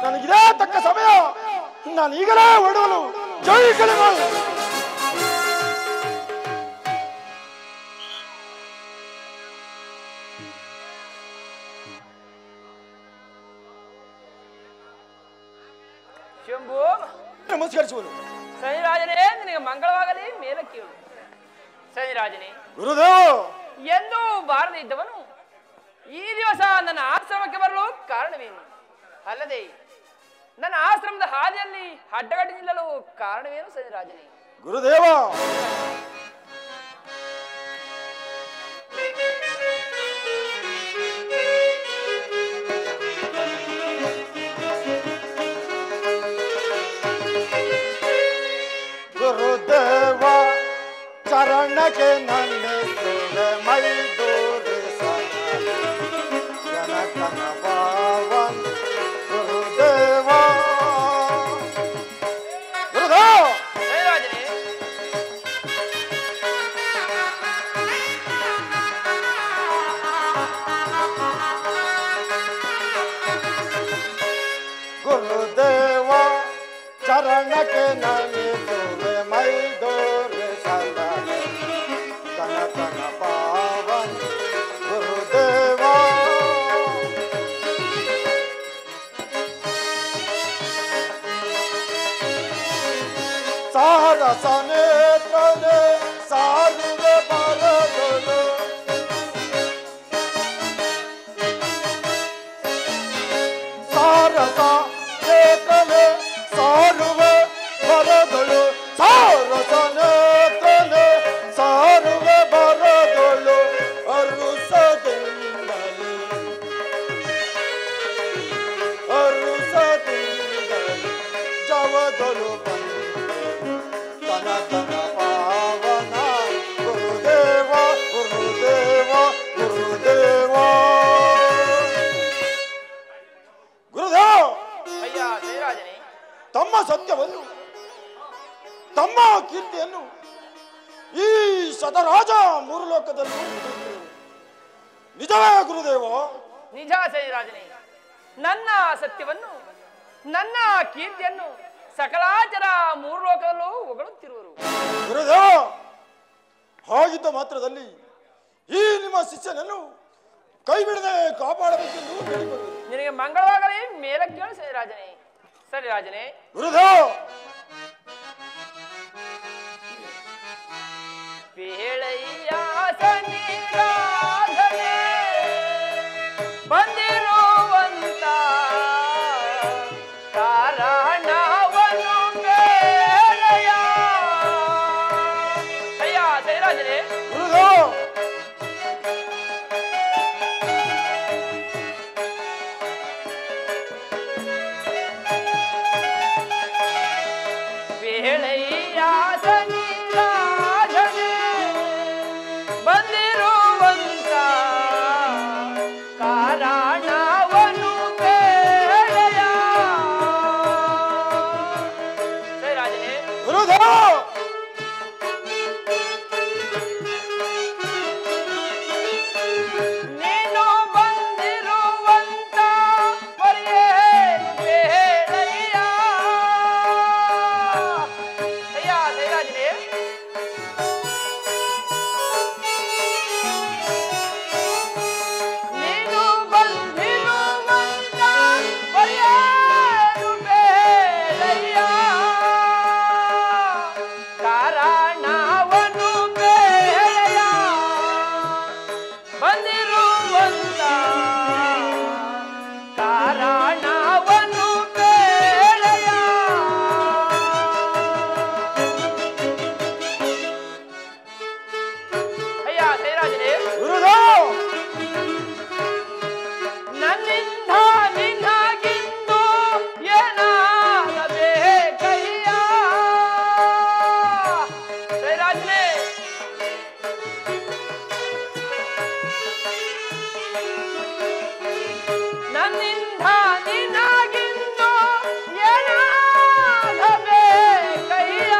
[SPEAKER 4] ನನಗಿದೇ ತಕ್ಕ ಸಮಯ ನಾನು ಈಗಲೇ ಹೊರಡುವನು ಜೈ ಕಲಿಮಾಲ್
[SPEAKER 7] ಶಂಭು
[SPEAKER 4] ನಮಸ್ಕರಿಸುವನು
[SPEAKER 7] ಶನಿರಾಜನೇ ನಿನಗೆ ಮಂಗಳವಾಗಲಿ ಮೇಲೆ ಕೇಳು ಶನಿರಾಜನೇ
[SPEAKER 4] ಗುರುದೇವ
[SPEAKER 7] ಎಂದೂ ಬಾರದೆ ಇದ್ದವನು ಈ ದಿವಸ ನನ್ನ ಆಶ್ರಮಕ್ಕೆ ಬರಲು ಕಾರಣವೇನು ಅಲ್ಲದೆ ನನ್ನ ಆಶ್ರಮದ ಹಾದಿಯಲ್ಲಿ ಅಡ್ಡಗಡ್ಡಿ ನಿಲ್ಲಲು ಕಾರಣವೇನು ಶನಿರಾಜನೇ
[SPEAKER 4] ಗುರುದೇವ ಗುರುದೇವ ಚರಣಕ್ಕೆ ನನ್ನ ಮೈ ಜನಕನ ಪಾವನ್ ಗುರುದೇವ ಗುರುದೇವ
[SPEAKER 7] ಶನಿರಾಜನೇ
[SPEAKER 4] ಗುರುದೇವ ಚರಣಕ್ಕೆ ನಮಿಸುವೆ ಮೈ ದೋರೆ ಸದಾ ಕನಕನ ಪಾವನ್ ಗುರುದೇವ ಸಾರಸನೆ ತಲೆ ಸಾರುವೆ ಬರದೊಳು ಸಾರಸ ನೇತಲೆ ಸಾರುವೆ ಬರದೊಳು ಸಾರಸ ನೇತಲೆ ಸಾರುವೆ ಬರದೊಳು ಅರುಸದಿಂದಲೇ ಅರುಸದಿಂದಲೇ ಜವದೊಳು ಬಂದೆ ಕನಕ ಹೆಸರನ್ನು ತಮ್ಮ ಕೀರ್ತಿಯನ್ನು ಈ ಶತರಾಜ ಮೂರು ಲೋಕದಲ್ಲೂ ನಿಜವೇ ಗುರುದೇವ?
[SPEAKER 7] ನಿಜ ಶ್ರೀರಾಜನೇ. ನನ್ನ ಸತ್ಯವನ್ನು ನನ್ನ ಕೀರ್ತಿಯನ್ನು ಸಕಲಾಚರ ಮೂರು ಲೋಕದಲ್ಲೂ ಹೊಗಳುತ್ತಿರುವರು.
[SPEAKER 4] ಗುರುದೇವ, ಹಾಗಿದ್ದ ಮಾತ್ರದಲ್ಲಿ ಈ ನಿಮ್ಮ ಶಿಷ್ಯನನ್ನು ಕೈ ಬಿಡದೆ ಕಾಪಾಡಬೇಕೆಂದು ಬೇಡಿಕೊಳ್ಳುವುದು.
[SPEAKER 7] ನಿನಗೆ ಮಂಗಳವಾಗಲಿ ಮೇಲಕ್ಕೆ ಕೇಳು ಶ್ರೀರಾಜನೇ. ಸರಿ ರಾಜನೇ.
[SPEAKER 4] ಗುರುದೇವ,
[SPEAKER 7] ಬೇಳೆಯ ಸನ್ನಿಧಾನದಲ್ಲಿ ಬಂದಿರುವಂತ ಕಾರಣವನ್ನು ಬೇಳೆಯ ಅಯ್ಯ ಶ್ರೀರಾಜನೇ.
[SPEAKER 4] ಗುರುದೇವ,
[SPEAKER 7] ಬೇಳೆಯ ಸನ್ನಿಧಾನದಲ್ಲಿ ಬಂದಿರುವಂತ ಕಾರಣವನ್ನು ಬೇಳೆಯ ಶ್ರೀರಾಜನೇ.
[SPEAKER 4] ಗುರುದೇವ,
[SPEAKER 7] ನೀನು ಬಂದಿರುವಂತ ಪರಿಯೇನು ಬೇಳೆಯ ಅಯ್ಯ ಶ್ರೀರಾಜನೇ. ನೀನು ಬಂದಿರುವಂತ ಪರಿಯೇನು ಬೇಳೆಯ ಕಾರಣವನ್ನು ಬೇಳೆಯ ಬಂದಿರುವಂತ ಕಾರಣವನ್ನು ಬೇಳೆಯ ಅಯ್ಯ ಶ್ರೀರಾಜನೇ.
[SPEAKER 4] ಗುರುದೇವ,
[SPEAKER 7] ನನ್ನಿಂದ ನಿನಗಿಂದು ಏನಾಗಬೇಕಯ್ಯ ಶ್ರೀರಾಜನೇ. ನನ್ನಿಂದ ನಿನಗಿಂದು ಏನಾಗಬೇಕಯ್ಯ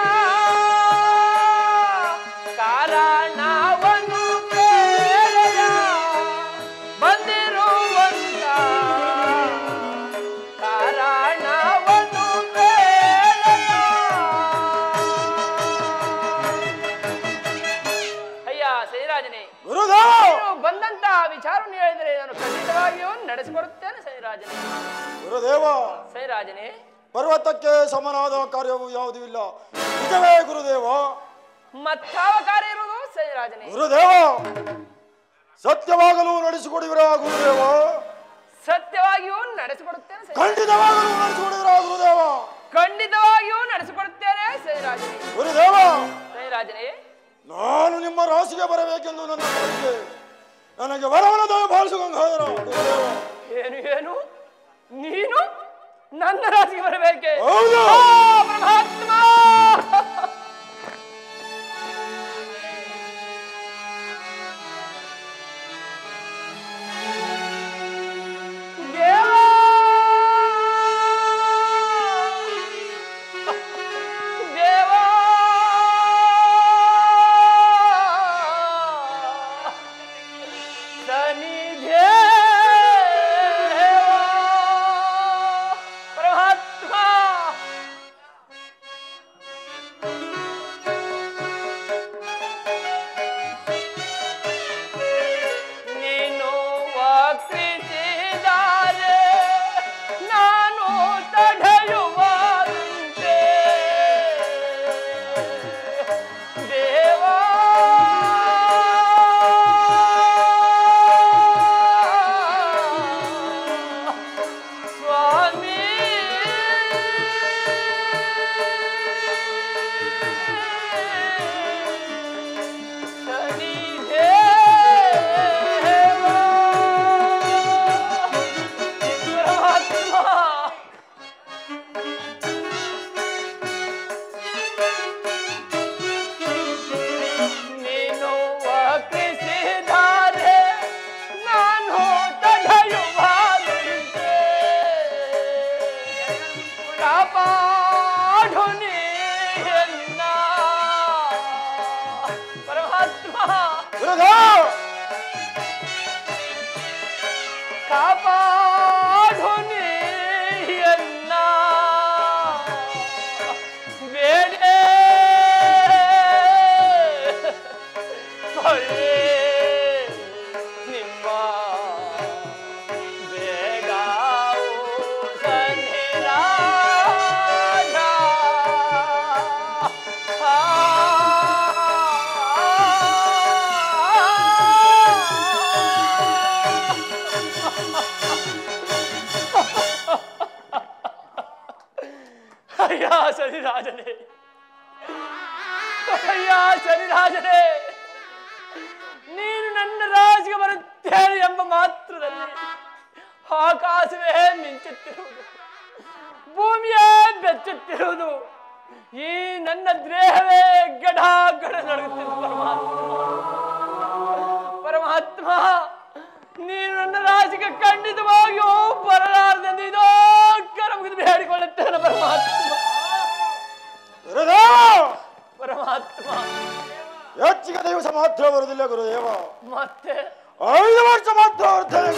[SPEAKER 7] ಕಾರಣವನ್ನು ಬೇಳೆಯ ಬಂದಿರುವಂತ ಕಾರಣವನ್ನು ಬೇಳೆಯ ಅಯ್ಯ ಶ್ರೀರಾಜನೇ.
[SPEAKER 4] ಗುರುದೇವ,
[SPEAKER 7] ನೀನು ಬಂದಂತ ವಿಚಾರವನ್ನು ಹೇಳಿದರೆ ನಾನು ಖಂಡಿತವಾಗಿಯೂ ನಡೆಸಿಕೊಡುತ್ತೇನೆ ಶ್ರೀರಾಜನೇ.
[SPEAKER 4] ಗುರುದೇವ,
[SPEAKER 7] ಶ್ರೀರಾಜನೇ.
[SPEAKER 4] ಪರ್ವತಕ್ಕೆ ಸಮನಾದ ಕಾರ್ಯವು ಯಾವುದೂ ಇಲ್ಲ. ನಿಜವೇ ಗುರುದೇವ?
[SPEAKER 7] ಮತ್ತಾವ ಕಾರ್ಯ ಇರುವುದು ಶ್ರೀರಾಜನೇ?
[SPEAKER 4] ಗುರುದೇವ, ಸತ್ಯವಾಗಲು ನಡೆಸಿಕೊಡುವಿರಾ ಗುರುದೇವ?
[SPEAKER 7] ಸತ್ಯವಾಗಿಯೂ ನಡೆಸಿಕೊಡುತ್ತೇನೆ ಶ್ರೀರಾಜನೇ.
[SPEAKER 4] ಖಂಡಿತವಾಗಲು ನಡೆಸಿಕೊಡುವಿರಾ ಗುರುದೇವ?
[SPEAKER 7] ಖಂಡಿತವಾಗಿಯೂ ನಡೆಸಿಕೊಡುತ್ತೇನೆ ಶ್ರೀರಾಜನೇ.
[SPEAKER 4] ಗುರುದೇವ,
[SPEAKER 7] ಶ್ರೀರಾಜನೇ.
[SPEAKER 4] ನಾನು ನಿಮ್ಮ ರಾಶಿಗೆ ಬರಬೇಕೆಂದು ನನ್ನ ಕೋರಿಕೆ. ನನಗೆ ವರವನ ದಯಪಾಲಿಸು ಗಂಗಾಧರ ಗುರುದೇವ.
[SPEAKER 7] ಏನು ಏನು ನೀನು ನನ್ನ ರಾಶಿಗೆ ಬರಬೇಕೆ?
[SPEAKER 4] ಹೌದು.
[SPEAKER 7] ಆ, ಪರಮಾತ್ಮ. ದೇವಾ, ದೇವಾ, ಸನ್ನಿಧೇ ಪರಮಾತ್ಮ. ಕಾಪಾಡು ನೀಯನ್ನ ಬೇಡೆ ಕೊಳ್ಳೆ ನಿಮ್ಮ ಬೇಗಾವು ಸನ್ನಿರಾಜ ಅಯ್ಯ ಶನಿರಾಜನೇ, ಅಯ್ಯ ಶನಿರಾಜನೇ, ನೀನು ನನ್ನ ರಾಜಿಗೆ ಬರುತ್ತೇನೆ ಎಂಬ ಮಾತ್ರದಲ್ಲಿ ಆಕಾಶವೇ ಮಿಂಚುತ್ತಿರುವುದು, ಭೂಮಿಯೇ ಬೆಚ್ಚುತ್ತಿರುವುದು, ಈ ನನ್ನ ದೇಹವೇ ಗಡ ಗಡ ನಡುಗುತ್ತಿದೆ. ಪರಮಾತ್ಮ, ನೀನು ನನ್ನ ರಾಜಿಗೆ ಖಂಡಿತವಾಗಿಯೂ ಬರಲಾರದೆಂದು ಇದೋ ಕರ ಮುಗಿದು ಬೇಡಿಕೊಳ್ಳುತ್ತೇನೆ ಪರಮಾತ್ಮ. ಪರಮಾತ್ಮ,
[SPEAKER 4] ಹೆಚ್ಚಿಗೆ ದಿವಸ ಮಾತ್ರ ಬರುವುದಿಲ್ಲ ಗುರುದೇವ,
[SPEAKER 7] ಮತ್ತೆ
[SPEAKER 4] 5 ವರ್ಷ ಮಾತ್ರ ಬರುತ್ತೇನೆ.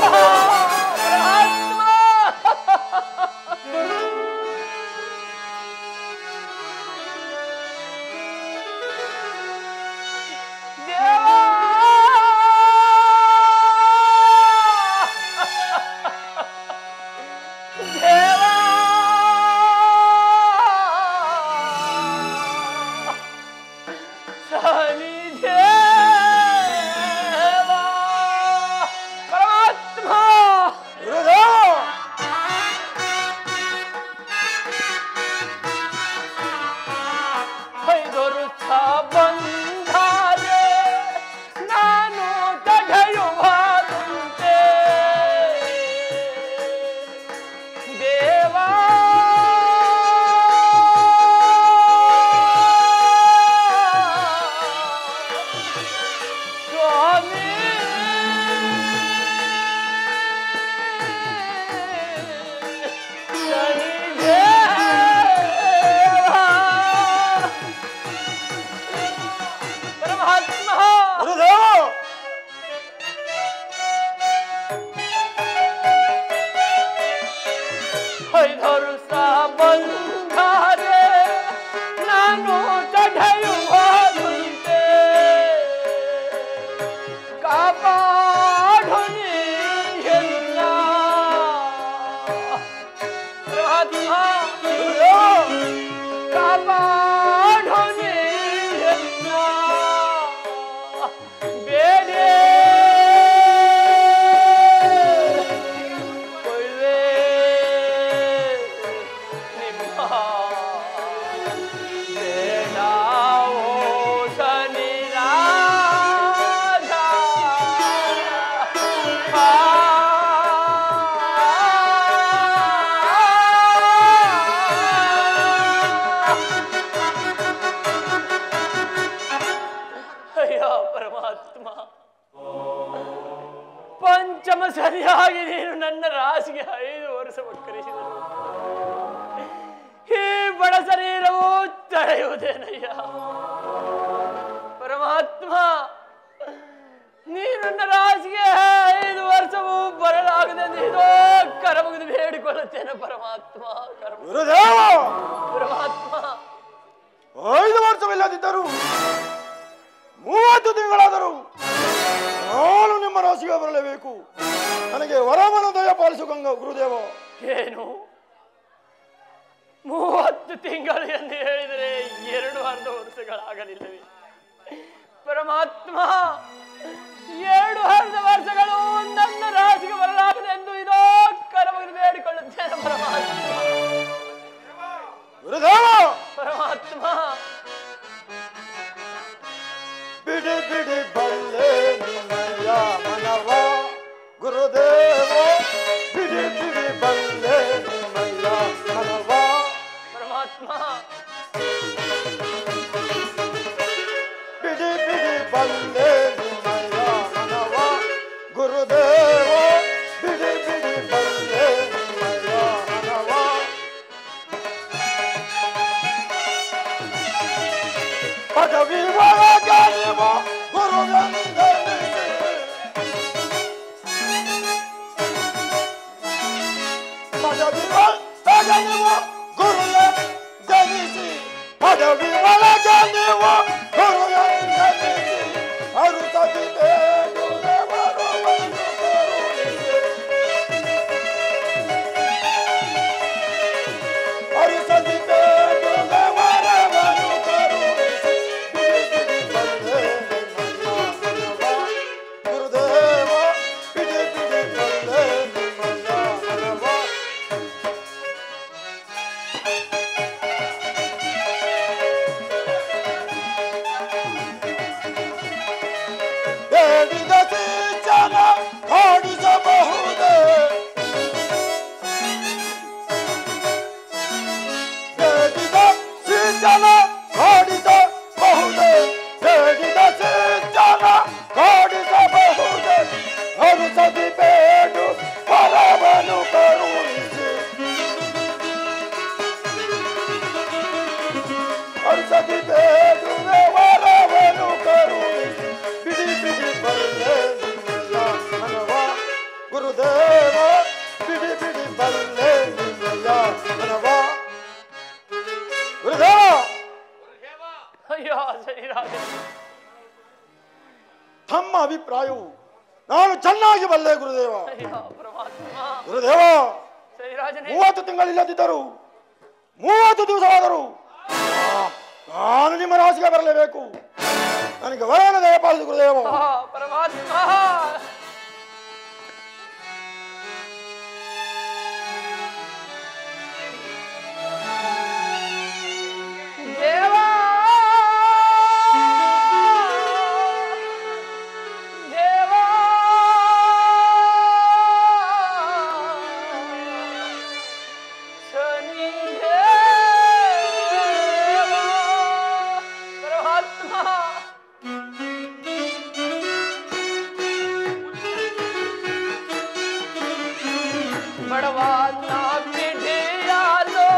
[SPEAKER 7] ಪರಮಾತ್ಮ, ಪಂಚಮ ಸರಿಯಾಗಿ ನೀನು ನನ್ನ ರಾಶಿಗೆ 5 ವರ್ಷ ಒಕ್ಕರಿಸಿದರು. ಈ ಬಡ ಶರೀರವು ತಡೆಯುವುದೇನಯ್ಯ? ಪರಮಾತ್ಮ, ನೀನು ನನ್ನ ರಾಶಿಗೆ 5 ವರ್ಷವೂ ಬರಲಾಗದೆ ನೀನು ಕರ ಮುಗಿದು ಬೇಡಿಕೊಳ್ಳುತ್ತೇನೆ ಪರಮಾತ್ಮ. ಪರಮಾತ್ಮ,
[SPEAKER 4] 5 ವರ್ಷವಿಲ್ಲದಿದ್ದರು 30 ತಿಂಗಳಾದರೂ ನಾನು ನಿಮ್ಮ ರಾಶಿಗೆ ಬರಲೇಬೇಕು. ನನಗೆ ವರವನ್ನು ದಯಪಾಲಿಸು ಗುರುದೇವ.
[SPEAKER 7] ಏನು 30 ತಿಂಗಳು ಎಂದು ಹೇಳಿದರೆ 2 ಅರ್ಧ ವರ್ಷಗಳಾಗಲಿಲ್ಲವೇ? ಪರಮಾತ್ಮ, 2 ಅರ್ಧ ವರ್ಷಗಳು ನನ್ನ ರಾಶಿಗೆ ಬರಲಾಗದೆ ಎಂದು ಇದೋ ಕರ ಮುಗಿದು ಬೇಡಿಕೊಳ್ಳುತ್ತೇನೆ ಪರಮಾತ್ಮ.
[SPEAKER 4] ಗುರುದೇವ,
[SPEAKER 7] ಪರಮಾತ್ಮ,
[SPEAKER 4] ಬಿಡಿ ಬಿಡಿ ಬಲ್ಲೆ ನಿನ್ನಯ ಮನವ ಗುರುದೇವ, ಬಿಡಿ ಬಿಡಿ ಬಲ್ಲೆ ನಿನ್ನಯ ಮನವ.
[SPEAKER 7] ಪರಮಾತ್ಮ,
[SPEAKER 4] ಬಿಡಿ ಬಿಡಿ ಬಲ್ಲೆ ನಿನ್ನಯ ಮನವ ಗುರುದೇವ, ಬಿಡಿ ಬಿಡಿ ಬಲ್ಲೆ ನಿನ್ನಯ ಮನವ. ಪದವಿ ಒಳಗಾನಿವ ಗುರುವೆಂದೆನಿಸಿ ನೀವು ಗುರುವೆ ಜನಿಸಿ ಪದವಿ ಒಳಗೆ ನೀವು ಗುರುವೆ ಜನಿಸಿ ಅರುಸದಿ ಬೇಡುವೆ ವರವನ್ನು ಕರುಣಿಸಿ ಅರುಸದಿ ಬೇಡುವೆ ವರವನ್ನು ಕರುಣಿಸಿ ಬಂದೆ ಗುರುದೇವ ಬಿಡಿ ಬಿಡಿ ಬಂದೆ ಬೇಡಿದ ಸಿಂಚನ ಮಾಡಿಸಬಹುದೇ ಬೇಡಿದ ಸಿಂಚನ ಮಾಡಿಸಬಹುದೇ ಬೇಡಿದ ಸಿಂಚನ ಮಾಡಿಸಬಹುದೇ ಅರುಸದಿ ಬೇಡು ವರವನ್ನು ಕರುಣಿಸಿ ಅರುಸದಿ ಬೇಡುವೆ ವರವನ್ನು ಕರುಣಿಸಿ ಬಿಡಿ ಬಿಡಿ ಬಲ್ಲೆ ನಿಮ್ಮಲ್ಲ ಮನವ ಗುರುದೇವ ಬಿಡಿ ಬಿಡಿ ಬಲ್ಲೆ ನಿಮ್ಮಲ್ಲ ಮನವ ಗುರುದೇವ
[SPEAKER 7] ಅಯ್ಯೋ ಶ್ರೀರಾಜ
[SPEAKER 4] ತಮ್ಮ ಅಭಿಪ್ರಾಯವು ನಾನು ಚೆನ್ನಾಗಿ ಬಲ್ಲೆ ಗುರುದೇವ
[SPEAKER 7] ಅಯ್ಯೋ ಪರಮಾತ್ಮ
[SPEAKER 4] ಗುರುದೇವ
[SPEAKER 7] ಶ್ರೀರಾಜನೇ
[SPEAKER 4] 30 ತಿಂಗಳಿಲ್ಲದಿದ್ದರು 30 ದಿವಸವಾದರು ನಾನು ನಿಮ್ಮ ರಾಶಿಗೆ ಬರಲೇಬೇಕು ನನಗೆ ವರನ ದಯಪಾಲಿಸಿ ಗುರುದೇವ
[SPEAKER 7] ಪರಮಾತ್ಮ ದೇವಾ ದೇವಾ ಶನಿ ದೇವಾ ಪರಮಾತ್ಮ ಬಡವಾನ ಪಿಡಿಯಾಲೋ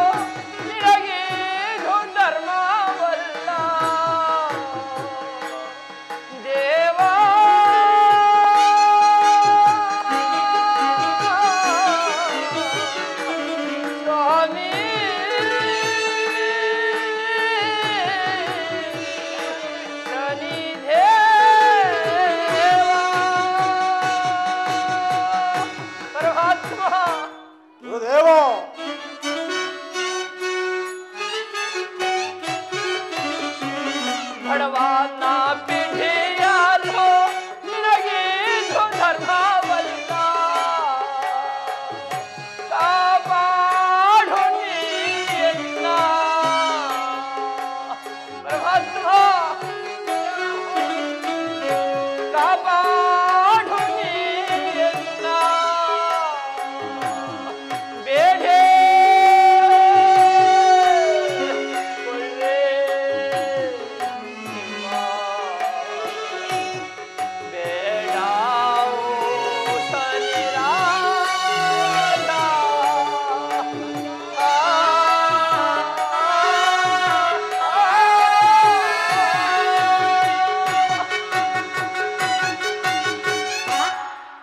[SPEAKER 7] ನಿನಗೆ ಧರ್ಮವಲ್ಲ ದೇವಾ ಸ್ವಾಮಿ ಶನಿ ದೇವಾ ಪರಮಾತ್ಮ
[SPEAKER 4] ಗುರುದೇವ
[SPEAKER 7] ಬಡವಾನ ಪಿಡಿಯಾಲೋ ನಿನಗೆ ಧರ್ಮವಲ್ಲ ಕಾಪಾಡು ನೀಯನ್ನ ಪರಮಾತ್ಮ ಕಾಪಾಡು ನೀಯನ್ನ ಬೇಡೇ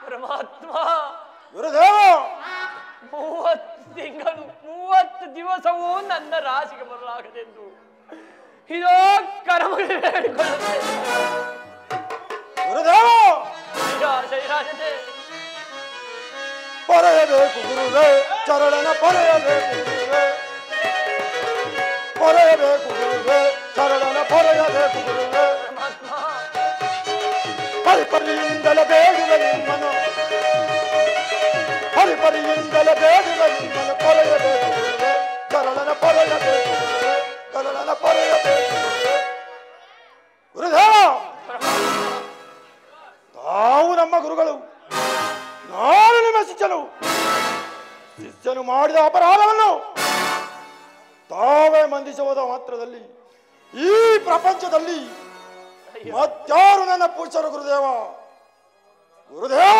[SPEAKER 7] ಪರಮಾತ್ಮ
[SPEAKER 4] ಗುರುದೇವ
[SPEAKER 7] 30 ತಿಂಗಳು 30 ದಿವಸವೂ ನನ್ನ ರಾಶಿಗೆ ಬರಲಾಗದೆಂದು ಇದೋ ಕರಮುಡಿ ಬೇಡಿಕೊಳ್ಳುತ್ತೇನೆ
[SPEAKER 4] ಗುರುದೇವ
[SPEAKER 7] ಜಯರಾಜನೇ
[SPEAKER 4] ಪೊರೆಯಬೇಕು ಗುರುವೇ ಚರಣನ ಪೊರೆಯಬೇಕು ಗುರುವೇ ಪೊರೆಯಬೇಕು ಗುರುವೇ ಚರಣನ ಪೊರೆಯಬೇಕು ಗುರುವೇ
[SPEAKER 7] ಪರಮಾತ್ಮ
[SPEAKER 4] ಪರಿಪರಿಯಿಂದಲೇ ಬೇಡುವೆ ನಿಮ್ಮನು ಪರಿಪರಿಯಿಂದಲೇ ಬೇಡುವೆ ನಿಮ್ಮನು ಪೊರೆಯಬೇಕು ಗುರುವೇ ಚರಣನ ಪೊರೆಯಬೇಕು ಗುರುವೇ ಚರಣನ ಪೊರೆಯಬೇಕು ಗುರುವೇ ಗುರುದೇವ ತಾವು ನಮ್ಮ ಗುರುಗಳು ನಾನು ನಿಮ್ಮ ಶಿಷ್ಯನು ಮಾಡಿದ ಅಪರಾಧವನ್ನು ತಾವೇ ಮಂದಿಸುವುದ ಮಾತ್ರದಲ್ಲಿ ಈ ಪ್ರಪಂಚದಲ್ಲಿ ಮತ್ತಾರು ನನ್ನ ಪುರುಷರು ಗುರುದೇವ ಗುರುದೇವ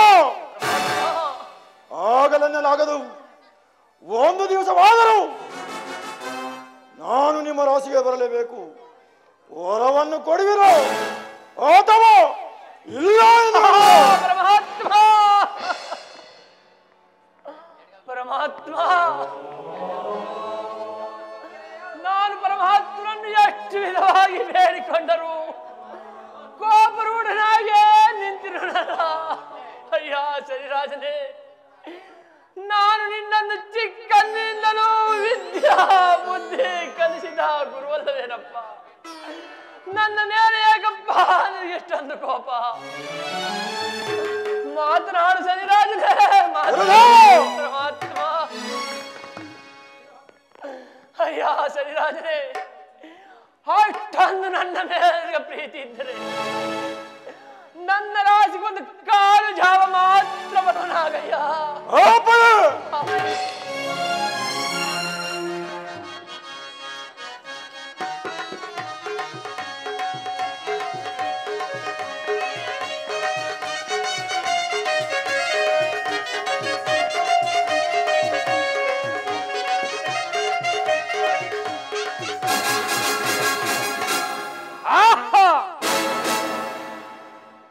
[SPEAKER 4] ಆಗಲೆನ್ನಲಾಗದು ಒಂದು ದಿವಸವಾದರೂ ನಾನು ನಿಮ್ಮ ರಾಶಿಗೆ ಬರಲೇಬೇಕು ವರವನ್ನು ಕೊಡುವಿರೋ ಅಥವಾ ಇಲ್ಲ
[SPEAKER 7] ಪರಮಾತ್ಮ ನಾನು ಪರಮಾತ್ಮನನ್ನು ಎಷ್ಟು ವಿಧವಾಗಿ ಬೇಡಿಕೊಂಡರು ಕೋಪರೂಢನಾಗೇ ನಿಂತಿರೋಣ. ಅಯ್ಯ ಸರಿರಾಜನೇ, ನಾನು ನಿನ್ನನ್ನು ಚಿಕ್ಕಂದಿನಿಂದಲೂ ವಿದ್ಯಾ ಬುದ್ಧಿ ಕಲಿಸಿದ ಗುರುವಲ್ಲವೇನಪ್ಪ. ನನ್ನ ಮೇಲೆ ಏಕಪ್ಪ ನನಗೆ ಎಷ್ಟೊಂದು ಕೋಪ. ಮಾತನಾಡು ಸರಿರಾಜನೇ, ಪರಮಾತ್ಮ. ಅಯ್ಯ ಸರಿರಾಜನೇ, ಅಷ್ಟೊಂದು ನನ್ನ ಮೇಲೆ ಪ್ರೀತಿ ಇದ್ದರೆ ನನ್ನ ರಾಶಿಗೊಂದು ಕಾಲು ಜಾವ ಮಾತ್ರ ಬರೋನಾಗಯ್ಯ.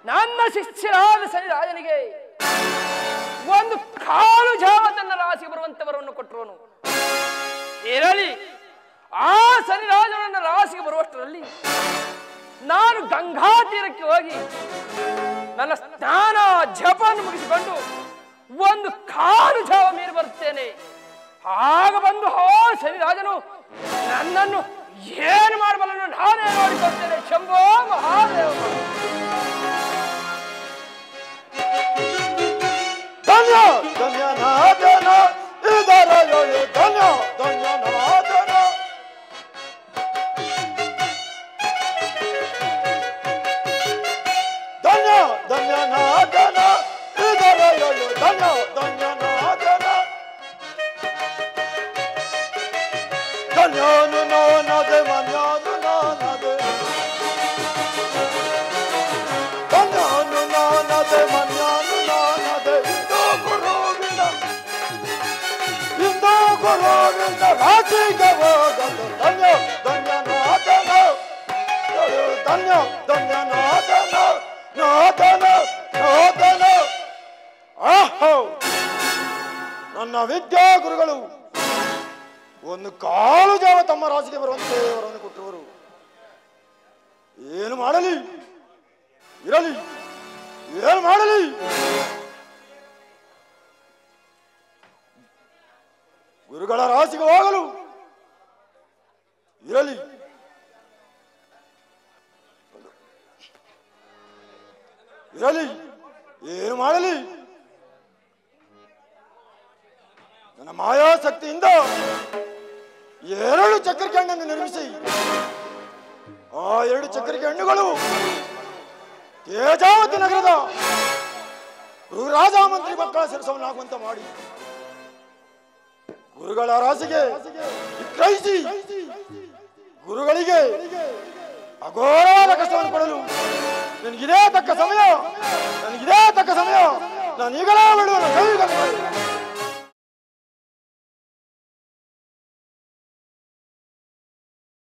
[SPEAKER 7] ನನ್ನ ಶಿಷ್ಯರಾದ ಸರಿರಾಜನಿಗೆ ಒಂದು ಕಾಲು ಜಾವ ತನ್ನ ರಾಶಿಗೆ ಬರುವಂತವರನ್ನು ಕೊಟ್ಟರುವನು. ಇರಲಿ, ಆ ಸರಿರಾಜನನ್ನ ರಾಶಿಗೆ ಬರುವಷ್ಟರಲ್ಲಿ ನಾನು ಗಂಗಾ ತೀರಕ್ಕೆ ಹೋಗಿ ನನ್ನ ಸ್ನಾನ ಜಪವನ್ನು ಮುಗಿಸಿಕೊಂಡು ಒಂದು ಕಾಲು ಜಾವ ಮೀರಿ ಬರುತ್ತೇನೆ. ಆಗ ಬಂದು ಸರಿರಾಜನು ನನ್ನನ್ನು ಏನು ಮಾಡಬಲ್ಲನು ನಾನೇ ನೋಡಿಕೊಳ್ತೇನೆ. ಶಂಭೋ ಮಹಾದೇವ.
[SPEAKER 4] ಧನ್ಯ ಧನ್ಯನಾದನ ಇದರ ಯೋಳು ಧನ್ಯ ಧನ್ಯನಾದನ. ಧನ್ಯ ಧನ್ಯನಾದನ ಇದರ ಯೋಳು ಧನ್ಯ ಧನ್ಯನಾದನ. ಧನ್ಯನು ನಾನದೆ ಮನ್ಯನು ನಾನದೆ. ಧನ್ಯನು ನಾನದೆ ಮನ್ಯನು ನಾನದೆ. ಗುರುವಿನ ರಾಶಿಗೆ ಹೋಗಲು ಧನ್ಯ ಧನ್ಯನಾದನ. ಧನ್ಯ ಧನ್ಯನಾದನ ನಾದನ ನಾದನ. ಆಹೋ, ನನ್ನ ವಿದ್ಯಾ ಗುರುಗಳು ಒಂದು ಕಾಲು ಜಾವ ತಮ್ಮ ರಾಶಿಗೆ ಬರುವಂತೆ ಅವರನ್ನು ಕೊಟ್ಟವರು. ಏನು ಮಾಡಲಿ, ಇರಲಿ, ಏನು ಮಾಡಲಿ. ಗುರುಗಳ ರಾಶಿಗೆ ಹೋಗಲು ಇರಲಿ, ಇರಲಿ, ಏನು ಮಾಡಲಿ. ನನ್ನ ಮಾಯಾಶಕ್ತಿಯಿಂದ 2 ಚಕ್ರಿಕೆ ಹಣ್ಣನ್ನು ನಿರ್ಮಿಸಿ ಆ 2 ಚಕ್ರಿಕೆ ಹಣ್ಣುಗಳು ತೇಜಾವತಿ ನಗರದ ರಾಜ ಮಂತ್ರಿ ಮಕ್ಕಳ ಶಿರಸವನ್ನಾಗುವಂತ ಮಾಡಿ ಗುರುಗಳ ರಾಶಿಗೆ ವಿಕ್ರಯಿಸಿ ಗುರುಗಳಿಗೆ ಅಘೋರವಾದ ಕಷ್ಟವನ್ನು ಕೊಡಲು ನನಗಿದೇ ತಕ್ಕ ಸಮಯ, ನನಗಿದೇ ತಕ್ಕ ಸಮಯ. ನಾನು ಈಗಲೇ ಬಿಡುವನು.